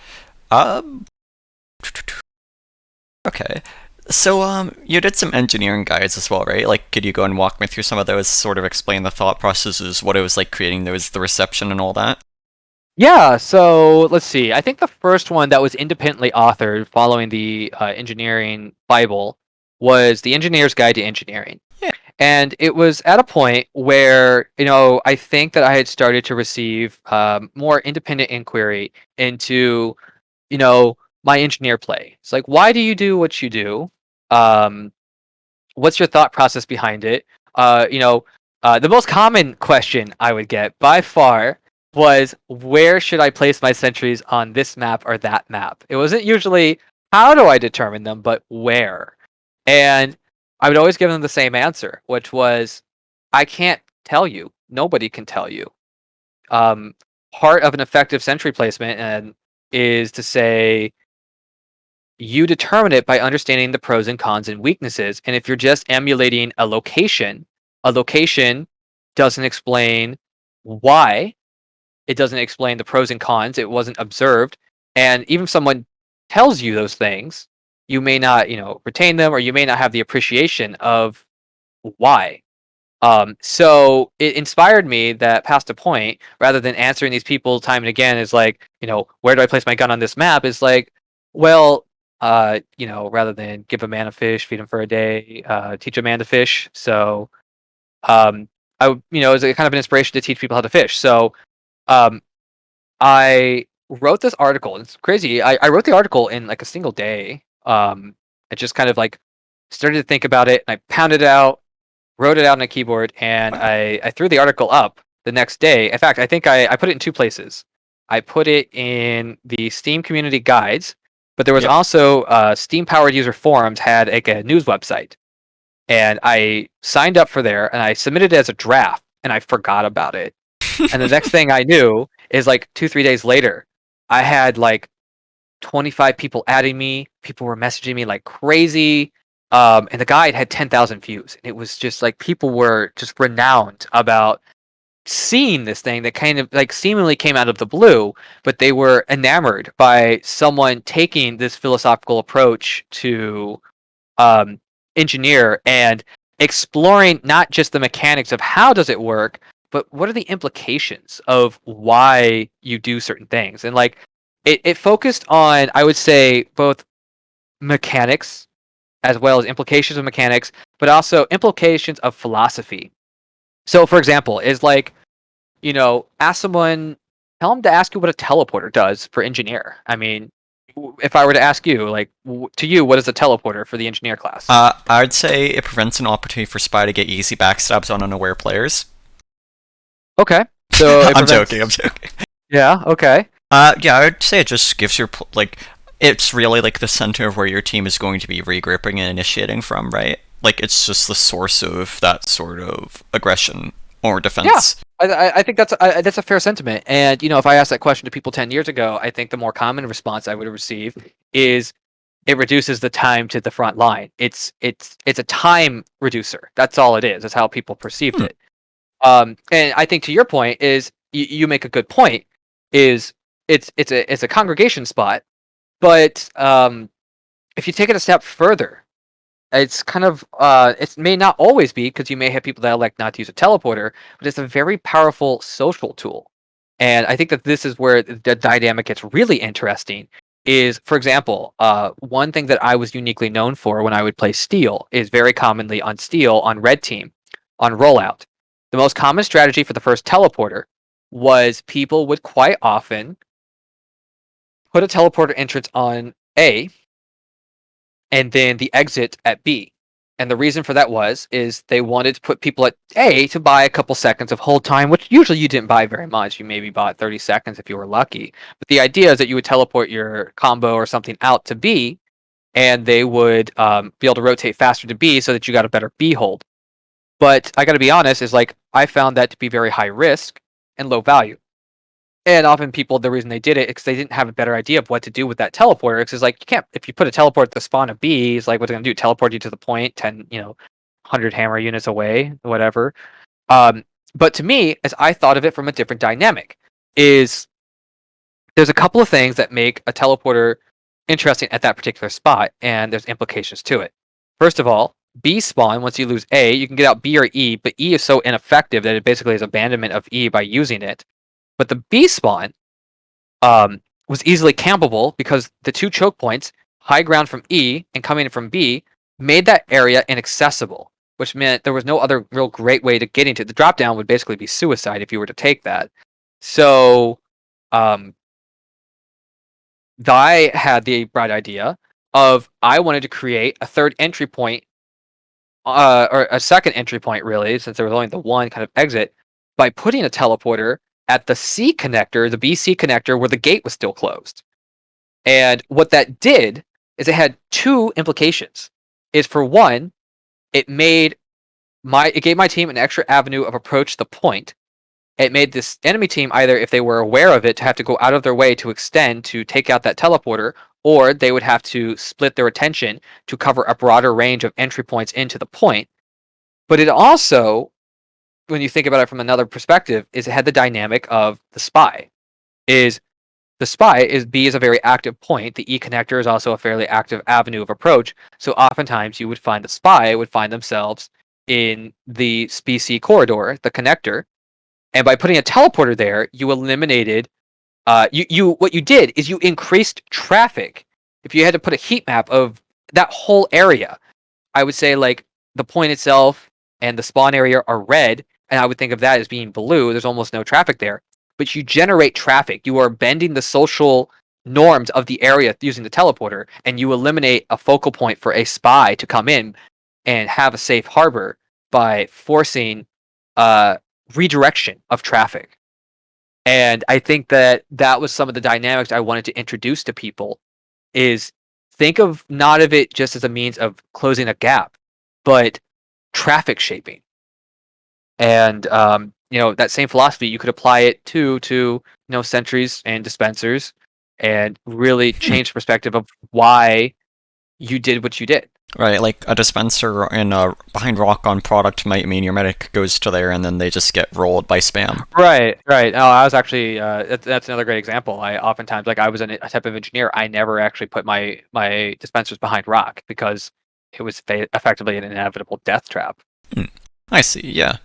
Okay. So, you did some engineering guides as well, right? Like, could you go and walk me through some of those, sort of explain the thought processes, what it was like creating those, the reception and all that? Yeah, so let's see. I think the first one that was independently authored following the engineering Bible was The Engineer's Guide to Engineering. Yeah. And it was at a point where, I think that I had started to receive more independent inquiry into, my engineer play. It's like, why do you do what you do? Um, what's your thought process behind it? The most common question I would get by far was, where should I place my sentries on this map or that map? It wasn't usually how do I determine them, but where. And I would always give them the same answer, which was, I can't tell you. Nobody can tell you. Um, Part of an effective sentry placement and is to say, you determine it by understanding the pros and cons and weaknesses. And if you're just emulating a location doesn't explain why, it doesn't explain the pros and cons, it wasn't observed. And even if someone tells you those things, you may not, retain them, or you may not have the appreciation of why. So it inspired me that past a point, rather than answering these people time and again, is like, where do I place my gun on this map? Is like, well, rather than give a man a fish, feed him for a day, teach a man to fish. So, it was a kind of an inspiration to teach people how to fish. So, um, I wrote this article. It's crazy. I wrote the article in like a single day. I just kind of like started to think about it, and I pounded it out, wrote it out on a keyboard, and Wow. I threw the article up the next day. In fact, I think I put it in two places. I put it in the Steam community guides, but there was Yep. also Steam powered user forums had like a news website, and I signed up for there and I submitted it as a draft, and I forgot about it. And the next thing I knew is like 2 3 days later, I had like 25 people adding me. People were messaging me like crazy. And the guide had 10,000 views. And it was just like people were just renowned about seeing this thing that kind of like seemingly came out of the blue, but they were enamored by someone taking this philosophical approach to um, engineer and exploring not just the mechanics of how does it work, but what are the implications of why you do certain things. And like it focused on, I would say, both mechanics as well as implications of mechanics, but also implications of philosophy. So, for example, is like, ask someone, tell them to ask you what a teleporter does for engineer. I mean, if I were to ask you, like, to you, what is a teleporter for the engineer class? I'd say it prevents an opportunity for Spy to get easy backstabs on unaware players. Okay, so it I'm joking. prevents. I'm joking. Yeah. Okay. Yeah, I'd say it just gives your like, it's really like the center of where your team is going to be regrouping and initiating from, right? Like, it's just the source of that sort of aggression or Yeah, defense. I think that's a fair sentiment. And if I asked that question to people 10 years ago, I think the more common response I would have received is it reduces the time to the front line. It's a time reducer. That's all it is. That's how people perceived Hmm. it. And I think to your point is you make a good point. Is it's a congregation spot, but if you take it a step further, it's kind of it may not always be, because you may have people that elect not to use a teleporter, but it's a very powerful social tool. And I think that this is where the dynamic gets really interesting. Is, for example, one thing that I was uniquely known for when I would play Steel is very commonly on Steel on Red Team, on rollout. The most common strategy for the first teleporter was people would quite often put a teleporter entrance on A and then the exit at B. And the reason for that is they wanted to put people at A to buy a couple seconds of hold time, which usually you didn't buy very much. You maybe bought 30 seconds if you were lucky. But the idea is that you would teleport your combo or something out to B, and they would be able to rotate faster to B so that you got a better B hold. But I got to be honest, is like I found that to be very high risk and low value. And often people, the reason they did it is because they didn't have a better idea of what to do with that teleporter. Because like you can't, if you put a teleport at the spawn of B, it's like what's it gonna do? Teleport you to the point 10, 100 hammer units away, whatever. Um, but to me, as I thought of it from a different dynamic, is there's a couple of things that make a teleporter interesting at that particular spot, and there's implications to it. First of all, B spawn, once you lose A, you can get out B or E, but E is so ineffective that it basically is abandonment of E by using it. But the B spawn was easily campable because the two choke points, high ground from E and coming in from B, made that area inaccessible, which meant there was no other real great way to get into it. The drop down would basically be suicide if you were to take that. So I had the bright idea of I wanted to create a third entry point, or a second entry point, really, since there was only the one kind of exit, by putting a teleporter at the C connector, the BC connector, where the gate was still closed. And what that did is it had two implications. Is for one, it gave my team an extra avenue of approach to the point. It made this enemy team, either if they were aware of it, to have to go out of their way to extend to take out that teleporter, or they would have to split their attention to cover a broader range of entry points into the point. But it also, when you think about it from another perspective, is it had the dynamic of the spy. B is a very active point. The E connector is also a fairly active avenue of approach. So oftentimes you would find the spy would find themselves in the BC corridor, the connector, and by putting a teleporter there, you eliminated. What you did is you increased traffic. If you had to put a heat map of that whole area, I would say like the point itself and the spawn area are red, and I would think of that as being blue. There's almost no traffic there, but you generate traffic. You are bending the social norms of the area using the teleporter, and you eliminate a focal point for a spy to come in and have a safe harbor by forcing redirection of traffic. And I think that was some of the dynamics I wanted to introduce to people, is think of not of it just as a means of closing a gap, but traffic shaping. And that same philosophy, you could apply it to sentries and dispensers, and really change the perspective of why you did what you did. Right, like a dispenser in a behind rock on product might mean your medic goes to there and then they just get rolled by spam. Right. Oh, I was actually that's another great example. I oftentimes, like, I was a type of engineer. I never actually put my dispensers behind rock because it was effectively an inevitable death trap. I see, yeah.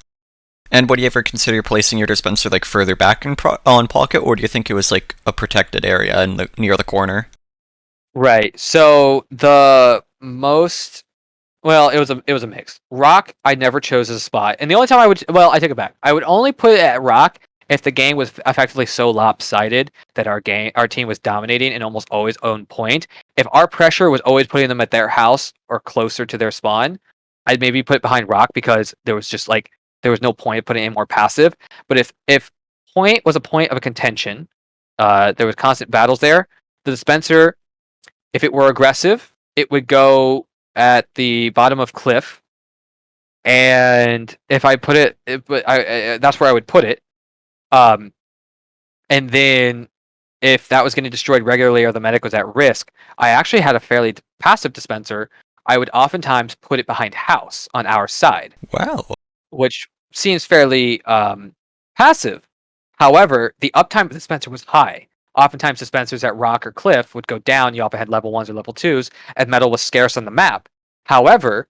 And would you ever consider placing your dispenser like further back on pocket, or do you think it was like a protected area near the corner? Right. So it was a mix. Rock, I never chose as a spot, and the only time I take it back. I would only put it at rock if the game was effectively so lopsided that our team was dominating and almost always owned point. If our pressure was always putting them at their house or closer to their spawn, I'd maybe put it behind rock because there was no point of putting it in more passive. But if point was a point of a contention, there was constant battles there. The dispenser, if it were aggressive, it would go at the bottom of cliff, and if I put it, that's where I would put it. And then if that was getting destroyed regularly or the medic was at risk, I actually had a fairly passive dispenser. I would oftentimes put it behind house on our side. Wow. Which seems fairly passive. However, the uptime of the dispenser was high. Oftentimes, dispensers at rock or cliff would go down. You often had level 1s or level 2s, and metal was scarce on the map. However,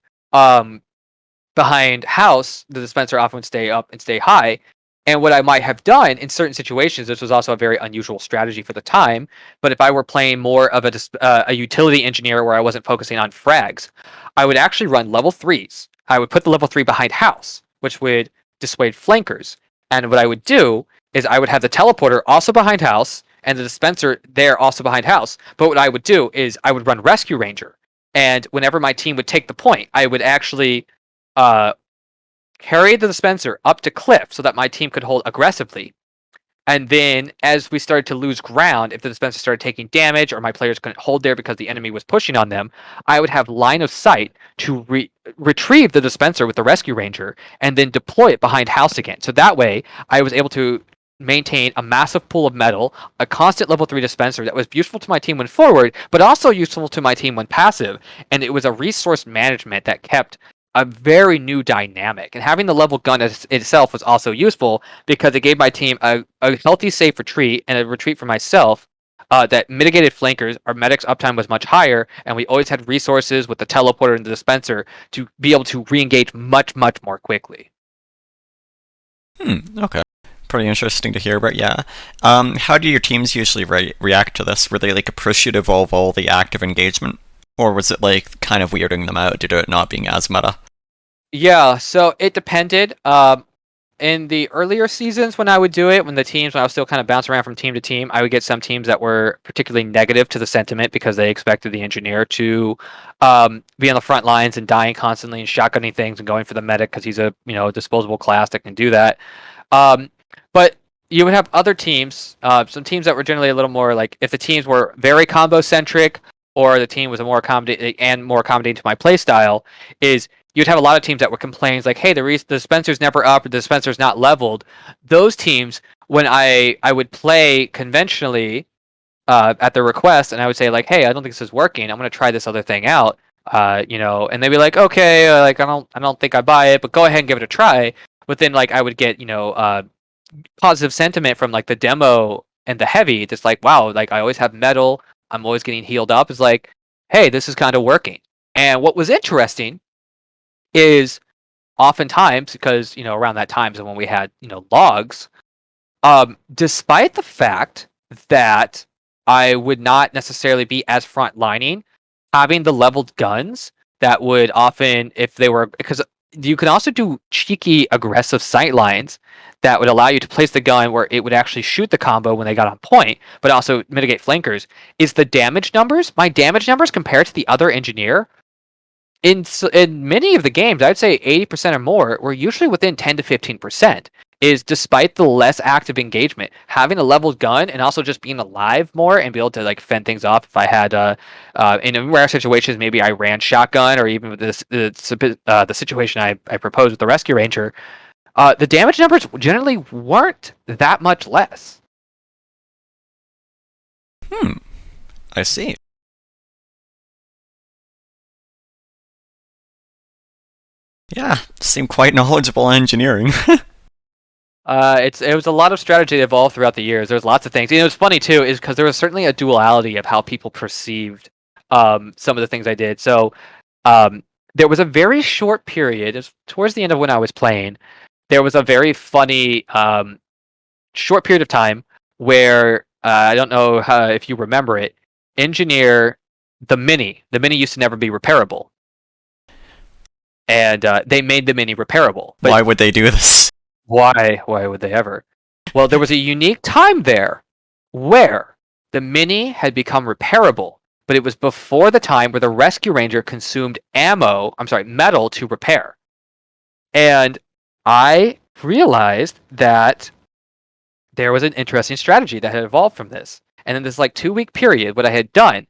behind house, the dispenser often would stay up and stay high. And what I might have done in certain situations, this was also a very unusual strategy for the time, but if I were playing more of a utility engineer where I wasn't focusing on frags, I would actually run level 3s. I would put the level 3 behind house, which would dissuade flankers. And what I would do is I would have the teleporter also behind house and the dispenser there also behind house. But what I would do is I would run Rescue Ranger. And whenever my team would take the point, I would actually carry the dispenser up to cliff so that my team could hold aggressively. And then as we started to lose ground, if the dispenser started taking damage or my players couldn't hold there because the enemy was pushing on them, I would have line of sight to retrieve the dispenser with the Rescue Ranger and then deploy it behind house again. So that way, I was able to maintain a massive pool of metal, a constant level 3 dispenser that was useful to my team when forward, but also useful to my team when passive. And it was a resource management that kept a very new dynamic. And having the level gun itself was also useful because it gave my team a healthy, safe retreat and a retreat for myself that mitigated flankers, our medics uptime was much higher, and we always had resources with the teleporter and the dispenser to be able to re-engage much, much more quickly. Okay. Pretty interesting to hear, but yeah. How do your teams usually react to this? Were they like a push you to evolve all the active engagement? Or was it like kind of weirding them out due to it not being as meta? Yeah, so it depended. In the earlier seasons when I would do it, when I was still kind of bouncing around from team to team, I would get some teams that were particularly negative to the sentiment because they expected the engineer to be on the front lines and dying constantly and shotgunning things and going for the medic because he's a disposable class that can do that. Um, but you would have other teams, some teams that were generally a little more like if the teams were very combo centric or the team was a more accommodating to my play style, is you'd have a lot of teams that were complaining like, hey, the dispenser's never up or the dispenser's not leveled. Those teams, when I would play conventionally at their request, and I would say like, hey, I don't think this is working. I'm gonna try this other thing out. And they'd be like, okay, like I don't think I buy it, but go ahead and give it a try. But then like I would get positive sentiment from like the demo and the heavy. Just like, wow, like I always have metal. I'm always getting healed up. It's like, hey, this is kind of working. And what was interesting is oftentimes because around that time is when we had logs. Despite the fact that I would not necessarily be as frontlining, having the leveled guns that would often, if they were, because you can also do cheeky aggressive sight lines that would allow you to place the gun where it would actually shoot the combo when they got on point, but also mitigate flankers. Is the damage numbers? My damage numbers compared to the other engineer in many of the games, I'd say 80% or more were usually within 10 to 15%. Is despite the less active engagement, having a leveled gun and also just being alive more and be able to like fend things off. If I had in rare situations, maybe I ran shotgun, or even with the situation I proposed with the rescue ranger, the damage numbers generally weren't that much less. I see. Yeah, seem quite knowledgeable in engineering. It was a lot of strategy that evolved throughout the years. There's lots of things. It was funny too, is because there was certainly a duality of how people perceived some of the things I did. So there was a very short period, it was towards the end of when I was playing. There was a very funny short period of time where I don't know if you remember it. Engineer the mini used to never be repairable, and they made the mini repairable. But why would they do this? Why would they ever? Well, there was a unique time there where the mini had become repairable, but it was before the time where the rescue ranger consumed metal to repair. And I realized that there was an interesting strategy that had evolved from this. And in this like 2-week period, what I had done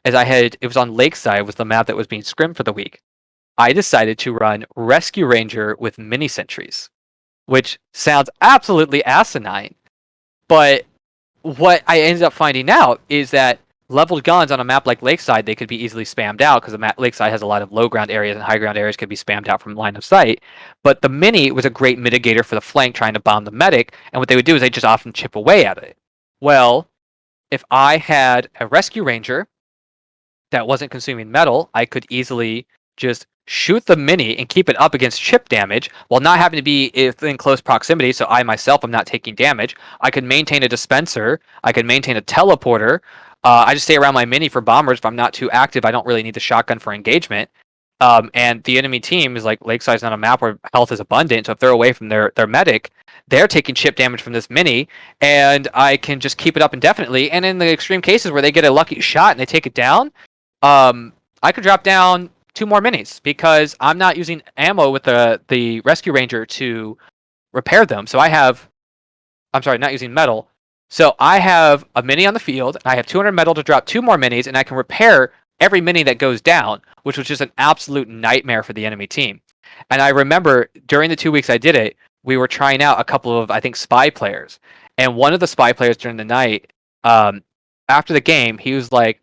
is it was on Lakeside, was the map that was being scrimmed for the week. I decided to run rescue ranger with mini sentries, which sounds absolutely asinine. But what I ended up finding out is that leveled guns on a map like Lakeside, they could be easily spammed out because Lakeside has a lot of low ground areas and high ground areas could be spammed out from line of sight. But the mini was a great mitigator for the flank trying to bomb the medic, and what they would do is they just often chip away at it. Well, if I had a rescue ranger that wasn't consuming metal, I could easily just shoot the mini and keep it up against chip damage while not having to be in close proximity, so I myself am not taking damage. I could maintain a dispenser. I could maintain a teleporter. I just stay around my mini for bombers. If I'm not too active, I don't really need the shotgun for engagement. And the enemy team is like Lakeside's not a map where health is abundant, so if they're away from their medic, they're taking chip damage from this mini, and I can just keep it up indefinitely. And in the extreme cases where they get a lucky shot and they take it down, I could drop down 2 more minis because I'm not using ammo with the rescue ranger to repair them. So not using metal. So I have a mini on the field, and I have 200 metal to drop 2 more minis, and I can repair every mini that goes down, which was just an absolute nightmare for the enemy team. And I remember during the 2 weeks I did it, we were trying out a couple of, I think, spy players. And one of the spy players during the night, after the game, he was like,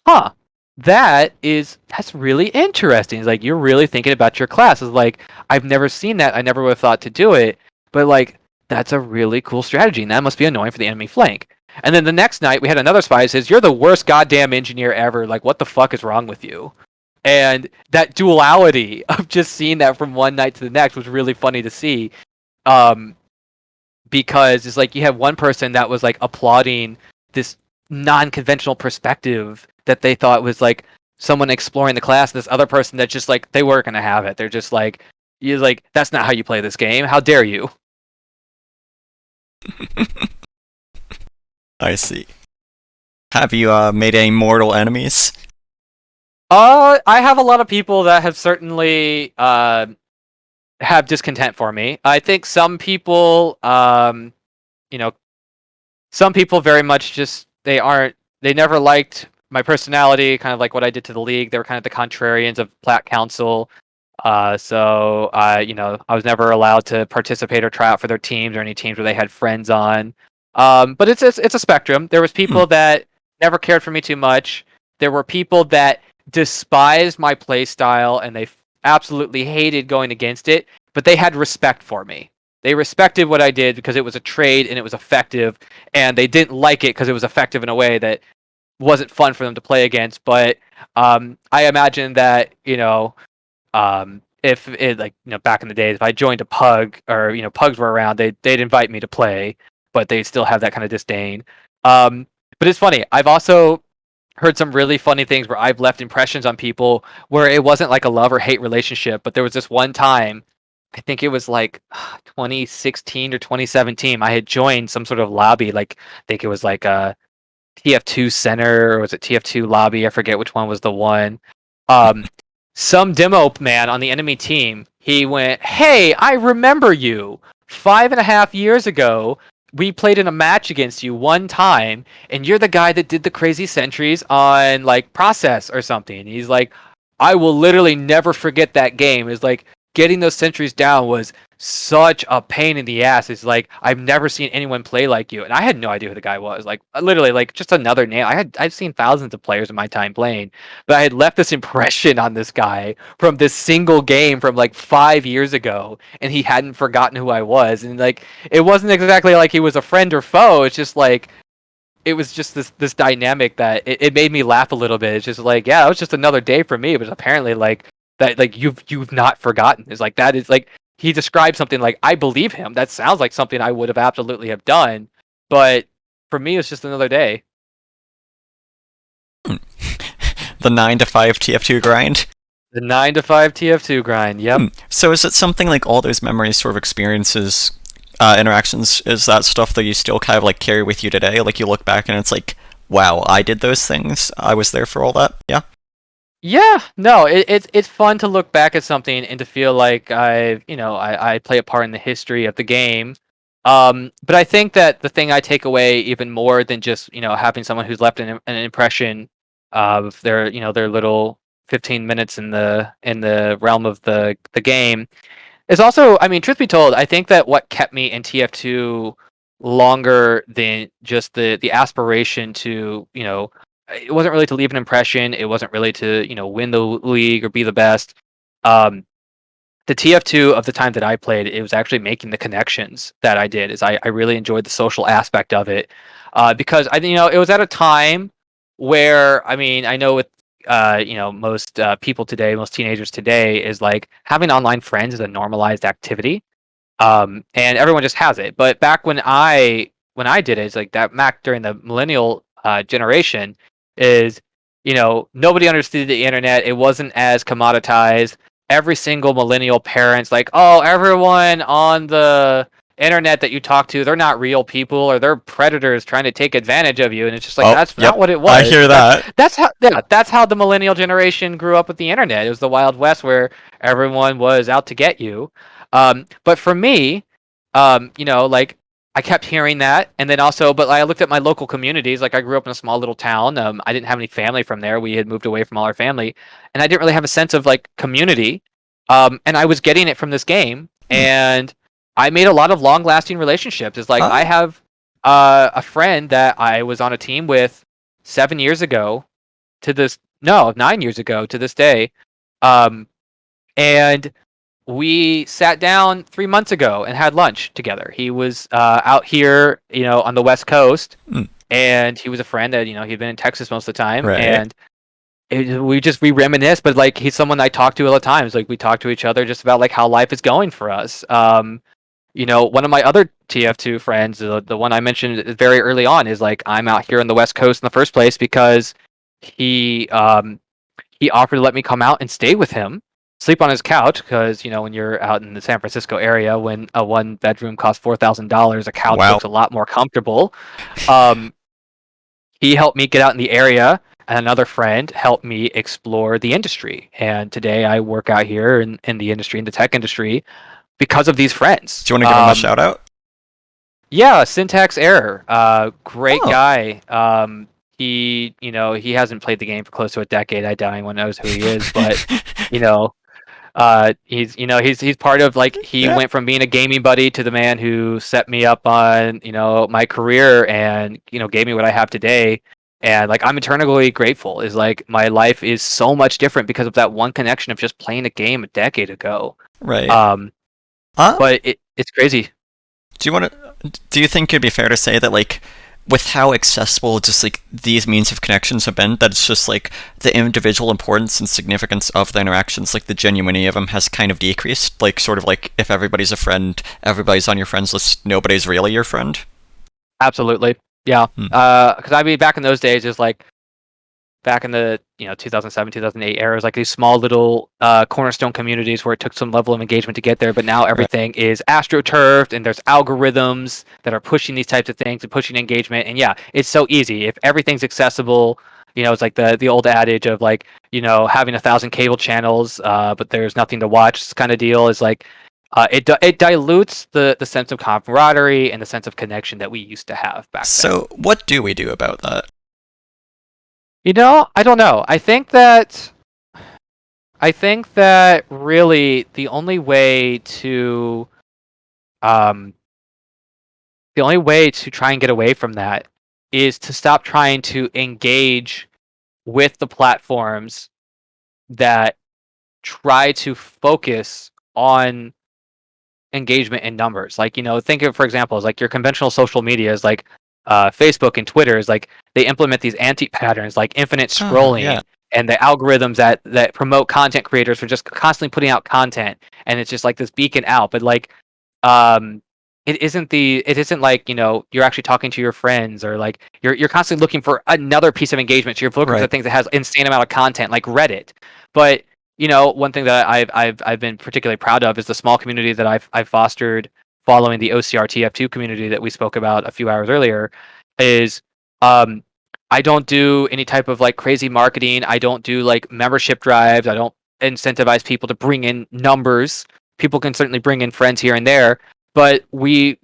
huh, that's really interesting. He's like, you're really thinking about your class. It's like, I've never seen that. I never would have thought to do it. But like, that's a really cool strategy, and that must be annoying for the enemy flank. And then the next night we had another spy who says, "You're the worst goddamn engineer ever. Like, what the fuck is wrong with you?" And that duality of just seeing that from one night to the next was really funny to see. Because it's like you have one person that was like applauding this non-conventional perspective that they thought was like someone exploring the class, and this other person that just like they weren't gonna have it. They're just like, you're like, that's not how you play this game. How dare you? I see. Have you made any mortal enemies? I have a lot of people that have certainly have discontent for me. I think some people, you know, some people very much just they never liked my personality, kind of like what I did to the league. They were kind of the contrarians of Plat Council. So I was never allowed to participate or try out for their teams or any teams where they had friends on. But it's a spectrum. There was people that never cared for me too much. There were people that despised my play style and they absolutely hated going against it, but they had respect for me. They respected what I did because it was a trade and it was effective, and they didn't like it because it was effective in a way that wasn't fun for them to play against. But I imagine that if it back in the days, if I joined a pug or pugs were around, they'd invite me to play, but they'd still have that kind of disdain. But it's funny. I've also heard some really funny things where I've left impressions on people where it wasn't like a love or hate relationship, but there was this one time, I think it was like 2016 or 2017, I had joined some sort of lobby, like I think it was like a TF2 center, or was it TF2 lobby? I forget which one was the one. Some demo man on the enemy team, he went, "Hey, I remember you. 5.5 years ago, we played in a match against you one time, and you're the guy that did the crazy sentries on like process or something." And he's like, "I will literally never forget that game." It's like getting those sentries down was such a pain in the ass. It's like I've never seen anyone play like you, and I had no idea who the guy was. Like literally, like just another name. I've seen thousands of players in my time playing, but I had left this impression on this guy from this single game from like 5 years ago, and he hadn't forgotten who I was. And like it wasn't exactly like he was a friend or foe. It's just like it was just this dynamic that it made me laugh a little bit. It's just like, yeah, it was just another day for me, but apparently like that, like you've not forgotten. It's like that is like he described something like, I believe him. That sounds like something I would have absolutely have done, but for me it's just another day. The 9 to 5 TF2 grind? The 9 to 5 TF2 grind. Yep. So is it something like all those memories, sort of experiences, interactions, is that stuff that you still kind of like carry with you today? Like you look back and it's like, wow, I did those things. I was there for all that. Yeah. Yeah, no, it's fun to look back at something and to feel like I play a part in the history of the game. But I think that the thing I take away even more than just having someone who's left an impression of their little 15 minutes in the realm of the game is also, I mean, truth be told, I think that what kept me in TF2 longer than just the aspiration to it wasn't really to leave an impression. It wasn't really to win the league or be the best. The TF2 of the time that I played, it was actually making the connections that I did. Is I really enjoyed the social aspect of it, because it was at a time where, I mean, I know with most people today, most teenagers today, is like having online friends is a normalized activity, and everyone just has it. But back when I did it, it's like that Mac during the millennial generation is, nobody understood the internet. It wasn't as commoditized. Every single millennial parent's like, "Oh, everyone on the internet that you talk to, they're not real people, or they're predators trying to take advantage of you." And it's just like, Oh, that's yep. not what it was. I hear that. That's how the millennial generation grew up with the internet. It was the Wild West where everyone was out to get you. But for me, like I kept hearing that, and then also, but I looked at my local communities. Like I grew up in a small little town. I didn't have any family from there. We had moved away from all our family, and I didn't really have a sense of like community. And I was getting it from this game, and I made a lot of long-lasting relationships. It's like I have a friend that I was on a team with 7 years ago to this, no, 9 years ago to this day, and we sat down 3 months ago and had lunch together. He was out here, on the West Coast, and he was a friend that he'd been in Texas most of the time, Right. and we reminisce. But like he's someone I talk to all the time. It's like we talk to each other just about like how life is going for us. One of my other TF2 friends, the one I mentioned very early on, is like I'm out here on the West Coast in the first place because he offered to let me come out and stay with him, sleep on his couch, because when you're out in the San Francisco area, when a one bedroom costs $4,000, a couch Wow. looks a lot more comfortable. Um, he helped me get out in the area, and another friend helped me explore the industry. And today I work out here in the industry, in the tech industry, because of these friends. Do you want to give him a shout out? Yeah, Syntax Error. Great Oh. guy. He hasn't played the game for close to a decade. I doubt anyone knows who he is, but you know, he's part of like he Yeah. went from being a gaming buddy to the man who set me up on my career and gave me what I have today. And like I'm eternally grateful. Is like my life is so much different because of that one connection of just playing a game a decade ago. Right. Um, but it's crazy. Do you think it'd be fair to say that, like, with how accessible just like these means of connections have been, that it's just like the individual importance and significance of the interactions, like the genuinity of them, has kind of decreased? Like, sort of like if everybody's a friend, everybody's on your friends list, nobody's really your friend. Absolutely. Yeah. Hmm. Because I mean, back in those days, is like back in the 2007 2008 era, it was like these small little cornerstone communities where it took some level of engagement to get there. But now Right. everything is astroturfed, and there's algorithms that are pushing these types of things and pushing engagement. And yeah, it's so easy if everything's accessible. It's like the old adage of like having 1,000 cable channels, but there's nothing to watch kind of deal. Is like it dilutes the sense of camaraderie and the sense of connection that we used to have back then. So, what do we do about that? I don't know. I think that really um the only way to try and get away from that is to stop trying to engage with the platforms that try to focus on engagement in numbers. Like, think of, for example, as like your conventional social media is like Facebook and Twitter is like they implement these anti patterns like infinite scrolling Yeah. and the algorithms that promote content creators for just constantly putting out content, and it's just like this beacon out. But like um it isn't like you're actually talking to your friends, or like you're constantly looking for another piece of engagement. So you're looking for Right. things that has insane amount of content like Reddit. But one thing that I've been particularly proud of is the small community that I've fostered following the OCR TF2 community that we spoke about a few hours earlier. Is I don't do any type of like crazy marketing. I don't do like membership drives. I don't incentivize people to bring in numbers. People can certainly bring in friends here and there, but we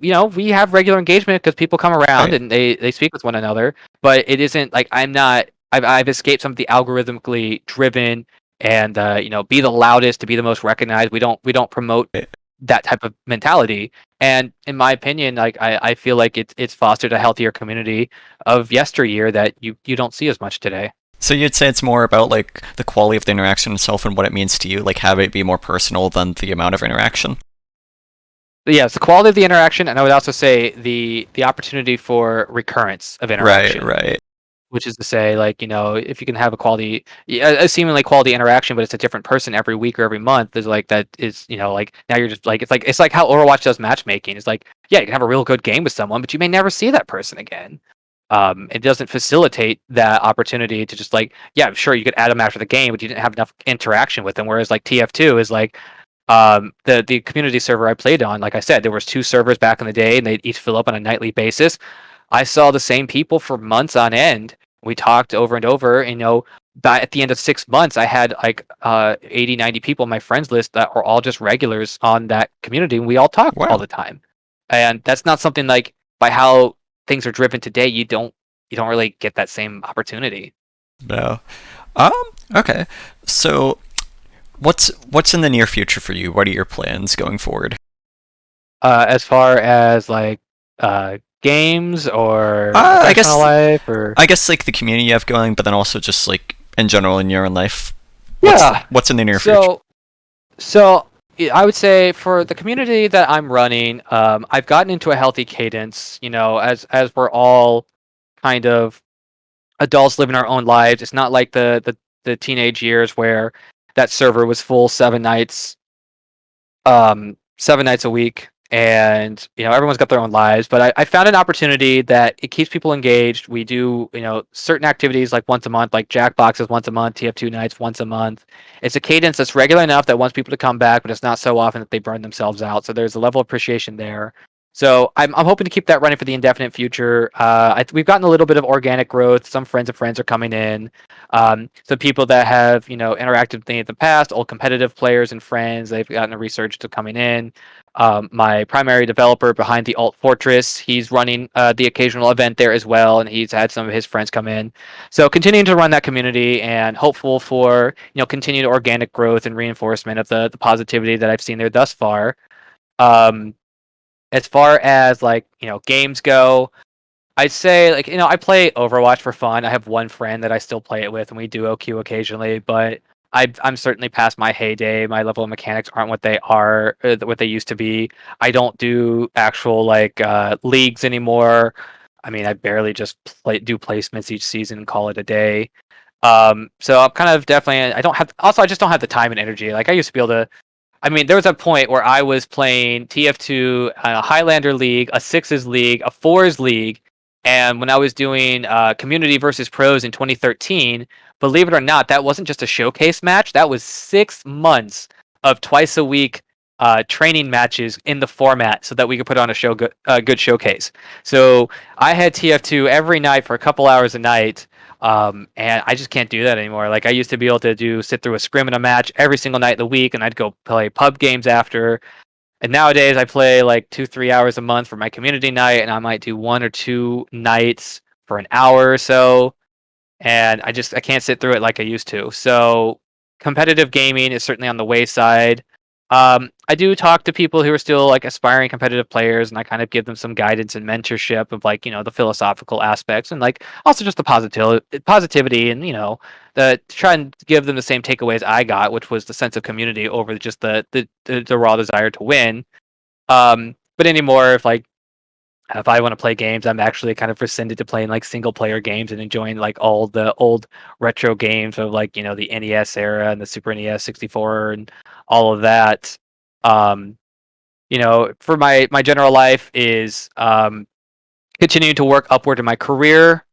have regular engagement because people come around Right. and they speak with one another. But it isn't like I've escaped some of the algorithmically driven and be the loudest to be the most recognized. We don't promote Right. that type of mentality. And in my opinion, like I feel like it's fostered a healthier community of yesteryear that you don't see as much today. So you'd say it's more about like the quality of the interaction itself and what it means to you, like have it be more personal than the amount of interaction. But yeah, it's the quality of the interaction, and I would also say the opportunity for recurrence of interaction. Right. Which is to say, like, if you can have a seemingly quality interaction, but it's a different person every week or every month, is like that is, like now you're just like it's like how Overwatch does matchmaking. It's like, yeah, you can have a real good game with someone, but you may never see that person again. It doesn't facilitate that opportunity to just like, yeah, sure, you could add them after the game, but you didn't have enough interaction with them. Whereas like TF2 is like the community server I played on, like I said, there was two servers back in the day, and they'd each fill up on a nightly basis. I saw the same people for months on end. We talked over and over, and at the end of 6 months, I had like 80, 90 people on my friends list that are all just regulars on that community, and we all talk all Wow. the time. And that's not something like, by how things are driven today, you don't really get that same opportunity. No. Um. Okay. So, what's in the near future for you? What are your plans going forward? As far as like games or I professional guess life, or I guess like the community you have going, but then also just like in general in your own life. yeah. What's in the near future? So I would say for the community that I'm running, I've gotten into a healthy cadence. As we're all kind of adults living our own lives. It's not like the teenage years where that server was full 7 nights 7 nights a week, and everyone's got their own lives. But I found an opportunity that it keeps people engaged. We do certain activities like once a month, like Jackboxes once a month, TF2 nights once a month. It's a cadence that's regular enough that wants people to come back, but it's not so often that they burn themselves out. So there's a level of appreciation there. So I'm hoping to keep that running for the indefinite future. We've gotten a little bit of organic growth. Some friends of friends are coming in. Some people that have interacted with me in the past, old competitive players and friends, they've gotten a resurgence of coming in. My primary developer behind the Alt Fortress, he's running the occasional event there as well, and he's had some of his friends come in. So continuing to run that community and hopeful for continued organic growth and reinforcement of the positivity that I've seen there thus far. As far as games go, I'd say I play Overwatch for fun. I have one friend that I still play it with, and we duo queue occasionally. But I'm certainly past my heyday. My level of mechanics aren't what they are, what they used to be. I don't do actual leagues anymore. I mean, I barely just do placements each season and call it a day. So I'm kind of definitely. I don't have. Also, I just don't have the time and energy. Like I used to be able to. I mean, there was a point where I was playing TF2, a Highlander League, a Sixes League, a Fours League, and when I was doing Community versus Pros in 2013, believe it or not, that wasn't just a showcase match. That was 6 months of twice a week training matches in the format so that we could put on a good showcase. So I had TF2 every night for a couple hours a night. And I just can't do that anymore. Like I used to be able to sit through a scrim and a match every single night of the week, and I'd go play pub games after. And nowadays I play like 2-3 hours a month for my community night, and I might do 1 or 2 nights for an hour or so. And I can't sit through it like I used to. So competitive gaming is certainly on the wayside. I do talk to people who are still like aspiring competitive players, and I kind of give them some guidance and mentorship of the philosophical aspects and also just the positivity and the try and give them the same takeaways I got, which was the sense of community over just the raw desire to win. But anymore, if I want to play games, I'm actually kind of rescinded to playing single player games and enjoying all the old retro games of the NES era and the Super NES 64 and all of that. Um, for my general life is continuing to work upward in my career.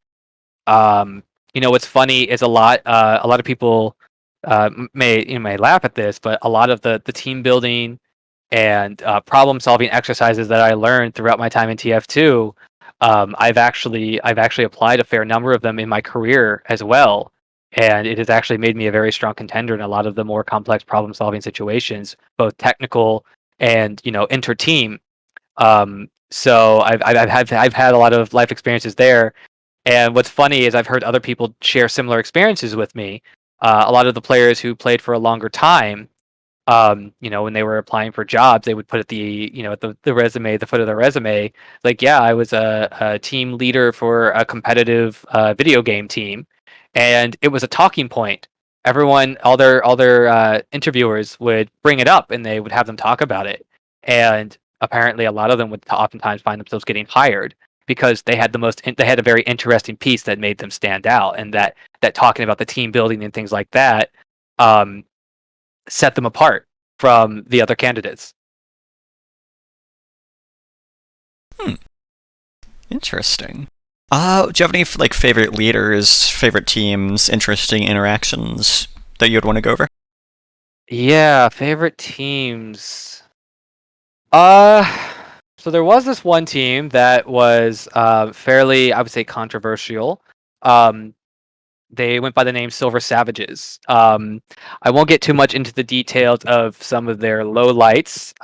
What's funny is a lot of people may laugh at this, but a lot of the team building and problem solving exercises that I learned throughout my time in TF2, I've actually applied a fair number of them in my career as well, and it has actually made me a very strong contender in a lot of the more complex problem solving situations, both technical and inter team. So I've had a lot of life experiences there, and what's funny is I've heard other people share similar experiences with me. A lot of the players who played for a longer time, when they were applying for jobs, they would put at the resume, the foot of their resume, yeah, I was a team leader for a competitive video game team, and it was a talking point. Everyone, all their interviewers would bring it up, and they would have them talk about it. And apparently, a lot of them would oftentimes find themselves getting hired because they had a very interesting piece that made them stand out, and that talking about the team building and things like that. Set them apart from the other candidates. Interesting. Do you have any favorite leaders, favorite teams, interesting interactions that you'd want to go over? Yeah, favorite teams. Uh, so there was this one team that was fairly, I would say, controversial. Um, they went by the name Silver Savages. I won't get too much into the details of some of their lowlights.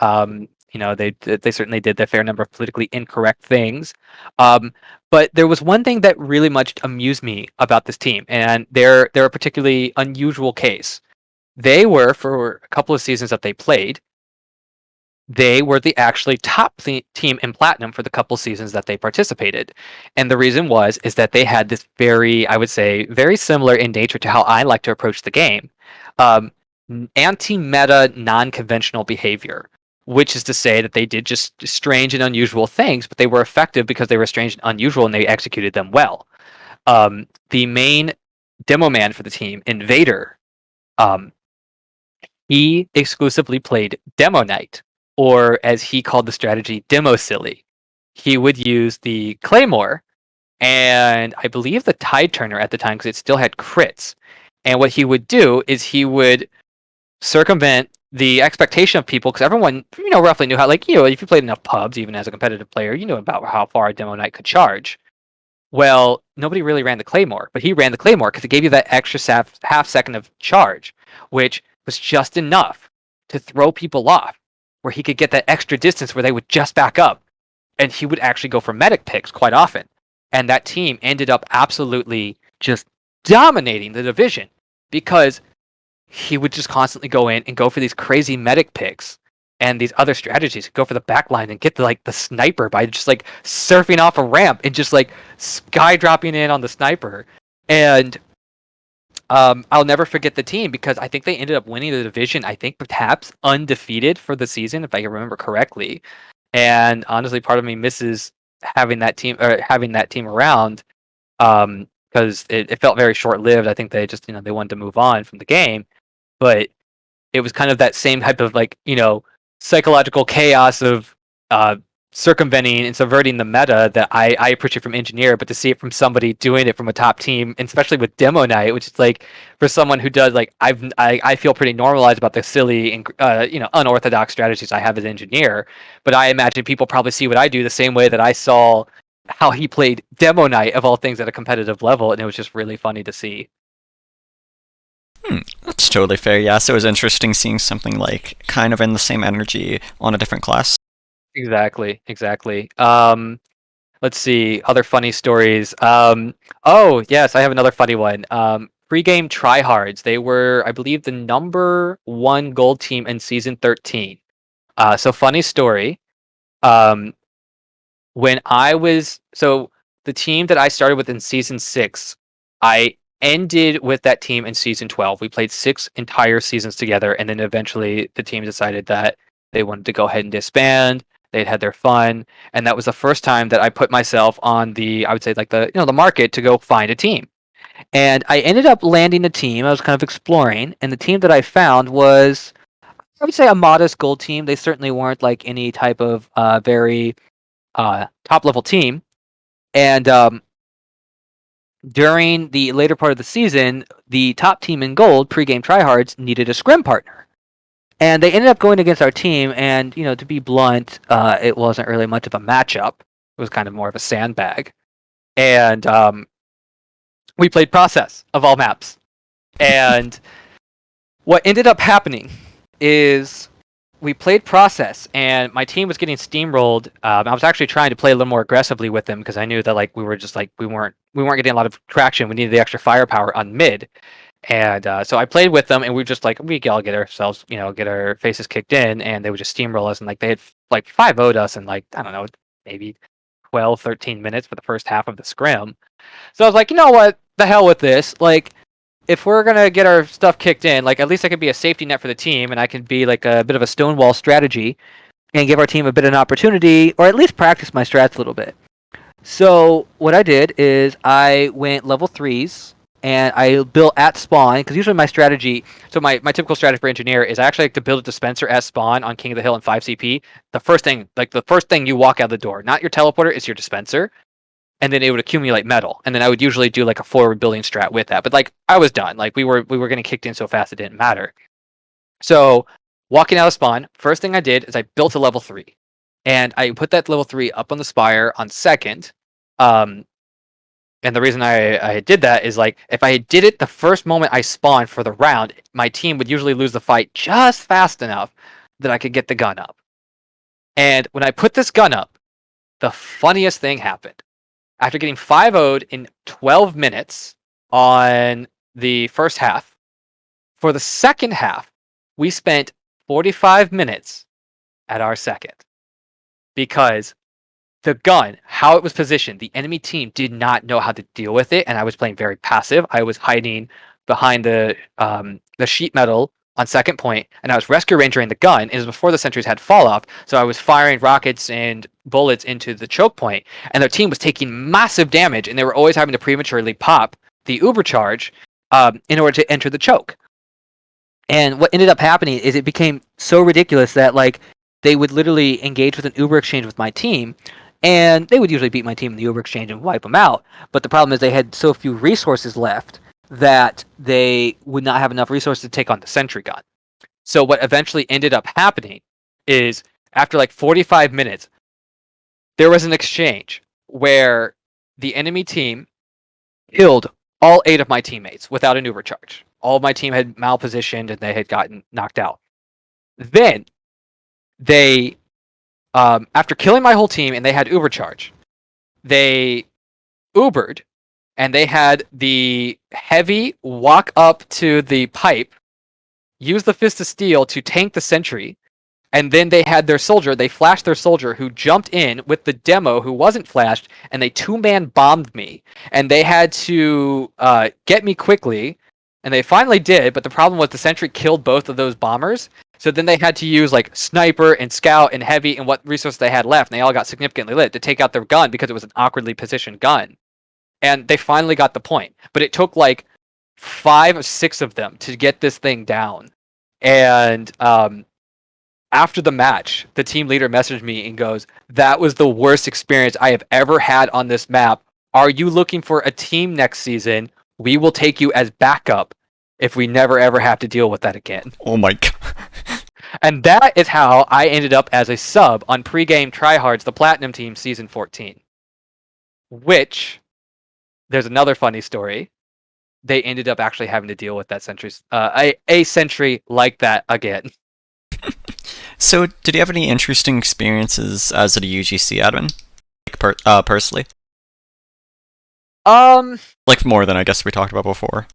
They certainly did a fair number of politically incorrect things. Um, but there was one thing that really much amused me about this team, and they're a particularly unusual case. They were, for a couple of seasons that they played, they were the actually top team in platinum for the couple seasons that they participated. And the reason is that they had this very, I would say, very similar in nature to how I like to approach the game. Um, Anti-meta, non-conventional behavior, which is to say that they did just strange and unusual things, but they were effective because they were strange and unusual, and they executed them well. The main demo man for the team, Invader, um, he exclusively played Demo Knight, or as he called the strategy, Demo Silly. He would use the Claymore and I believe the Tide Turner at the time because it still had crits. And what he would do is he would circumvent the expectation of people because everyone, roughly knew how, if you played enough pubs, even as a competitive player, you knew about how far a Demo Knight could charge. Well, nobody really ran the Claymore, but he ran the Claymore because it gave you that extra half second of charge, which was just enough to throw people off, where he could get that extra distance where they would just back up. And he would actually go for medic picks quite often. And that team ended up absolutely just dominating the division because he would just constantly go in and go for these crazy medic picks and these other strategies, go for the backline and get the sniper by just surfing off a ramp and just sky dropping in on the sniper. And I'll never forget the team because I think they ended up winning the division. I think perhaps undefeated for the season, if I can remember correctly. And honestly, part of me misses having that team around because it felt very short lived. I think they just they wanted to move on from the game, but it was kind of that same type of psychological chaos of circumventing and subverting the meta that I appreciate from Engineer, but to see it from somebody doing it from a top team, and especially with Demo Night, which is for someone who does I feel pretty normalized about the silly and unorthodox strategies I have as Engineer, but I imagine people probably see what I do the same way that I saw how he played Demo Night of all things at a competitive level, and it was just really funny to see. That's totally fair. Yeah, so it was interesting seeing something kind of in the same energy on a different class. Exactly. Let's see other funny stories. Oh yes, I have another funny one. Pre-game tryhards. They were, I believe, the number one gold team in season 13. So funny story. Um, when I was the team that I started with in season 6, I ended with that team in season 12. We played 6 entire seasons together, and then eventually the team decided that they wanted to go ahead and disband. They'd had their fun, and that was the first time that I put myself on I would say the market to go find a team. And I ended up landing a team. I was kind of exploring, and the team that I found was, I would say, a modest gold team. They certainly weren't any type of very top level team. And during the later part of the season, the top team in gold, pregame tryhards, needed a scrim partner. And they ended up going against our team, and to be blunt, it wasn't really much of a matchup. It was kind of more of a sandbag. And we played Process of all maps. And what ended up happening is we played Process, and my team was getting steamrolled. I was actually trying to play a little more aggressively with them because I knew that we were just we weren't getting a lot of traction. We needed the extra firepower on mid, and so I played with them, and we were just we all get ourselves, get our faces kicked in, and they would just steamroll us, and they had 5-0'd us in I don't know, maybe 12, 13 minutes for the first half of the scrim. So I was like, you know what, the hell with this, if we're gonna get our stuff kicked in, at least I could be a safety net for the team, and I can be a bit of a stonewall strategy, and give our team a bit of an opportunity, or at least practice my strats a little bit. So what I did is I went level 3s, and I built at spawn, because usually my strategy, so my typical strategy for Engineer is I actually like to build a dispenser at spawn on King of the Hill and 5 CP. The first thing you walk out the door, not your teleporter, is your dispenser. And then it would accumulate metal, and then I would usually do a forward building strat with that. But I was done. We were getting kicked in so fast it didn't matter. So walking out of spawn, first thing I did is I built a level 3, and I put that level 3 up on the spire on second. And the reason I did that is if I did it the first moment I spawned for the round, my team would usually lose the fight just fast enough that I could get the gun up. And when I put this gun up, the funniest thing happened. After getting 5-0'd in 12 minutes on the first half, for the second half, we spent 45 minutes at our second. Because the gun, how it was positioned, the enemy team did not know how to deal with it, and I was playing very passive. I was hiding behind the sheet metal on second point, and I was rescue rangering the gun. It was before the sentries had fall off, so I was firing rockets and bullets into the choke point, and their team was taking massive damage, and they were always having to prematurely pop the uber charge in order to enter the choke. And what ended up happening is it became so ridiculous that like they would literally engage with an uber exchange with my team, and they would usually beat my team in the uber exchange and wipe them out. But the problem is they had so few resources left that they would not have enough resources to take on the sentry gun. So what eventually ended up happening is after like 45 minutes, there was an exchange where the enemy team killed all 8 of my teammates without an uber charge. All of my team had malpositioned and they had gotten knocked out. Then they, after killing my whole team and they had uber charge, they Ubered and they had the heavy walk up to the pipe, use the fist of steel to tank the sentry, and then they had their soldier, they flashed their soldier who jumped in with the demo who wasn't flashed, and they 2-man bombed me. And they had to get me quickly, and they finally did, but the problem was the sentry killed both of those bombers. So then they had to use like sniper and scout and heavy and what resources they had left, and they all got significantly lit to take out their gun because it was an awkwardly positioned gun. And they finally got the point, but it took like 5 or 6 of them to get this thing down. And after the match, the team leader messaged me and goes, "That was the worst experience I have ever had on this map. Are you looking for a team next season? We will take you as backup if we never ever have to deal with that again." Oh my god. And that is how I ended up as a sub on pregame tryhards, the Platinum Team Season 14. Which, there's another funny story. They ended up actually having to deal with that a sentry like that again. So, did you have any interesting experiences as a UGC admin? Like, personally? Like, more than I guess we talked about before.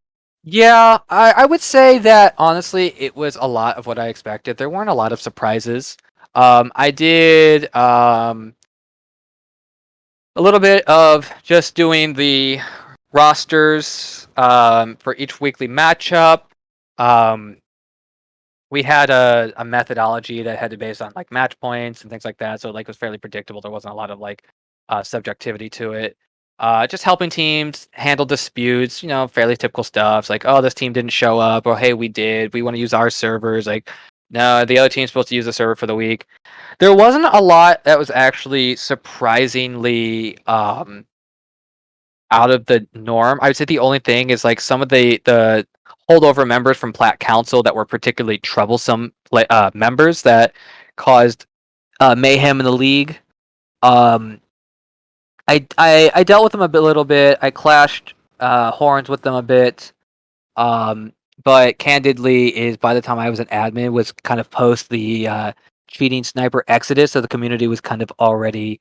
Yeah, I would say that honestly, it was a lot of what I expected. There weren't a lot of surprises. I did a little bit of just doing the rosters for each weekly matchup. We had a methodology that had to be based on like match points and things like that, so like it was fairly predictable. There wasn't a lot of like subjectivity to it. Just helping teams handle disputes, fairly typical stuff. It's like, oh, this team didn't show up, or hey, we did. We want to use our servers. Like, no, the other team's supposed to use the server for the week. There wasn't a lot that was actually surprisingly out of the norm. I would say the only thing is like some of the holdover members from Plat Council that were particularly troublesome members that caused mayhem in the league. I dealt with them a little bit. I clashed horns with them a bit. But candidly, is by the time I was an admin, was kind of post the cheating sniper exodus, so the community was kind of already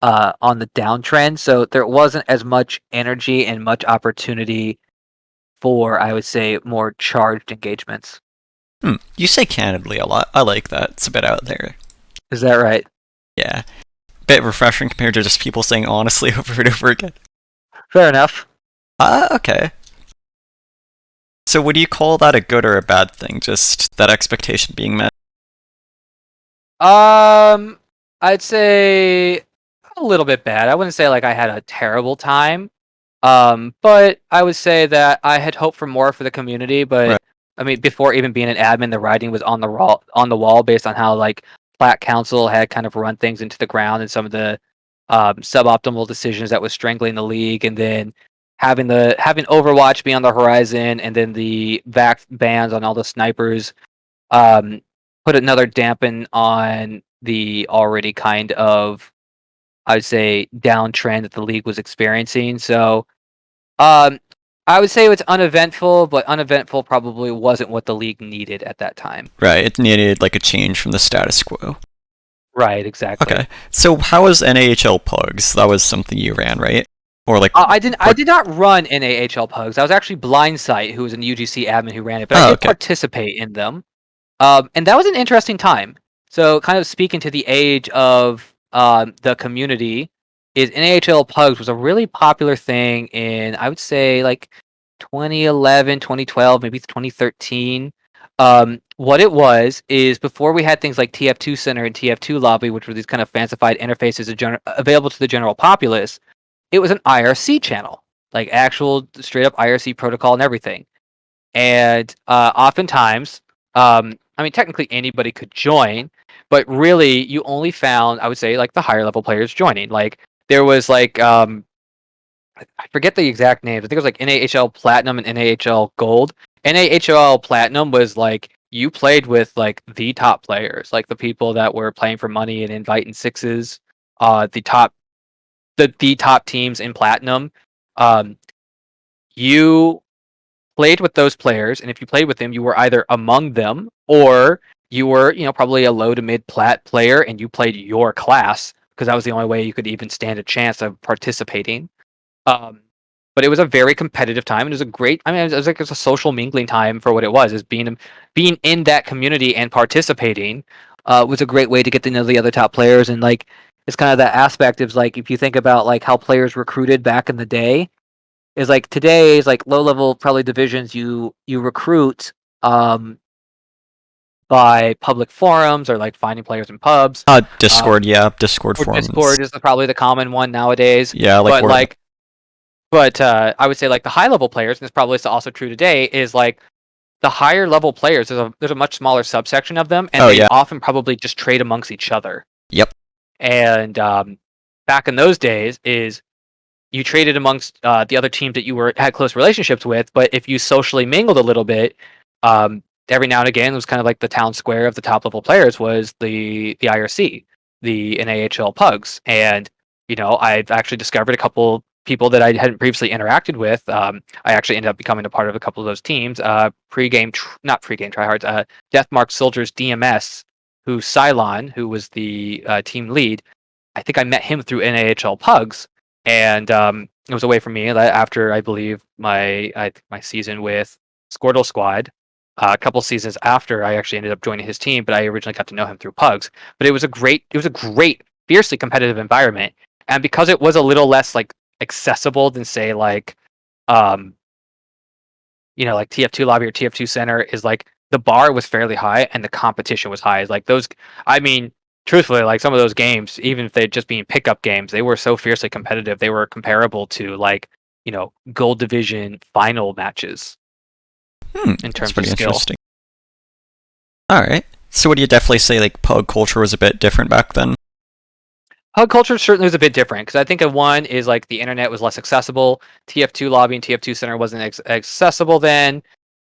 on the downtrend. So there wasn't as much energy and much opportunity for, I would say, more charged engagements. You say candidly a lot. I like that. It's a bit out there. Is that right? Yeah. Bit refreshing compared to just people saying honestly over and over again. Fair enough. Okay. So would you call that a good or a bad thing? Just that expectation being met? I'd say a little bit bad. I wouldn't say like I had a terrible time. But I would say that I had hoped for more for the community, but Right. I mean, before even being an admin, the writing was on the wall based on how like Plat Council had kind of run things into the ground and some of the suboptimal decisions that was strangling the league, and then having Overwatch be on the horizon, and then the vac bans on all the snipers put another dampen on the already kind of, I'd say, downtrend that the league was experiencing. So I would say it was uneventful, but uneventful probably wasn't what the league needed at that time. Right, it needed like a change from the status quo. Right, exactly. Okay, so how was NAHL Pugs? That was something you ran, right? Or like I did not run NAHL Pugs. I was actually Blindsight, who was an UGC admin who ran it, but I did participate in them. And that was an interesting time. So kind of speaking to the age of the community, is NAHL Pugs was a really popular thing in, I would say, like 2011, 2012, maybe 2013. What it was is before we had things like TF2 Center and TF2 Lobby, which were these kind of fancified interfaces available to the general populace. It was an IRC channel, like actual straight up IRC protocol and everything. And oftentimes, I mean, technically anybody could join, but really you only found, I would say, like the higher level players joining. Like there was like I forget the exact names. I think it was like NAHL Platinum and NAHL Gold. NAHL Platinum was like you played with like the top players, like the people that were playing for money and inviting sixes. The top teams in Platinum. Um, you played with those players, and if you played with them, you were either among them or you were, probably a low to mid plat player, and you played your class because that was the only way you could even stand a chance of participating. Um, but it was a very competitive time, and it was a great. I mean, it was like it's a social mingling time for what it was. Is being in that community and participating was a great way to get to know the other top players, and like it's kind of that aspect of like if you think about like how players recruited back in the day, is like today's like low level probably divisions you recruit um by public forums or like finding players in pubs. Discord, yeah, Discord Or forums. Discord is probably the common one nowadays. Yeah, like But word. like I would say like the high level players, and it's probably also true today, is like the higher level players, there's a much smaller subsection of them, and Oh they yeah. often probably just trade amongst each other. Yep. And back in those days, is you traded amongst the other teams that you had close relationships with, but if you socially mingled a little bit, every now and again, it was kind of like the town square of the top level players was the IRC, the NAHL Pugs, and I've actually discovered a couple people that I hadn't previously interacted with. I actually ended up becoming a part of a couple of those teams. Not pregame tryhards. Deathmark Soldiers DMS, who Cylon, who was the team lead. I think I met him through NAHL Pugs, and it was a way for me that after I believe my season with Squirtle Squad, a couple seasons after I actually ended up joining his team, but I originally got to know him through Pugs. But it was a great, fiercely competitive environment, and because it was a little less like accessible than say um like TF2 lobby or TF2 center is like the bar was fairly high and the competition was high. Like those, I mean, truthfully, like some of those games, even if they're just being pickup games, they were so fiercely competitive. They were comparable to like gold division final matches in That's terms of pretty skill. interesting. All right. So would you definitely say like pug culture was a bit different back then? Hug culture certainly was a bit different because I think one is like the internet was less accessible. TF2 lobby and TF2 center wasn't accessible then.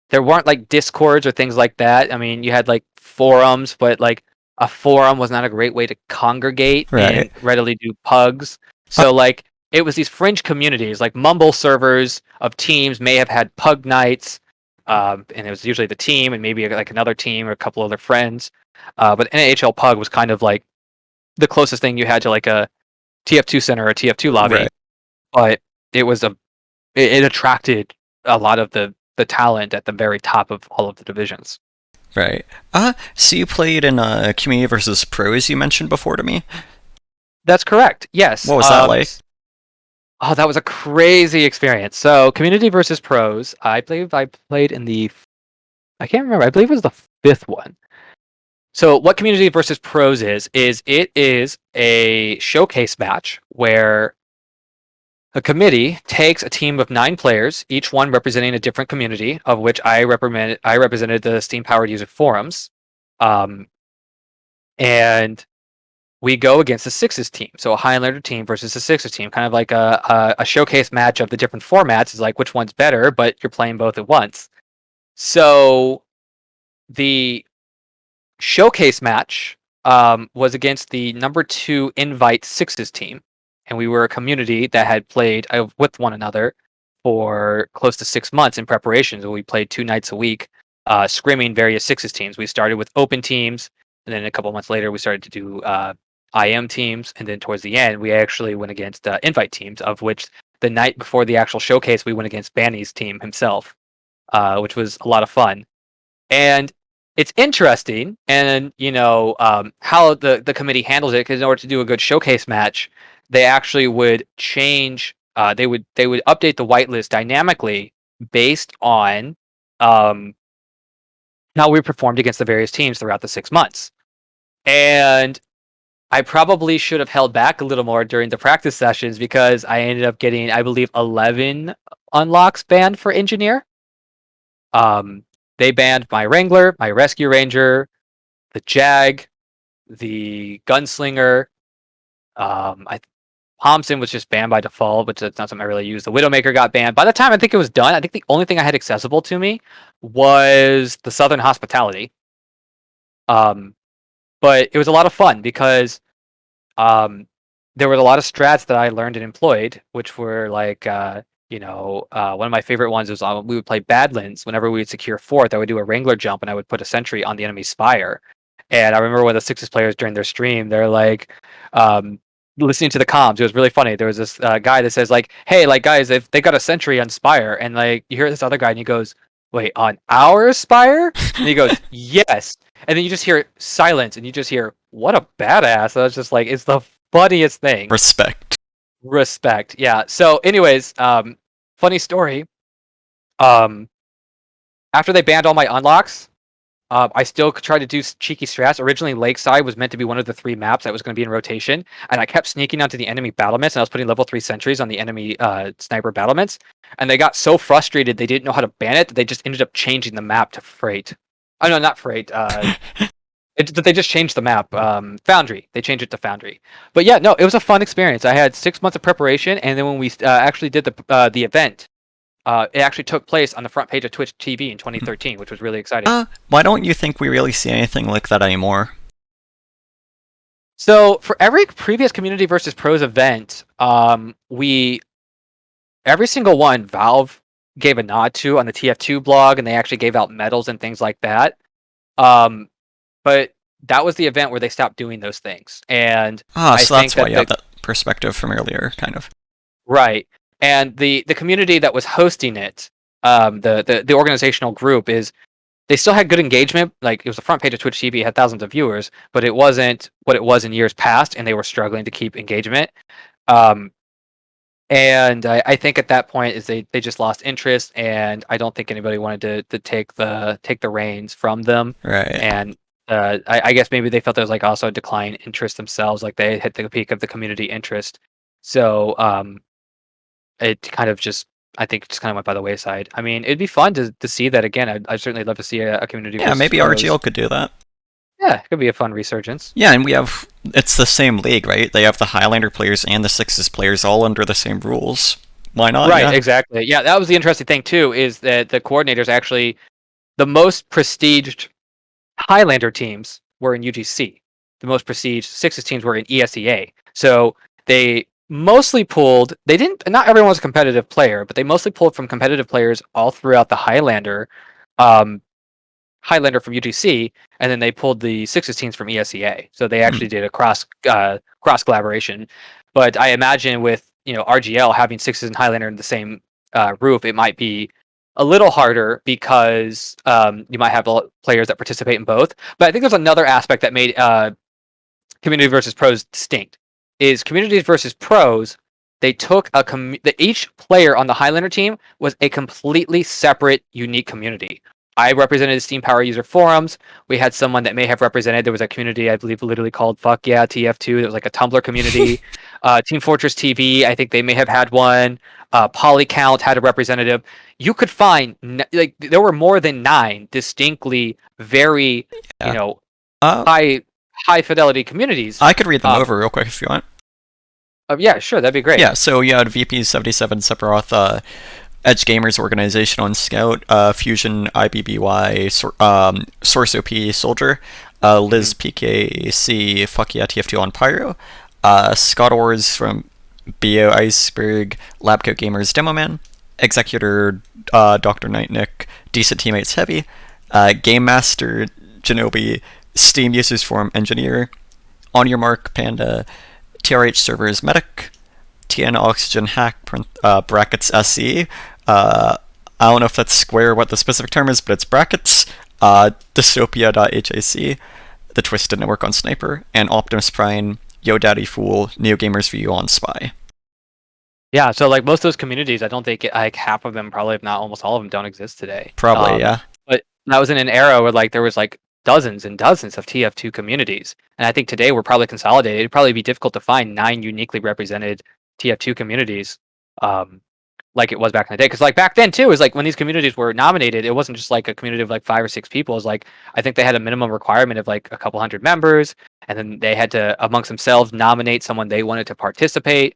There weren't like discords or things like that. I mean, you had like forums, but like a forum was not a great way to congregate Right. and readily do pugs. Uh, So like it was these fringe communities, like Mumble servers of teams may have had pug nights, and it was usually the team and maybe like another team or a couple other friends. But NHL Pug was kind of like the closest thing you had to like a TF2 center or a TF2 right. lobby, but it was it attracted a lot of the talent at the very top of all of the divisions. Right. So you played in Community versus Pros you mentioned before to me. That's correct. Yes. What was that like? Oh, that was a crazy experience. So, community versus pros. I believe I played in the. I can't remember. I believe it was the fifth one. So, what community versus pros is it is a showcase match where a committee takes a team of 9 players, each one representing a different community, of which I represented the Steam Powered User Forums, um, and we go against the Sixes team. So a Highlander team versus a Sixes team, kind of like a showcase match of the different formats. Is like which one's better, but you're playing both at once. So the showcase match was against the number 2 invite Sixes team, and we were a community that had played with one another for close to 6 months in preparation. So we played 2 nights a week, scrimming various Sixes teams. We started with open teams, and then a couple months later we started to do IM teams, and then towards the end we actually went against invite teams. Of which the night before the actual showcase we went against Banny's team himself, which was a lot of fun. And it's interesting, and how the committee handles it. Because in order to do a good showcase match, they actually would change. They would update the whitelist dynamically based on um, how we performed against the various teams throughout the 6 months. And I probably should have held back a little more during the practice sessions because I ended up getting, I believe, 11 unlocks banned for engineer. They banned my Wrangler, my Rescue Ranger, the Jag, the Gunslinger. Thompson was just banned by default, which that's not something I really use. The Widowmaker got banned. By the time I think it was done, I think the only thing I had accessible to me was the Southern Hospitality. But it was a lot of fun because there were a lot of strats that I learned and employed, which were like, one of my favorite ones was we would play Badlands. Whenever we would secure fourth, I would do a Wrangler jump and I would put a Sentry on the enemy's spire. And I remember when the Sixes players during their stream, they're like, listening to the comms. It was really funny. There was this guy that says like, "Hey, like guys, if they got a Sentry on Spire," and like you hear this other guy and he goes, "Wait, on our Spire?" And he goes, "Yes." And then you just hear silence and you just hear, "What a badass." I was just like, it's the funniest thing. Respect. Yeah. So anyways, funny story. After they banned all my unlocks, I still tried to do cheeky strats. Originally, Lakeside was meant to be one of the 3 maps that was going to be in rotation, and I kept sneaking onto the enemy battlements, and I was putting level 3 sentries on the enemy sniper battlements, and they got so frustrated they didn't know how to ban it that they just ended up changing the map to Freight. Oh, no, not Freight. They just changed the map. Foundry. They changed it to Foundry. But yeah, no, it was a fun experience. I had 6 months of preparation, and then when we actually did the event, it actually took place on the front page of Twitch TV in 2013, which was really exciting. Why don't you think we really see anything like that anymore? So for every previous Community versus Pros event, every single one Valve gave a nod to on the TF2 blog, and they actually gave out medals and things like that. But that was the event where they stopped doing those things. And so that's why you have that perspective from earlier, kind of. Right. And the community that was hosting it, the organizational group they still had good engagement. Like it was the front page of Twitch TV, had thousands of viewers, but it wasn't what it was in years past, and they were struggling to keep engagement. And I think at that point is they just lost interest, and I don't think anybody wanted to take the reins from them. Right. And I guess maybe they felt there was like also a decline in interest themselves, like they hit the peak of the community interest. So it kind of just, I think, just kind of went by the wayside. I mean, it'd be fun to see that again. I'd certainly love to see a community. Yeah, maybe RGL could do that. Yeah, it could be a fun resurgence. Yeah, and it's the same league, right? They have the Highlander players and the Sixes players all under the same rules. Why not? Right, yeah. Exactly. Yeah, that was the interesting thing too, is that the coordinators actually, the most prestiged Highlander teams were in UGC. The most prestiged Sixes teams were in ESEA. So they mostly pulled, not everyone was a competitive player, but they mostly pulled from competitive players all throughout the Highlander from UGC, and then they pulled the Sixes teams from ESEA. So they actually did a cross collaboration. But I imagine with RGL having Sixes and Highlander in the same roof, it might be a little harder because you might have players that participate in both. But I think there's another aspect that made Community versus Pros distinct. Is Communities versus Pros, they took each player on the Highlander team was a completely separate, unique community. I represented Steam Power User Forums. We had someone that may have represented, there was a community, I believe, literally called Fuck Yeah TF2. That was like a Tumblr community. Team Fortress TV, I think they may have had one. Polycount had a representative. You could find, there were more than 9 distinctly very, high fidelity communities. I could read them over real quick if you want. Yeah, sure, that'd be great. Yeah, so you had VP77 Sephiroth, Edge Gamers Organization on Scout, Fusion IBBY, Source OP Soldier, Liz PKC, Fuck Yeah TF2 on Pyro, Scott Ors from BO Iceberg, Labcoat Gamers Demoman, Executor Dr. Nightnick, Decent Teammates Heavy, Gamemaster Genobi, Steam Users Forum Engineer, On Your Mark Panda, TRH Servers Medic, TN Oxygen Hack brackets SE. I don't know if that's square what the specific term is, but it's brackets. Dystopia.hac, The Twisted Network on Sniper, and Optimus Prime, Yo Daddy Fool, NeoGamers View on Spy. Yeah, so like most of those communities, I don't think half of them, probably if not almost all of them, don't exist today. Probably, yeah. But that was in an era where like there was like dozens and dozens of TF2 communities, and I think today we're probably consolidated. It'd probably be difficult to find 9 uniquely represented TF2 communities, um, like it was back in the day. Because like back then too, is like when these communities were nominated, it wasn't just like a community of like 5 or 6 people. It was like I think they had a minimum requirement of like a couple hundred members, and then they had to amongst themselves nominate someone they wanted to participate.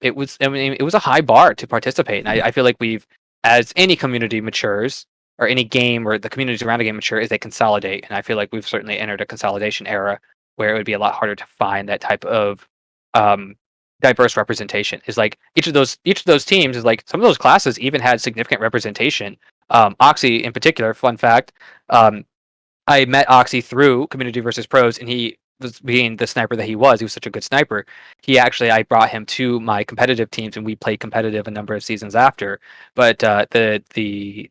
It was, I mean, it was a high bar to participate, and I feel like we've, as any community matures or any game or the communities around a game mature, is they consolidate, and I feel like we've certainly entered a consolidation era where it would be a lot harder to find that type of um, diverse representation. Is like each of those teams is like some of those classes even had significant representation. Oxy in particular, fun fact, um, I met Oxy through Community versus Pros, and he was being the sniper that he was such a good sniper. I brought him to my competitive teams, and we played competitive a number of seasons after. But the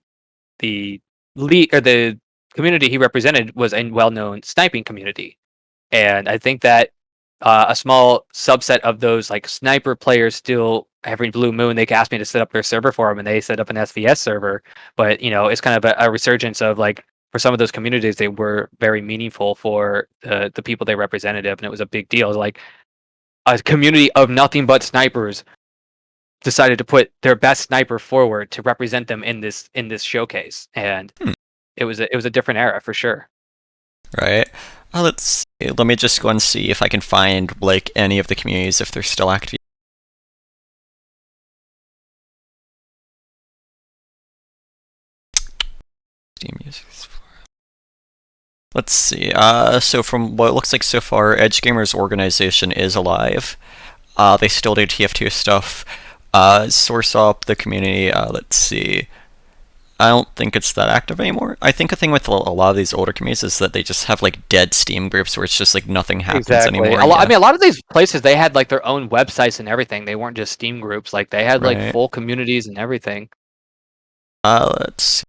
lead or the community he represented was a well-known sniping community, and I think that a small subset of those like sniper players still every blue moon they asked me to set up their server for them, and they set up an SVS server. But it's kind of a resurgence of like for some of those communities they were very meaningful for the people they represented, and it was a big deal. Like a community of nothing but snipers decided to put their best sniper forward to represent them in this showcase, and it was a different era for sure. Right. Let's see. Let me just go and see if I can find like any of the communities if they're still active. Steam users. Let's see. So from what it looks like so far, Edge Gamers organization is alive. They still do TF2 stuff. Source up the community. Let's see. I don't think it's that active anymore. I think a thing with a lot of these older communities is that they just have like dead Steam groups where it's just like nothing happens anymore. I mean, a lot of these places they had like their own websites and everything. They weren't just Steam groups. Like they had like Right. full communities and everything. Let's see.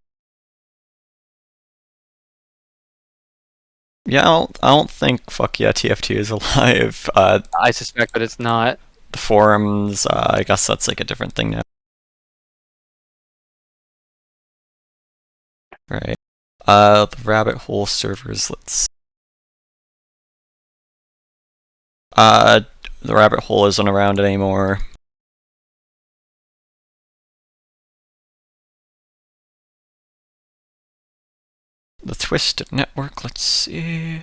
Yeah, I don't think Fuck Yeah TF2 is alive. I suspect that it's not. The forums, I guess that's like a different thing now. Right. The rabbit hole servers, let's. The rabbit hole isn't around anymore. The Twisted Network, let's see.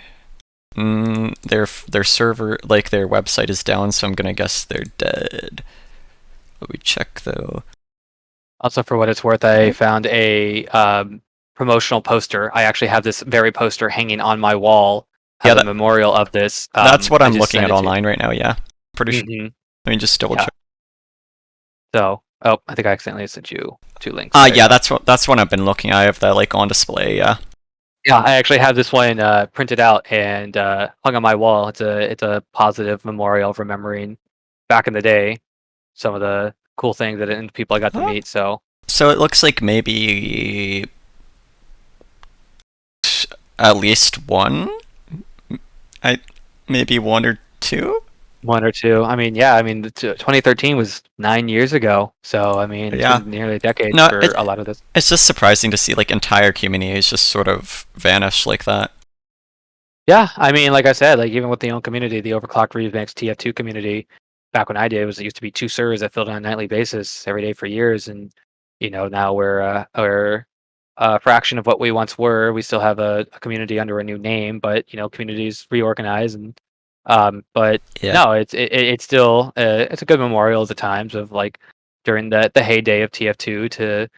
Their server, like their website is down, so I'm gonna guess they're dead. Let me check though. Also, for what it's worth, I found a promotional poster. I actually have this very poster hanging on my wall as a memorial of this. That's what I'm looking at online right now. Yeah, pretty sure. Mhm. Let me just double check. So, I think I accidentally sent you 2 links. Yeah, that's what I've been looking at. I have that like on display. Yeah. Yeah, I actually have this one printed out and hung on my wall. It's a positive memorial of remembering back in the day some of the cool things and people I got to meet. So it looks like maybe at least one, maybe one or two. 1 or 2. I mean, yeah. I mean, 2013 was 9 years ago. So I mean, it's been nearly a decade for a lot of this. It's just surprising to see like entire communities just sort of vanish like that. Yeah, I mean, like I said, like even with the own community, the Overclocked Remix TF2 community, back when I did, it used to be 2 servers that filled on a nightly basis every day for years, and now we're a fraction of what we once were. We still have a community under a new name, but communities reorganize, and but no, it's still it's a good memorial of the times of like during the heyday of TF2 to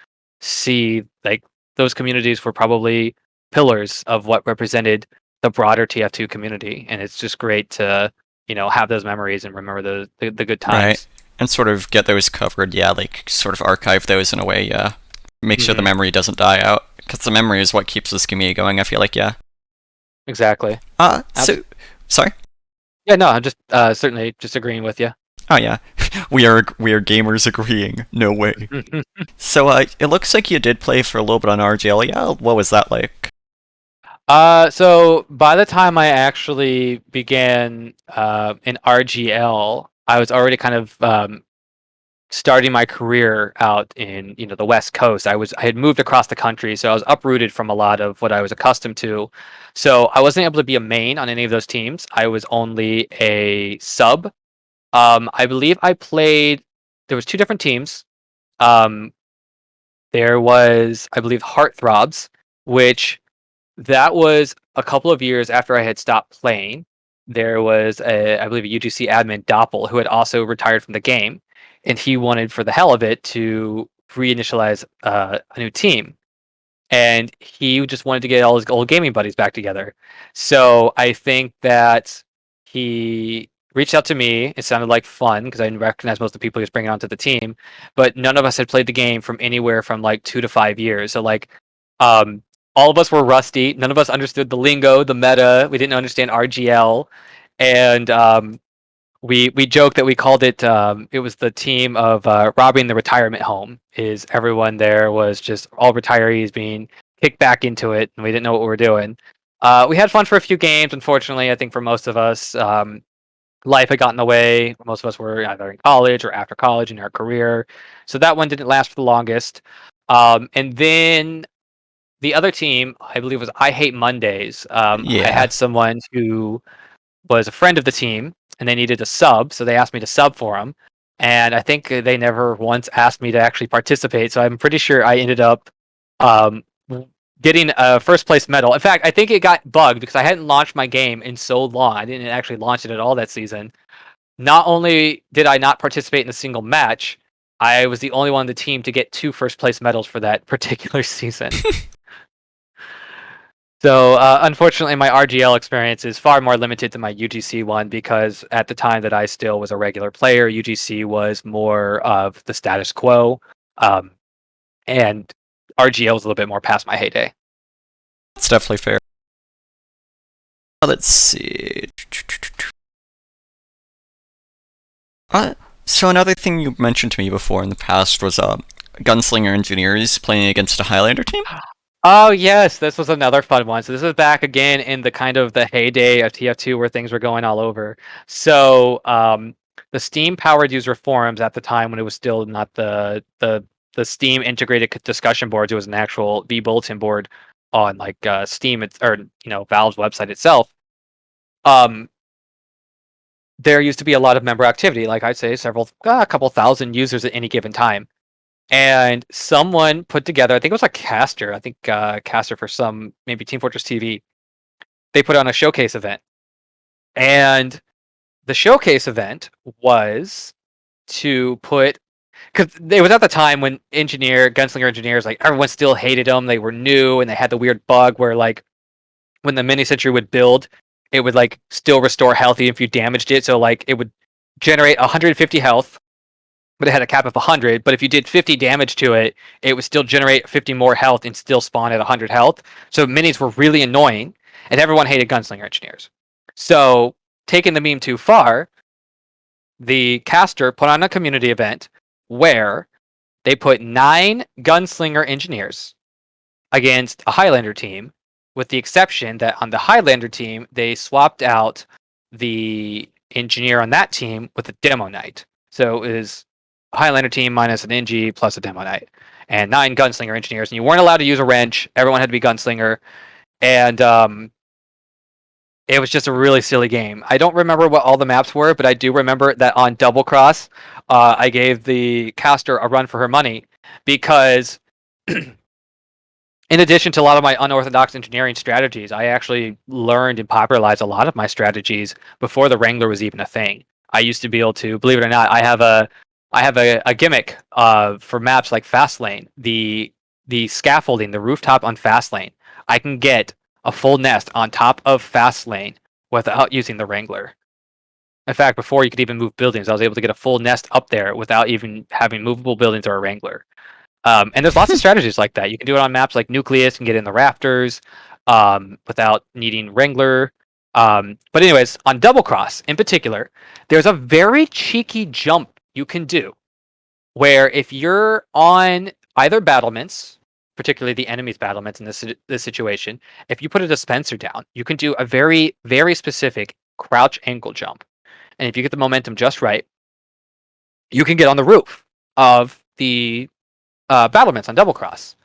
see like those communities were probably pillars of what represented the broader TF2 community, and it's just great to have those memories and remember the good times. Right, and sort of get those covered. Yeah, like sort of archive those in a way. Yeah, make sure the memory doesn't die out, because the memory is what keeps this community going. I feel like, yeah. Exactly. So sorry. Yeah, no, I'm just certainly just agreeing with you. Oh yeah, we are gamers agreeing. No way. So it looks like you did play for a little bit on RGL. Yeah, what was that like? So by the time I actually began in RGL, I was already kind of starting my career out in the West Coast. I had moved across the country, so I was uprooted from a lot of what I was accustomed to. So I wasn't able to be a main on any of those teams. I was only a sub. I believe I played. There was two different teams. Um, there was, I believe, Heartthrobs, which that was a couple of years after I had stopped playing. There was, I believe, a UGC admin, Doppel, who had also retired from the game, and he wanted, for the hell of it, to reinitialize a new team. And he just wanted to get all his old gaming buddies back together. So I think that he reached out to me. It sounded like fun because I didn't recognize most of the people he was bringing onto the team, but none of us had played the game from anywhere from like 2 to 5 years. So like, um, all of us were rusty. None of us understood the lingo, the meta. We didn't understand RGL, and we joked that we called it it was the team of robbing the retirement home. Is everyone there was just all retirees being kicked back into it, and we didn't know what we were doing. We had fun for a few games. Unfortunately, I think for most of us, life had gotten in the way. Most of us were either in college or after college in our career, so that one didn't last for the longest. And then the other team, I believe, was I Hate Mondays. I Yeah. had someone who was a friend of the team, and they needed a sub, so they asked me to sub for them. And I think they never once asked me to actually participate. So I'm pretty sure I ended up um, getting a first place medal. In fact, I think it got bugged because I hadn't launched my game in so long. I didn't actually launch it at all that season. Not only did I not participate in a single match, I was the only one on the team to get two first place medals for that particular season. So, unfortunately, my RGL experience is far more limited than my UGC one because at the time that I still was a regular player, UGC was more of the status quo, um, and RGL was a little bit more past my heyday. That's definitely fair. Let's see. So another thing you mentioned to me before in the past was gunslinger engineers playing against a Highlander team. Oh yes, this was another fun one. So this is back again in the kind of the heyday of TF2 where things were going all over. So the Steam powered user forums at the time when it was still not the Steam integrated discussion boards, it was an actual V bulletin board on like Steam or Valve's website itself. Um, there used to be a lot of member activity, like I'd say a couple thousand users at any given time. And someone put together, I think it was like Caster, I think Caster for some, maybe Team Fortress TV, they put on a showcase event. And the showcase event was to put, because it was at the time when gunslinger engineers, like everyone still hated them. They were new and they had the weird bug where like when the mini sentry would build, it would like still restore health if you damaged it. So like it would generate 150 health, but it had a cap of 100. But if you did 50 damage to it, it would still generate 50 more health and still spawn at 100 health. So minis were really annoying, and everyone hated gunslinger engineers. So taking the meme too far, the caster put on a community event where they put 9 gunslinger engineers against a Highlander team, with the exception that on the Highlander team, they swapped out the engineer on that team with a demo knight. So it was a Highlander team minus an NG plus a demo knight, and 9 gunslinger engineers. And you weren't allowed to use a wrench. Everyone had to be gunslinger. And it was just a really silly game. I don't remember what all the maps were, but I do remember that on Double Cross, I gave the caster a run for her money because in addition to a lot of my unorthodox engineering strategies, I actually learned and popularized a lot of my strategies before the Wrangler was even a thing. I used to be able to, believe it or not, I have a gimmick for maps like Fastlane, the scaffolding, the rooftop on Fastlane. I can get a full nest on top of Fastlane without using the Wrangler. In fact, before you could even move buildings, I was able to get a full nest up there without even having movable buildings or a Wrangler. And there's lots of strategies like that. You can do it on maps like Nucleus and get in the rafters without needing Wrangler. But anyways, on Double Cross in particular, there's a very cheeky jump you can do where if you're on either battlements, particularly the enemy's battlements in this situation, if you put a dispenser down, you can do a very, very specific crouch angle jump. And if you get the momentum just right, you can get on the roof. of the battlements on Double Cross.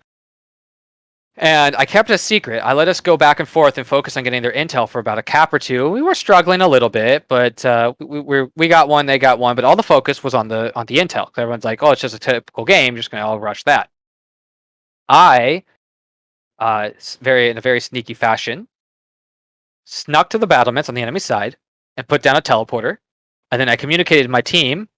And I kept it a secret. I let us go back and forth and focus on getting their intel for about a cap or two. We were struggling a little bit, but we got one, they got one. But all the focus was on the intel. Because everyone's like, "Oh, it's just a typical game. Just gonna all rush that." I, in a very sneaky fashion, snuck to the battlements on the enemy side and put down a teleporter. And then I communicated to my team.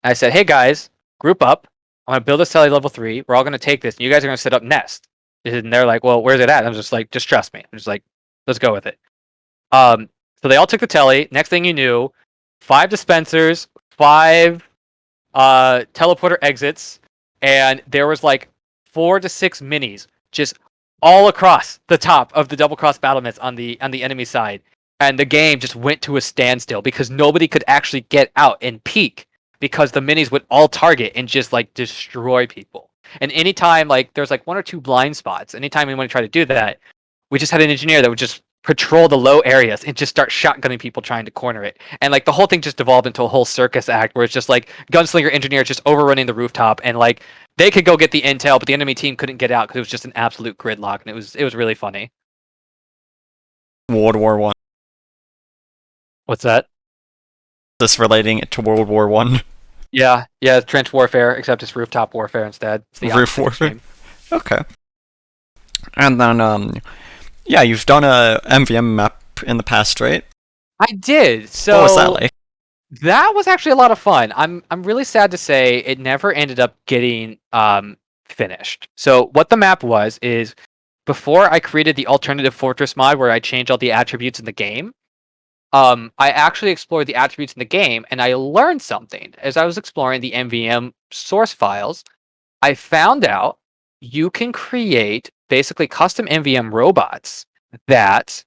I said, "Hey guys, group up. I'm gonna build a celly level 3. We're all gonna take this, and you guys are gonna set up nest." And they're like, "Well, where's it at?" I'm just like, "Just trust me." I'm just like, "Let's go with it." So they all took the telly. Next thing you knew, 5 dispensers, 5 teleporter exits, and there was like 4 to 6 minis just all across the top of the double cross battlements on the enemy side. And the game just went to a standstill because nobody could actually get out and peek because the minis would all target and just like destroy people. And anytime like there's like 1 or 2 blind spots, anytime anyone tried to do that, we just had an engineer that would just patrol the low areas and just start shotgunning people trying to corner it. And like the whole thing just devolved into a whole circus act where it's just like gunslinger engineers just overrunning the rooftop, and like they could go get the intel, but the enemy team couldn't get out because it was just an absolute gridlock, and it was really funny. World War One. What's that? This relating it to World War One. Yeah, trench warfare, except it's rooftop warfare instead. It's the Roof warfare. Okay. And then yeah, you've done a MVM map in the past, right? I did. So what was that like? That was actually a lot of fun. I'm really sad to say it never ended up getting finished. So what the map was is before I created the alternative fortress mod where I changed all the attributes in the game, I actually explored the attributes in the game and I learned something. As I was exploring the MVM source files, I found out you can create basically custom MVM robots that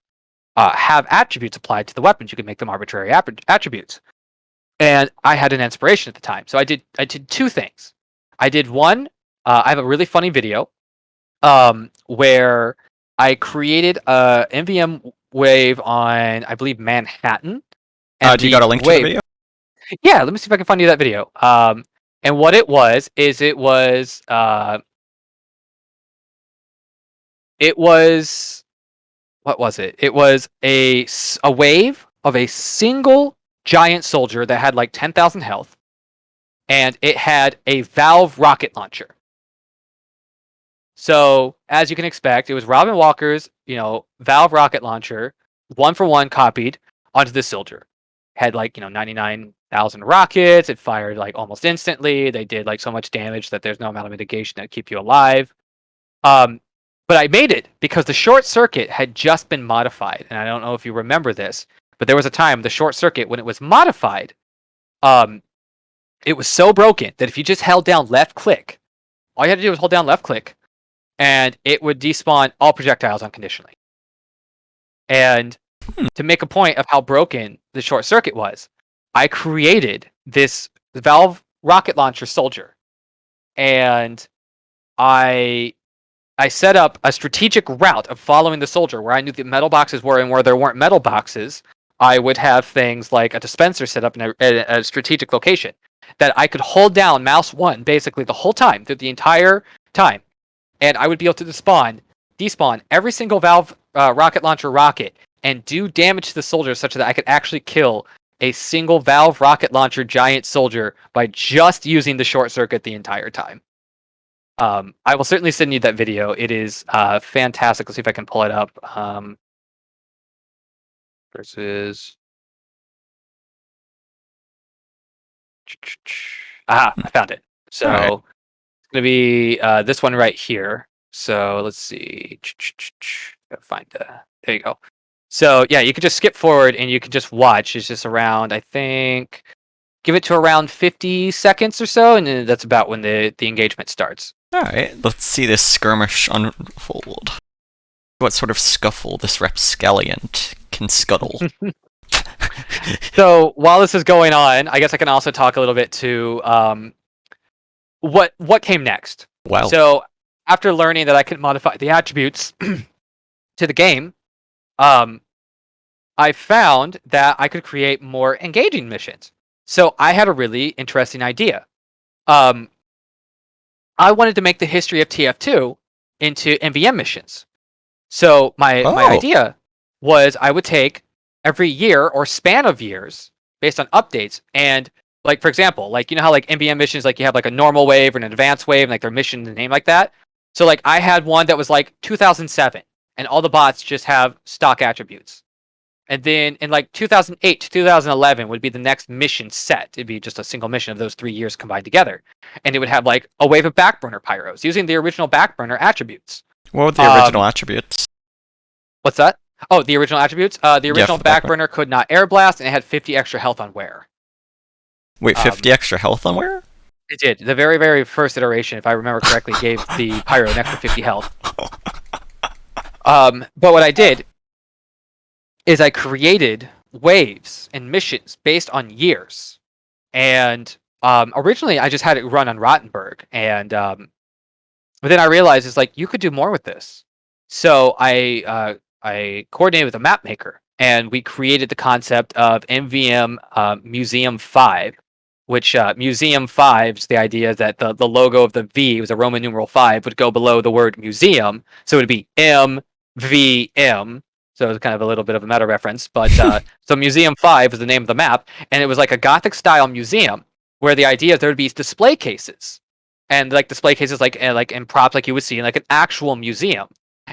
have attributes applied to the weapons. You can make them arbitrary attributes. And I had an inspiration at the time. So I did 2 things. I did one, I have a really funny video where I created a MVM wave on, I believe, Manhattan. And you got a link to the video? Yeah, let me see if I can find you that video. And what it was is it was what was it? It was a wave of a single giant soldier that had like 10,000 health, and it had a Valve rocket launcher. So, as you can expect, it was Robin Walker's, Valve rocket launcher, 1-for-1 copied onto this soldier. Had like, 99,000 rockets. It fired like almost instantly. They did like so much damage that there's no amount of mitigation that keep you alive. But I made it because the short circuit had just been modified, and I don't know if you remember this, but there was a time the short circuit when it was modified, it was so broken that if you just held down left click, all you had to do was hold down left click, and it would despawn all projectiles unconditionally. And to make a point of how broken the short circuit was, I created this Valve rocket launcher soldier, and I set up a strategic route of following the soldier where I knew the metal boxes were, and where there weren't metal boxes, I would have things like a dispenser set up in a strategic location that I could hold down mouse 1 basically the whole time, through the entire time. And I would be able to despawn every single Valve rocket launcher rocket and do damage to the soldier such that I could actually kill a single Valve rocket launcher giant soldier by just using the short circuit the entire time. I will certainly send you that video. It is fantastic. Let's see if I can pull it up. Versus. I found it. So right. It's going to be this one right here. So let's see. Find there you go. So yeah, you can just skip forward and you can just watch. It's just around, I think, give it to around 50 seconds or so, and then that's about when the engagement starts. Alright, let's see this skirmish unfold. What sort of scuffle this rapscallion can scuttle. So while this is going on, I guess I can also talk a little bit to what came next. Wow. So after learning that I could modify the attributes to the game, I found that I could create more engaging missions. So I had a really interesting idea. I wanted to make the history of TF2 into MVM missions. So my Oh, idea was I would take every year or span of years based on updates, and like for example, like you know how like MVM missions, like you have like a normal wave and an advanced wave, and like their mission name like that. So like I had one that was like 2007, and all the bots just have stock attributes. And then in like 2008 to 2011 would be the next mission set. It'd be just a single mission of those 3 years combined together, and it would have like a wave of backburner pyros using the original backburner attributes. what were the original Um, attributes? What's that? Oh, the original attributes. The Yeah, original for the backbone. backburner could not air blast, and it had 50 extra health on wear. Wait, 50 Um, extra health on where? it did. The very, very first iteration, if I remember correctly, gave the pyro an extra 50 health. But what I did is I created waves and missions based on years, and originally I just had it run on Rottenberg, and but then I realized it's like you could do more with this. So I coordinated with a map maker, and we created the concept of MVM Museum 5, which Museum 5 is the idea that the logo of the V was a Roman numeral 5 would go below the word museum, so it would be MVM. So it's kind of a little bit of a meta reference, but so Museum 5 was the name of the map, and it was like a Gothic style museum where the idea is there would be display cases, and like display cases like and props like you would see in like an actual museum.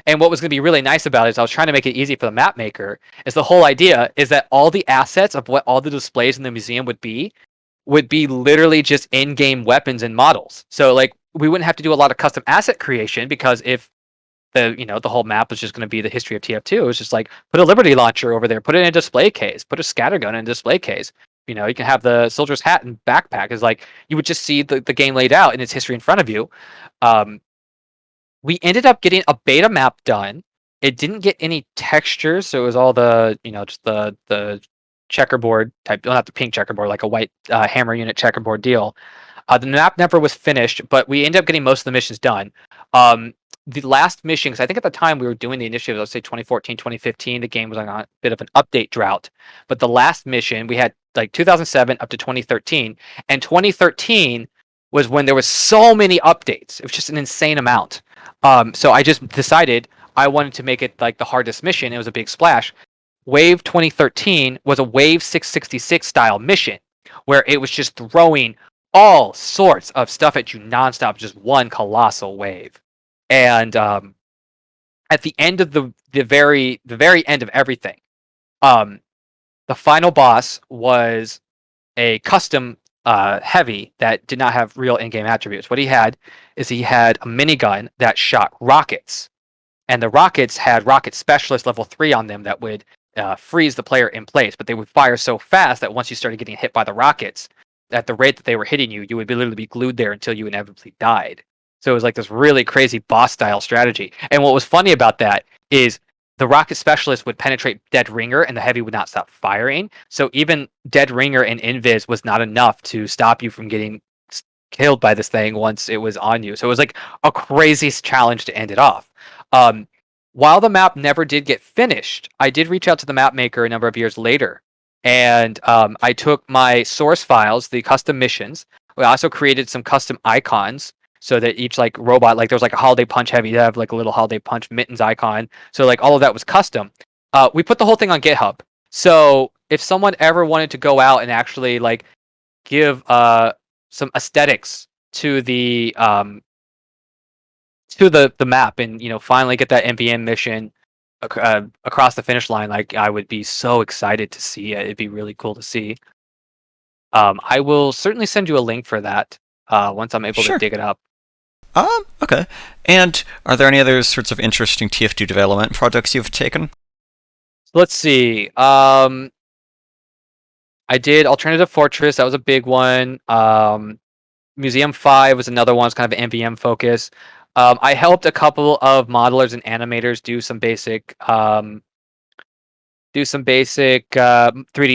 And what was going to be really nice about it is I was trying to make it easy for the map maker. Is the whole idea is that all the assets of what all the displays in the museum would be literally just in-game weapons and models. So like we wouldn't have to do a lot of custom asset creation, because if the whole map was just going to be the history of TF2, it was just like put a Liberty launcher over there, put it in a display case, put a scattergun in a display case. You can have the soldier's hat and backpack. Is like you would just see the game laid out in its history in front of you. Um, we ended up getting a beta map done. It didn't get any textures, so it was all the just the checkerboard type, well, not the pink checkerboard, like a white hammer unit checkerboard deal. The map never was finished, but we ended up getting most of the missions done. The last mission, because I think at the time we were doing the initiative, let's say 2014, 2015, the game was on a bit of an update drought. But the last mission, we had like 2007 up to 2013, and 2013 was when there was so many updates. It was just an insane amount. So I just decided I wanted to make it like the hardest mission. It was a big splash. Wave 2013 was a Wave 666 style mission where it was just throwing all sorts of stuff at you nonstop, just one colossal wave. And at the end of the very end of everything, um, the final boss was a custom heavy that did not have real in-game attributes. What he had is he had a minigun that shot rockets, and the rockets had rocket specialist level 3 on them that would freeze the player in place, but they would fire so fast that once you started getting hit by the rockets, at the rate that they were hitting you, you would literally be glued there until you inevitably died. So it was like this really crazy boss style strategy. And what was funny about that is the rocket specialist would penetrate dead ringer and the heavy would not stop firing. So even dead ringer and invis was not enough to stop you from getting killed by this thing once it was on you. So it was like a crazy challenge to end it off. Um, while the map never did get finished, I did reach out to the map maker a number of years later, and I took my source files, the custom missions. We also created some custom icons so that each like robot, like there was like a holiday punch heavy, you have like a little holiday punch mittens icon. So like all of that was custom. We put the whole thing on GitHub. So if someone ever wanted to go out and actually like give some aesthetics to the map, and finally get that MVM mission across the finish line, like I would be so excited to see it. It'd be really cool to see. I will certainly send you a link for that once I'm able to Sure. dig it up. Okay. And are there any other sorts of interesting TF2 development projects you've taken? Let's see. I did Alternative Fortress. That was a big one. Museum 5 was another one. It's kind of an MVM focus. I helped a couple of modelers and animators do some basic 3D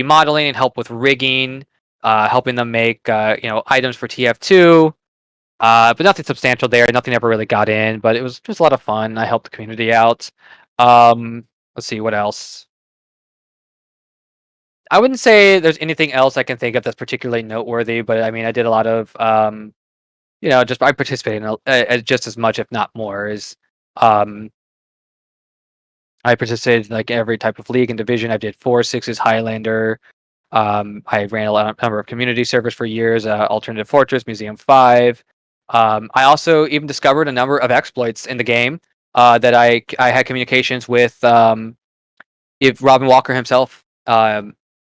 modeling and help with rigging, helping them make items for TF2. But nothing substantial there. Nothing ever really got in, but it was just a lot of fun. I helped the community out. Let's see what else. I wouldn't say there's anything else I can think of that's particularly noteworthy, but I mean, I did a lot of just I participated in just as much, if not more. Um, I participated in like every type of league and division. I did 4-6s Highlander. I ran number of community servers for years. Alternative Fortress, Museum 5. I also even discovered a number of exploits in the game that I had communications with if Robin Walker himself,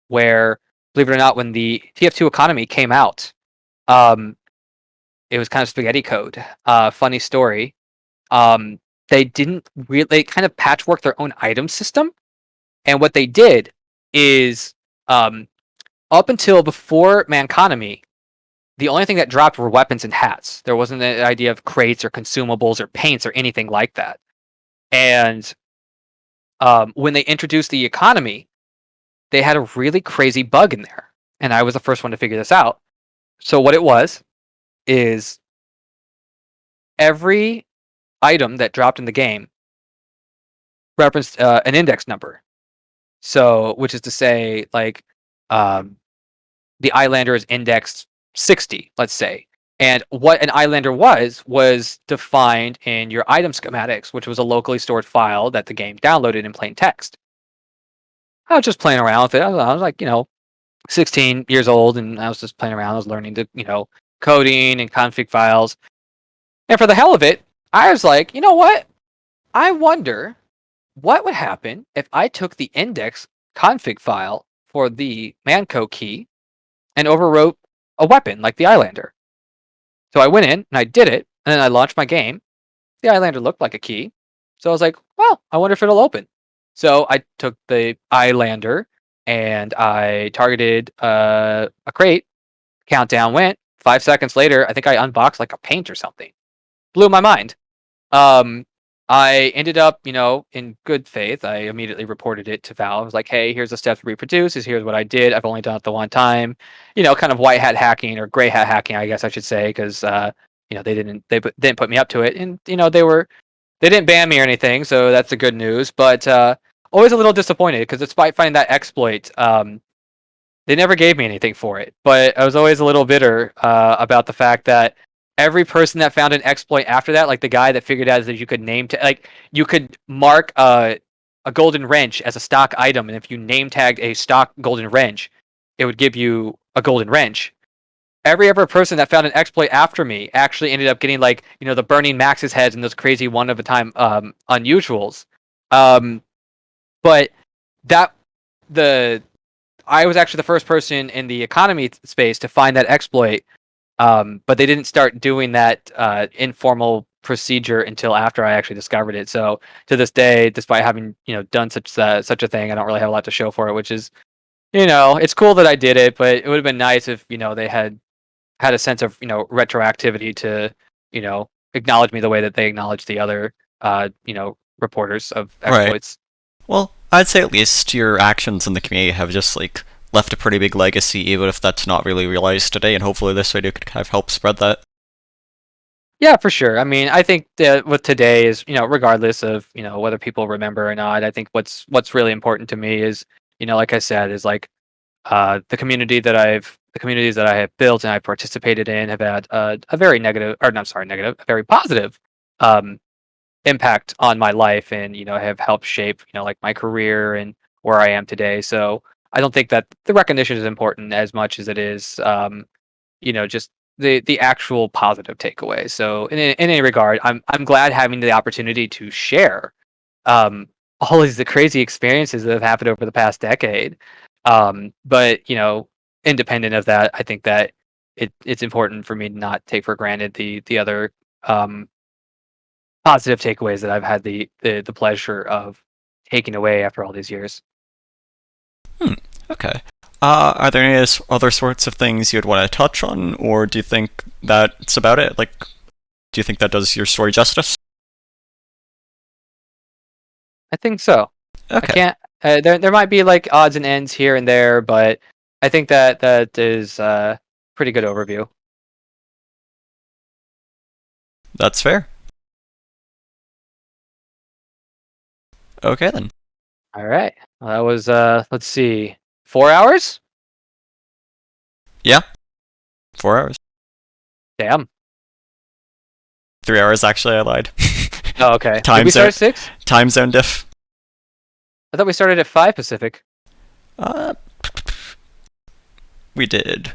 where, believe it or not, when the TF2 economy came out, um, it was kind of spaghetti code. Funny story. Um, they didn't really, they kind of patchworked their own item system, and what they did is, um, up until before Manconomy, the only thing that dropped were weapons and hats. There wasn't the idea of crates or consumables or paints or anything like that. And when they introduced the economy, they had a really crazy bug in there, and I was the first one to figure this out. So what it was is every item that dropped in the game referenced an index number. So, which is to say, like, um, the Highlander is indexed 60, let's say. And what an Highlander was defined in your item schematics, which was a locally stored file that the game downloaded in plain text. I was just playing around with it. I was like, 16 years old, and I was just playing around. I was learning to, coding and config files. And for the hell of it, I was like, you know what? I wonder what would happen if I took the index config file for the Manco key and overwrote a weapon like the Highlander. So I went in and I did it, and then I launched my game. The Highlander looked like a key. So I was like, well, I wonder if it'll open. So I took the Highlander and I targeted a crate. Countdown went. 5 seconds later, I think I unboxed like a paint or something. Blew my mind. Um, I ended up, in good faith, I immediately reported it to Valve. I was like, hey, here's the steps to reproduce. Here's what I did. I've only done it the one time. Kind of white hat hacking or gray hat hacking, I guess I should say, because they didn't put me up to it, and they didn't ban me or anything, so that's the good news. But always a little disappointed because despite finding that exploit, they never gave me anything for it. But I was always a little bitter about the fact that every person that found an exploit after that, like the guy that figured out that you could like you could mark a golden wrench as a stock item, and if you name tagged a stock golden wrench, it would give you a golden wrench. Every ever person that found an exploit after me actually ended up getting like the burning Max's heads and those crazy one of a time unusuals. Um, but that the I was actually the first person in the economy space to find that exploit, but they didn't start doing that informal procedure until after I actually discovered it. So to this day, despite having done such a thing, I don't really have a lot to show for it. Which is it's cool that I did it, but it would have been nice if they had a sense of retroactivity to acknowledge me the way that they acknowledge the other reporters of Right. exploits. Well, I'd say at least your actions in the community have just like left a pretty big legacy, even if that's not really realized today. And hopefully, this video could kind of help spread that. Yeah, for sure. I mean, I think that with today is, regardless of, whether people remember or not, I think what's really important to me is, like I said, is like the communities that I have built and I participated in have had a very negative, or not sorry, negative, a very positive um, impact on my life, and have helped shape like my career and where I am today. So I don't think that the recognition is important as much as it is just the actual positive takeaway. So in any regard, I'm glad having the opportunity to share um, all these the crazy experiences that have happened over the past decade. But independent of that, I think that it's important for me to not take for granted the other um, positive takeaways that I've had the pleasure of taking away after all these years. Hmm. Okay. Are there any other sorts of things you'd want to touch on, or do you think that's about it? Like, do you think that does your story justice? I think so. I Okay, can't. There might be like odds and ends here and there, but I think that is pretty good overview. that's fair. Okay then. All right. Well, that was let's see, 4 hours. Yeah, 4 hours. Damn. 3 hours, actually, I lied. Oh, okay. Did Time we start zone, at 6? time zone diff. I thought we started at 5 Pacific. Uh, we did.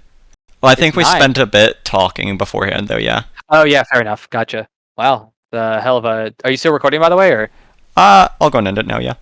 Well, I think we 9. spent a bit talking beforehand, though, yeah. Oh, yeah, fair enough. Gotcha. Wow. The hell of a... Are you still recording, by the way, or...? I'll go and end it now, yeah.